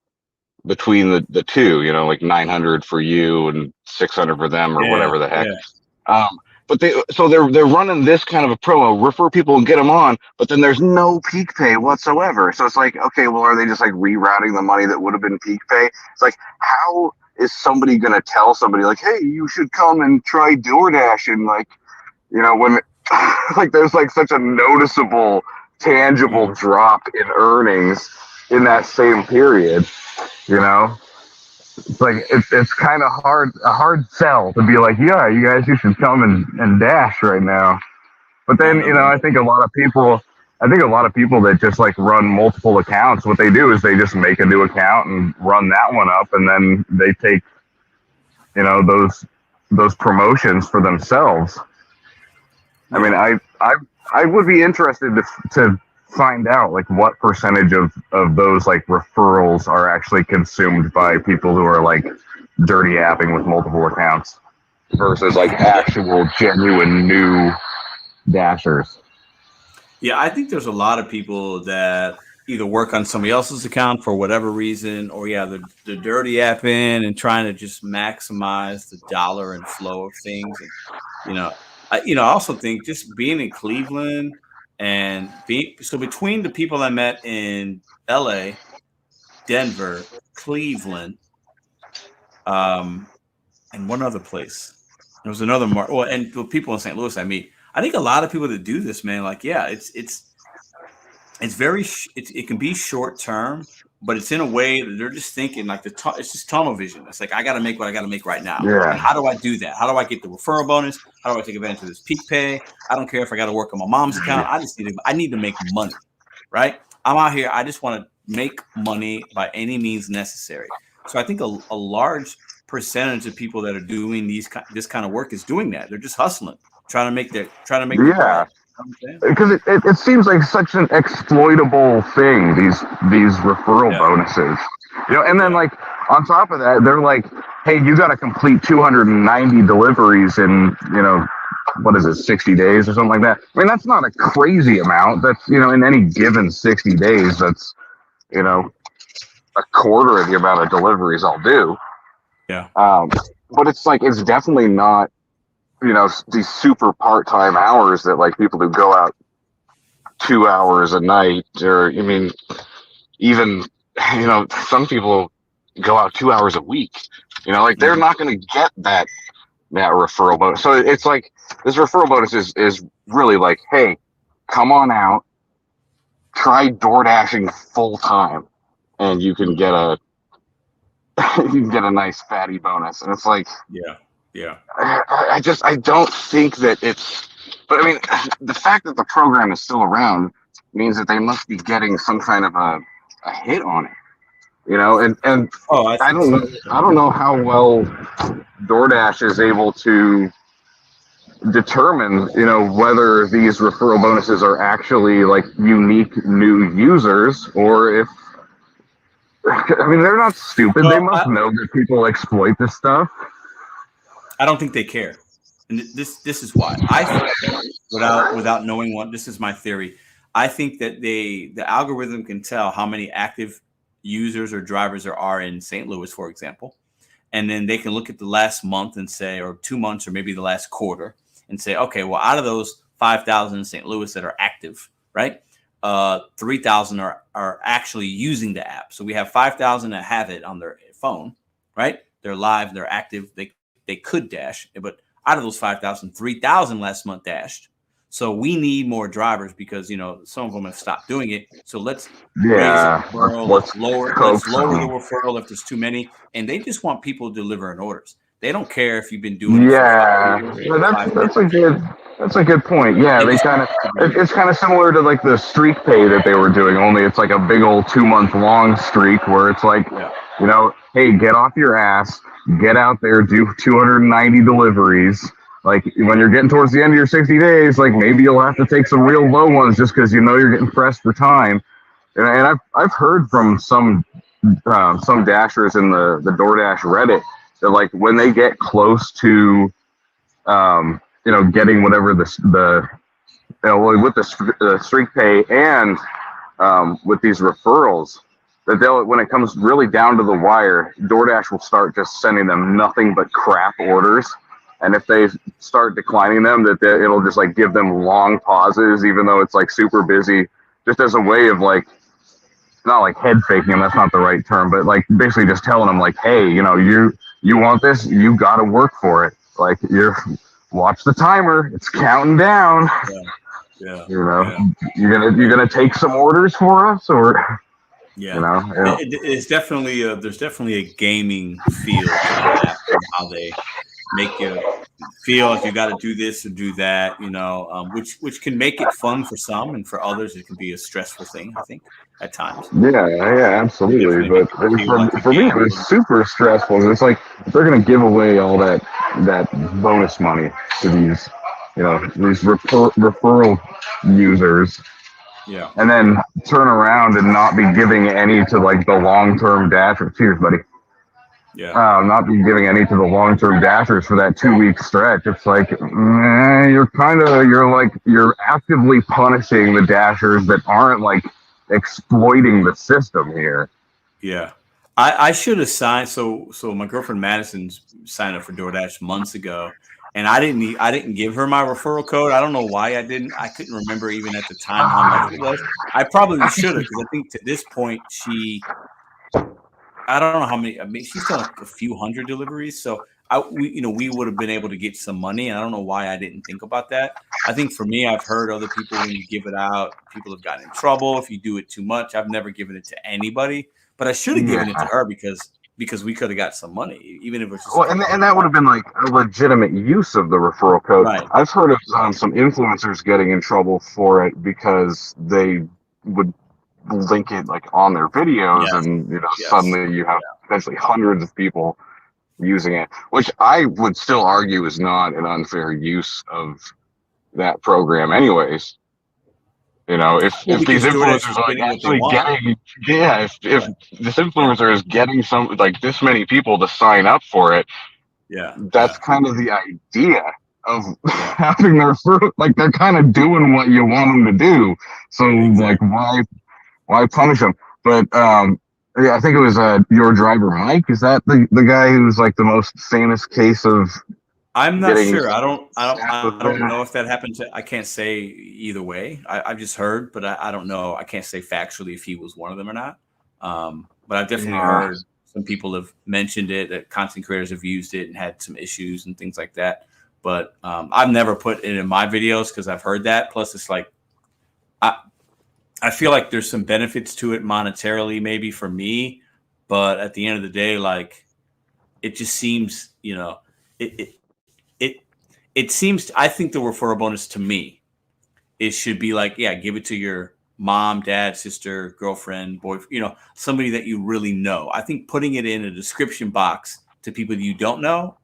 between the two, like 900 for you and 600 for them, or whatever the heck. Yeah. But they're running this kind of a promo, refer people and get them on, but then there's no peak pay whatsoever. So it's like, okay, well, are they just like rerouting the money that would have been peak pay? It's like, how is somebody going to tell somebody like, hey, you should come and try DoorDash, and like, when like there's like such a noticeable, tangible drop in earnings in that same period, It's like it's kind of a hard sell to be like, yeah, you should come and dash right now. But then, I think a lot of people that just like run multiple accounts, what they do is they just make a new account and run that one up, and then they take, those promotions for themselves. I mean, I would be interested to find out like what percentage of those like referrals are actually consumed by people who are like dirty apping with multiple accounts versus like actual genuine new dashers. Yeah, I think there's a lot of people that either work on somebody else's account for whatever reason, or they're dirty apping and trying to just maximize the dollar and flow of things. And, I also think just being in Cleveland and between the people I met in LA, Denver, Cleveland, and one other place, there was another and the people in St. Louis I meet. I think a lot of people that do this, man, like, it's very, it can be short term, but it's in a way that they're just thinking like it's just tunnel vision. It's like, I got to make what I got to make right now. Yeah. And how do I do that? How do I get the referral bonus? How do I take advantage of this peak pay? I don't care if I got to work on my mom's account. I need to make money, right? I'm out here. I just want to make money by any means necessary. So I think a large percentage of people that are doing this kind of work is doing that. They're just hustling, trying to make their because it seems like such an exploitable thing, these referral bonuses, and then like on top of that, they're like, hey, you got to complete 290 deliveries in what is it, 60 days or something like that. I mean, that's not a crazy amount. That's in any given 60 days, that's a quarter of the amount of deliveries I'll do. But it's like, it's definitely not these super part-time hours that like people who go out 2 hours a night, or even some people go out 2 hours a week, like they're not going to get that referral bonus. So it's like this referral bonus is really like, hey, come on out, try DoorDashing full time, and you can get a nice fatty bonus. And it's like, I don't think that it's, but I mean, the fact that the program is still around means that they must be getting some kind of a hit on it, and I don't know how well DoorDash is able to determine, whether these referral bonuses are actually like unique new users, or if, I mean, they're not stupid. They must know that people exploit this stuff. I don't think they care, and this is why I think, without knowing what, this is my theory. I think that the algorithm can tell how many active users or drivers there are in St. Louis, for example, and then they can look at the last month and say, or 2 months, or maybe the last quarter, and say, okay, well, out of those 5,000 in St. Louis that are active, right, 3,000 are actually using the app. So we have 5,000 that have it on their phone, right? They're live, they're active, they could dash, but out of those 5,000, 3,000 last month dashed. So we need more drivers because some of them have stopped doing it. So let's raise the referral, let's lower the referral if there's too many, and they just want people delivering orders. They don't care if you've been doing it. Yeah, that's a good point. Yeah, they kind of it's kind of similar to like the streak pay that they were doing. Only it's like a big old 2-month long streak where it's like, you know, hey, get off your ass, get out there, do 290 deliveries. Like when you're getting towards the end of your 60 days, like maybe you'll have to take some real low ones just because you know you're getting pressed for time. And I've heard from some dashers in the DoorDash Reddit that like when they get close to you know, getting whatever with the streak pay and with these referrals, that they'll, when it comes really down to the wire, DoorDash will start just sending them nothing but crap orders. And if they start declining them, it'll just like give them long pauses, even though it's like super busy, just as a way of like, not like head faking them, that's not the right term, but like basically just telling them like, hey, you know, you want this, you got to work for it. Like watch the timer, it's counting down. Yeah. You know, you're gonna take some orders for us, or you know, it's definitely there's definitely a gaming feel to that, how they make you feel like you got to do this or do that, you know, which can make it fun for some, and for others it can be a stressful thing, I think, at times. Yeah, absolutely. But for me, it was super stressful. It's like they're gonna give away all that bonus money to these, you know, these referral users. Yeah. And then turn around and not be giving any to like the long-term dashers. Cheers, buddy. Yeah. Not be giving any to the long-term dashers for that 2-week stretch. It's like you're actively punishing the dashers that aren't like exploiting the system here. Yeah. I should have signed. So my girlfriend Madison's signed up for DoorDash months ago, and I didn't give her my referral code. I don't know why I didn't. I couldn't remember even at the time how much it was. I probably should have, because I think to this point I don't know how many. I mean, she's done a few hundred deliveries, so we would have been able to get some money. And I don't know why I didn't think about that. I think for me, I've heard other people, when you give it out, people have gotten in trouble if you do it too much. I've never given it to anybody, but I should have given it to her because we could have got some money, even if it's just. Well, and that would have been like a legitimate use of the referral code. Right. I've heard of some influencers getting in trouble for it because they would link it like on their videos, and you know, suddenly you have potentially hundreds of people using it, which I would still argue is not an unfair use of that program anyways. You know, if these influencers are like actually getting, if this influencer is getting some like this many people to sign up for it, that's kind of the idea of having their fruit. Like they're kind of doing what you want them to do. So like why punish them? But I think it was your driver Mike. Is that the guy who's like the most famous case of? I'm not sure. I don't know if that happened to. I can't say either way. I've just heard, but I don't know. I can't say factually if he was one of them or not. But I've definitely heard some people have mentioned it, that content creators have used it and had some issues and things like that. But I've never put it in my videos because I've heard that. Plus, it's like I feel like there's some benefits to it monetarily, maybe for me, but at the end of the day, like it just seems, you know, it seems. I think the referral bonus to me, it should be like, give it to your mom, dad, sister, girlfriend, boyfriend, you know, somebody that you really know. I think putting it in a description box to people you don't know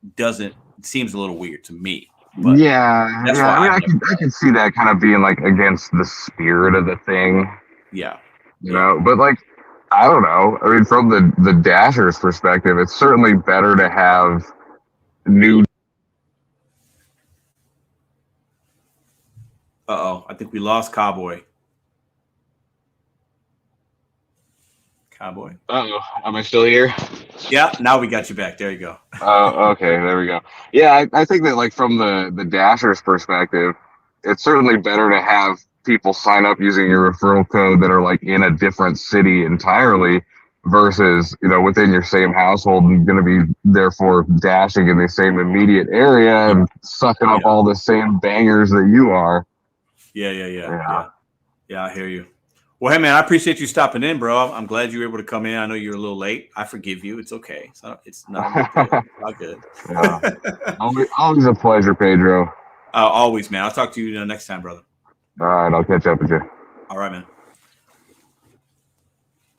seems a little weird to me. But I can see that kind of being like against the spirit of the thing. Yeah. You know, but like, I don't know. I mean, from the Dasher's perspective, it's certainly better to have new. I think we lost Cowboy. Am I still here? Yeah, now we got you back. There you go. Okay, there we go. Yeah, I think that like from the Dasher's perspective, it's certainly better to have people sign up using your referral code that are like in a different city entirely versus, you know, within your same household and going to be therefore dashing in the same immediate area and sucking up all the same bangers that you are. Yeah, I hear you. Well, hey, man, I appreciate you stopping in, bro. I'm glad you were able to come in. I know you're a little late. I forgive you. It's okay. It's not a big deal. All good. Yeah. Always a pleasure, Pedro. Always, man. I'll talk to you next time, brother. All right, I'll catch up with you. All right, man.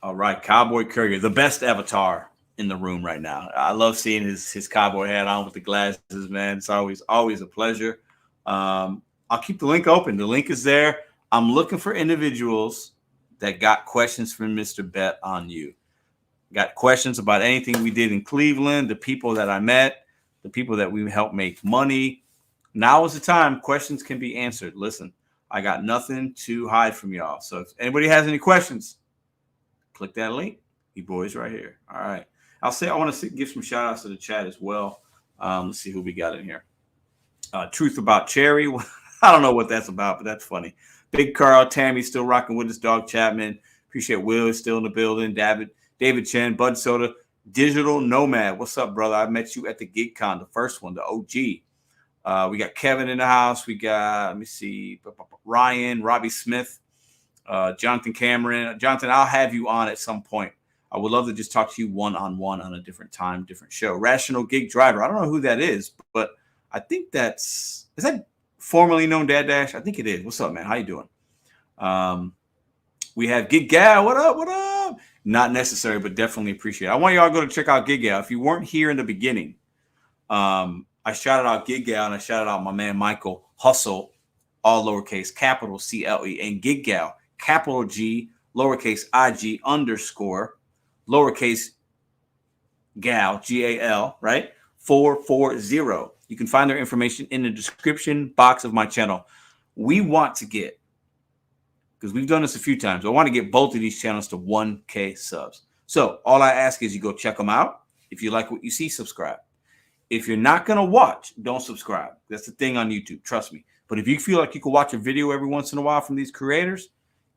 All right, Cowboy Courier, the best avatar in the room right now. I love seeing his cowboy hat on with the glasses, man. It's always a pleasure. I'll keep the link open. The link is there. I'm looking for individuals that got questions from Mr. Bet on You. Got questions about anything we did in Cleveland, the people that I met, the people that we helped make money. Now is the time. Questions can be answered. Listen, I got nothing to hide from y'all. So if anybody has any questions, click that link. You boys right here. All right. I want to give some shout outs to the chat as well. Let's see who we got in here. Truth about Cherry. I don't know what that's about, but that's funny. Big Carl, Tammy still rocking with us. Dog Chapman. Appreciate Will is still in the building. David Chen, Bud Soda, Digital Nomad. What's up, brother? I met you at the GigCon, the first one, the OG. We got Kevin in the house. We got, let me see, Ryan, Robbie Smith, Jonathan Cameron. Jonathan, I'll have you on at some point. I would love to just talk to you one-on-one on a different time, different show. Rational Gig Driver. I don't know who that is, but I think is that formerly known Dad Dash? I think it is. What's up, man? How you doing? We have Gig Gal. What up? What up? Not necessary, but definitely appreciate it. I want y'all to go to check out Gig Gal. If you weren't here in the beginning, I shouted out Gig Gal and I shouted out my man Michael Hustle, all lowercase, capital CLE, and Gig Gal, capital G, lowercase IG underscore, lowercase gal, GAL, right? 440. You can find their information in the description box of my channel. We want to get, because we've done this a few times, I want to get both of these channels to 1K subs. So all I ask is you go check them out. If you like what you see, subscribe. If you're not going to watch, don't subscribe. That's the thing on YouTube. Trust me. But if you feel like you can watch a video every once in a while from these creators,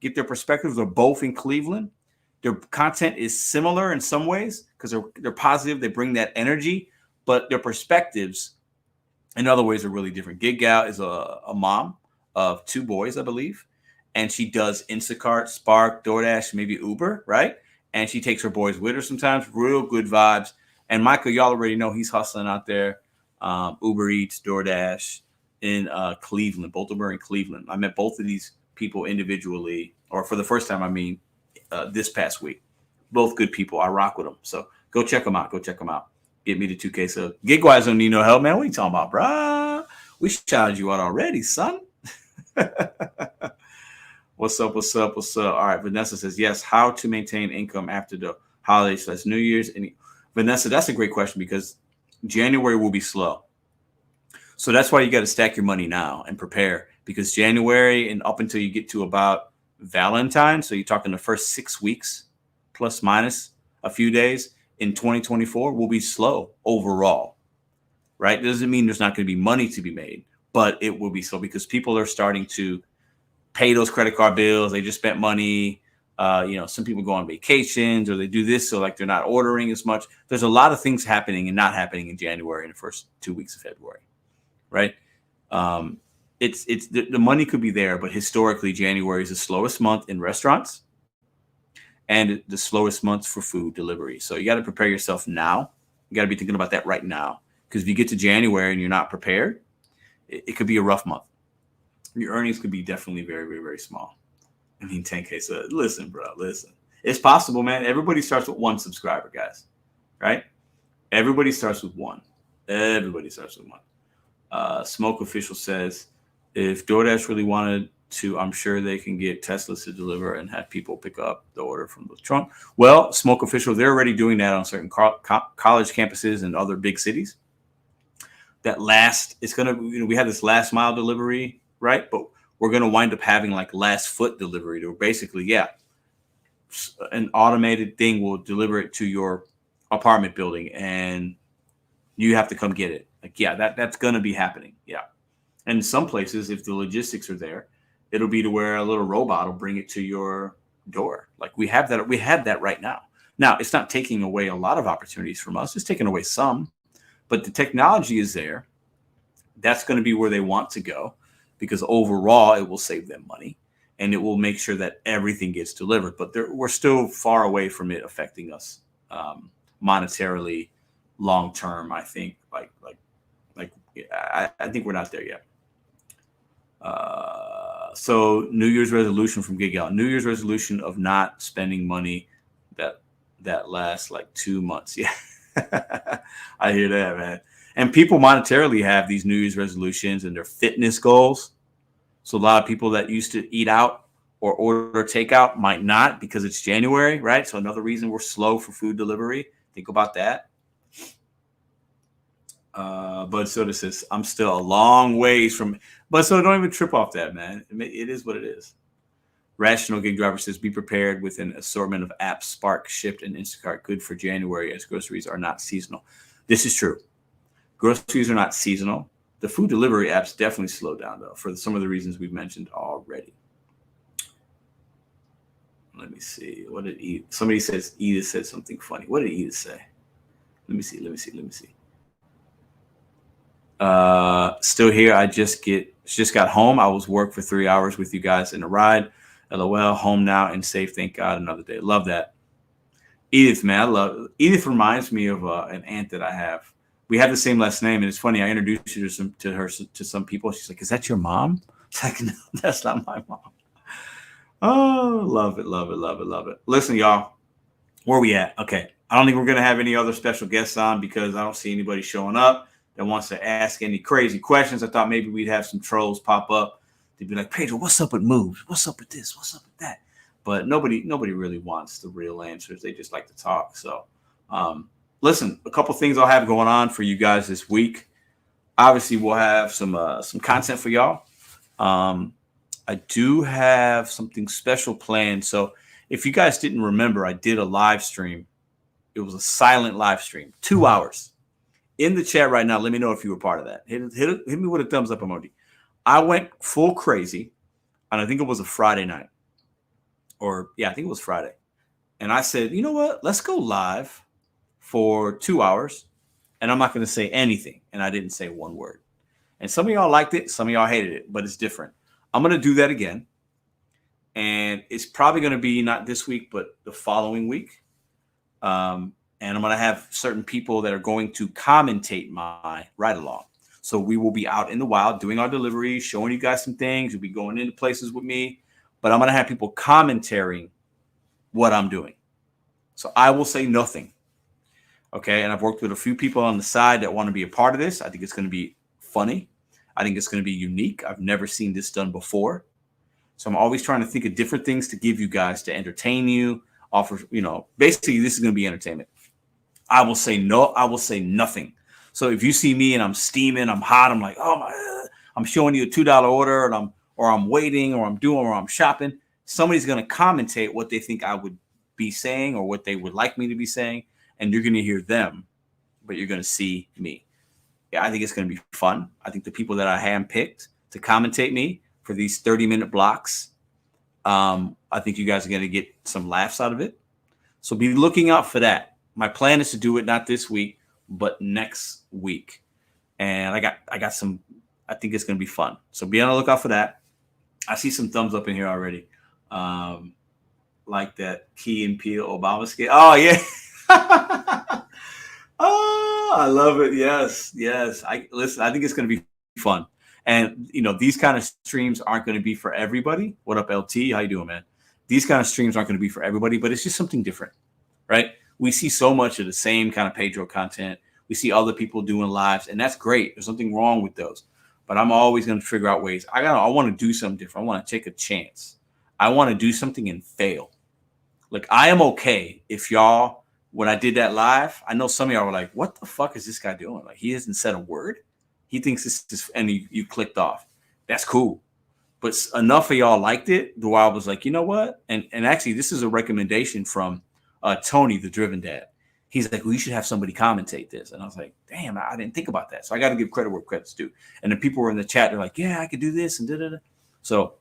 get their perspectives. They're both in Cleveland. Their content is similar in some ways because they're positive. They bring that energy, but their perspectives in other ways are really different. Gig Gal is a mom of 2 boys, I believe. And she does Instacart, Spark, DoorDash, maybe Uber, right? And she takes her boys with her sometimes. Real good vibes. And Michael, y'all already know he's hustling out there. Uber Eats, DoorDash in Cleveland. Both of them are in Cleveland. I met both of these people individually, or for the first time, I mean, this past week. Both good people. I rock with them. So go check them out. Go check them out. Get me to 2K. So Gigwise don't need no help, man. What are you talking about, bro? We shouted you out already, son. What's up? What's up? What's up? All right. Vanessa says, yes. How to maintain income after the holidays / New Year's? Vanessa, that's a great question because January will be slow. So that's why you got to stack your money now and prepare because January and up until you get to about Valentine's, so you're talking the first 6 weeks, plus minus a few days in 2024 will be slow overall, right? Doesn't mean there's not going to be money to be made, but it will be slow because people are starting to pay those credit card bills. They just spent money. Some people go on vacations or they do this. So like they're not ordering as much. There's a lot of things happening and not happening in January in the first 2 weeks of February, right? It's the money could be there, but historically January is the slowest month in restaurants and the slowest month for food delivery. So you got to prepare yourself now. You got to be thinking about that right now. Because if you get to January and you're not prepared, it could be a rough month. Your earnings could be definitely very, very, very small. I mean, 10K. So listen, bro, listen. It's possible, man. Everybody starts with 1 subscriber, guys, right? Everybody starts with 1. Everybody starts with 1. Smoke Official says, if DoorDash really wanted to, I'm sure they can get Teslas to deliver and have people pick up the order from the trunk. Well, Smoke Official, they're already doing that on certain college campuses and other big cities. We have this last mile delivery, right? But we're going to wind up having like last foot delivery to basically, an automated thing will deliver it to your apartment building and you have to come get it. Like, that's going to be happening. Yeah. And in some places, if the logistics are there, it'll be to where a little robot will bring it to your door. Like we have that. We have that right now. Now, it's not taking away a lot of opportunities from us. It's taking away some, but the technology is there. That's going to be where they want to go because overall it will save them money. and it will make sure that everything gets delivered. But we're still far away from it affecting us monetarily long term. I think I think we're not there yet. So New Year's resolution from Gig Out. New Year's resolution of not spending money that lasts like 2 months. Yeah, I hear that, man. And people monetarily have these New Year's resolutions and their fitness goals. So a lot of people that used to eat out or order takeout might not because it's January, right? So another reason we're slow for food delivery. Think about that. But so this is, I'm still a long ways from, but so don't even trip off that, man. It is what it is. Rational Gig Driver says, be prepared with an assortment of apps, Spark, Shipped, and Instacart. Good for January as groceries are not seasonal. This is true. Groceries are not seasonal. The food delivery apps definitely slow down, though, for some of the reasons we've mentioned already. Let me see. What did Edith? Somebody says Edith said something funny. What did Edith say? Let me see. Still here. I just got home. I was work for 3 hours with you guys in a ride. LOL. Home now and safe. Thank God. Another day. Love that. Edith, man. I love Edith. Reminds me of an aunt that I have. We have the same last name, and it's funny. I introduced her to some people. She's like, "Is that your mom?" It's like, "No, that's not my mom." Oh, love it. Listen, y'all, where we at? Okay, I don't think we're gonna have any other special guests on because I don't see anybody showing up that wants to ask any crazy questions. I thought maybe we'd have some trolls pop up. They'd be like, "Pedro, what's up with moves? What's up with this? What's up with that?" But nobody really wants the real answers. They just like to talk. So, listen, a couple things I'll have going on for you guys this week. Obviously, we'll have some content for y'all. I do have something special planned. So if you guys didn't remember, I did a live stream. It was a silent live stream, 2 hours. In the chat right now, let me know if you were part of that. Hit me with a thumbs up emoji. I went full crazy, and I think it was a Friday night. I think it was Friday. And I said, you know what? Let's go live for 2 hours, and I'm not going to say anything. And I didn't say one word. And some of y'all liked it. Some of y'all hated it, but it's different. I'm going to do that again. And it's probably going to be not this week, but the following week. And I'm going to have certain people that are going to commentate my ride along. So we will be out in the wild doing our deliveries, showing you guys some things. You'll be going into places with me. But I'm going to have people commentating what I'm doing. So I will say nothing. Okay. And I've worked with a few people on the side that want to be a part of this. I think it's going to be funny. I think it's going to be unique. I've never seen this done before. So I'm always trying to think of different things to give you guys to entertain you, offer, basically this is going to be entertainment. I will say nothing. So if you see me and I'm steaming, I'm hot, I'm like, oh my, I'm showing you a $2 order and I'm waiting or I'm shopping. Somebody's going to commentate what they think I would be saying or what they would like me to be saying. And you're going to hear them, but you're going to see me. Yeah, I think it's going to be fun. I think the people that I handpicked to commentate me for these 30-minute blocks, I think you guys are going to get some laughs out of it. So be looking out for that. My plan is to do it not this week, but next week. And I got some, I think it's going to be fun. So be on the lookout for that. I see some thumbs up in here already. Like that Key and Peele Obama skit. Oh, yeah. Oh, I love it. Yes. I think it's going to be fun. And, these kind of streams aren't going to be for everybody. What up, LT? How you doing, man? These kind of streams aren't going to be for everybody, but it's just something different, right? We see so much of the same kind of Pedro content. We see other people doing lives, and that's great. There's nothing wrong with those. But I'm always going to figure out ways. I want to do something different. I want to take a chance. I want to do something and fail. Like, I am okay if y'all, when I did that live, I know some of y'all were like, what the fuck is this guy doing? Like, he hasn't said a word. He thinks this is, and you clicked off. That's cool. But enough of y'all liked it, though I was like, you know what? And actually, this is a recommendation from Tony, the Driven Dad. He's like, well, you should have somebody commentate this. And I was like, damn, I didn't think about that. So I got to give credit where credit's due. And then people were in the chat. They're like, yeah, I could do this and da-da-da. So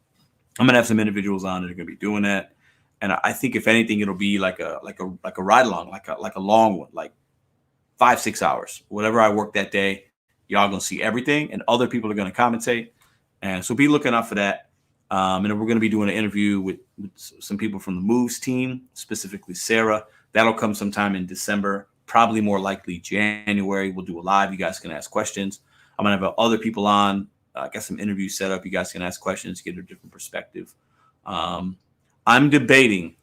I'm going to have some individuals on that are going to be doing that. And I think if anything, it'll be like a ride along, like a long one, like 5-6 hours, whatever I work that day. Y'all going to see everything, and other people are going to commentate. And so be looking out for that. And then we're going to be doing an interview with some people from the Moves team, specifically Sarah. That'll come sometime in December, probably more likely January. We'll do a live. You guys can ask questions. I'm going to have other people on. I got some interviews set up. You guys can ask questions, get a different perspective. I'm debating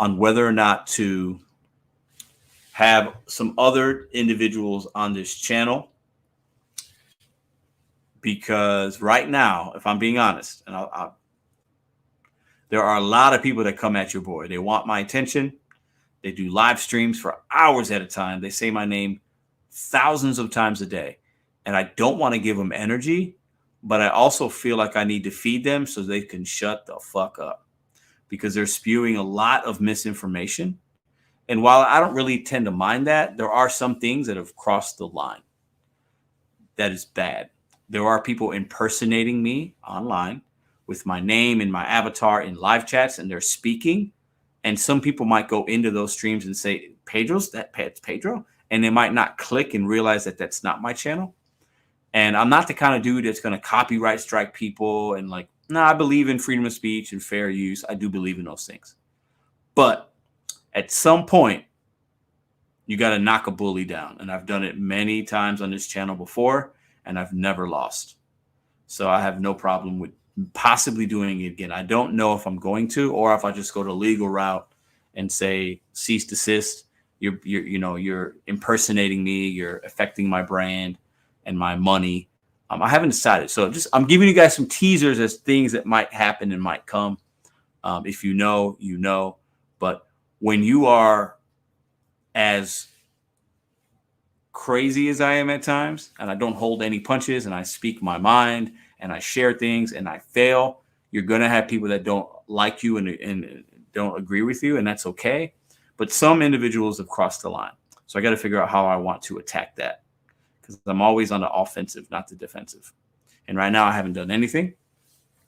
on whether or not to have some other individuals on this channel, because right now, if I'm being honest, and there are a lot of people that come at your boy. They want my attention. They do live streams for hours at a time. They say my name thousands of times a day. And I don't want to give them energy, but I also feel like I need to feed them so they can shut the fuck up, because they're spewing a lot of misinformation. And while I don't really tend to mind that, there are some things that have crossed the line. That is bad. There are people impersonating me online with my name and my avatar in live chats, and they're speaking. And some people might go into those streams and say, Pedro's, that's Pedro. And they might not click and realize that that's not my channel. And I'm not the kind of dude that's going to copyright strike people and like, no, I believe in freedom of speech and fair use. I do believe in those things. But at some point, you got to knock a bully down. And I've done it many times on this channel before, and I've never lost. So I have no problem with possibly doing it again. I don't know if I'm going to, or if I just go the legal route and say, cease, desist. You're impersonating me. You're affecting my brand and my money. I haven't decided. So I'm giving you guys some teasers as things that might happen and might come. If you know, you know. But when you are as crazy as I am at times, and I don't hold any punches, and I speak my mind, and I share things, and I fail, you're going to have people that don't like you and don't agree with you, and that's okay. But some individuals have crossed the line. So I got to figure out how I want to attack that, because I'm always on the offensive, not the defensive. And right now I haven't done anything,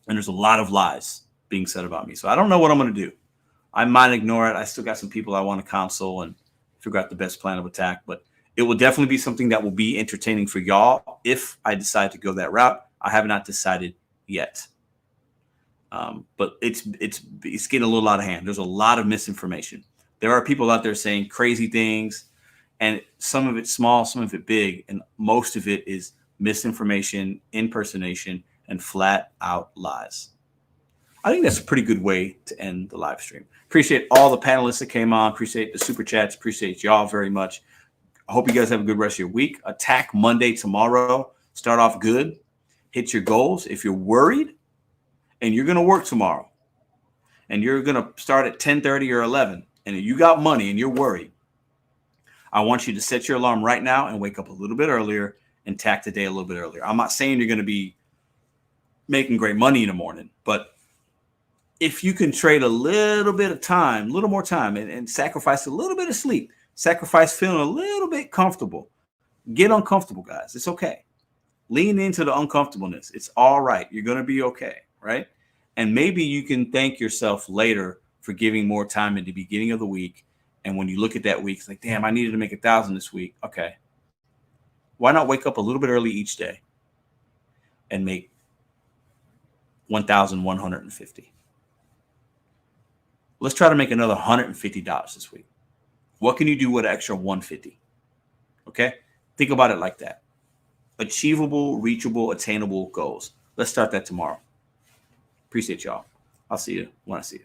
and there's a lot of lies being said about me. So I don't know what I'm going to do. I might ignore it. I still got some people I want to counsel and figure out the best plan of attack, but it will definitely be something that will be entertaining for y'all if I decide to go that route. I have not decided yet. But it's getting a little out of hand. There's a lot of misinformation. There are people out there saying crazy things, and some of it small, some of it big, and most of it is misinformation, impersonation, and flat out lies. I think that's a pretty good way to end the live stream. Appreciate all the panelists that came on. Appreciate the super chats. Appreciate y'all very much. I hope you guys have a good rest of your week. Attack Monday tomorrow. Start off good. Hit your goals. If you're worried and you're going to work tomorrow and you're going to start at 10:30 or 11 and you got money and you're worried, I want you to set your alarm right now and wake up a little bit earlier and attack the day a little bit earlier. I'm not saying you're going to be making great money in the morning, but if you can trade a little bit of time, a little more time, and sacrifice a little bit of sleep, sacrifice feeling a little bit comfortable, get uncomfortable, guys. It's okay. Lean into the uncomfortableness. It's all right. You're going to be okay, right? And maybe you can thank yourself later for giving more time at the beginning of the week. And when you look at that week, it's like, damn, I needed to make 1,000 this week. Okay. Why not wake up a little bit early each day and make 1,150? Let's try to make another $150 this week. What can you do with an extra 150? Okay. Think about it like that. Achievable, reachable, attainable goals. Let's start that tomorrow. Appreciate y'all. I'll see you when I see you.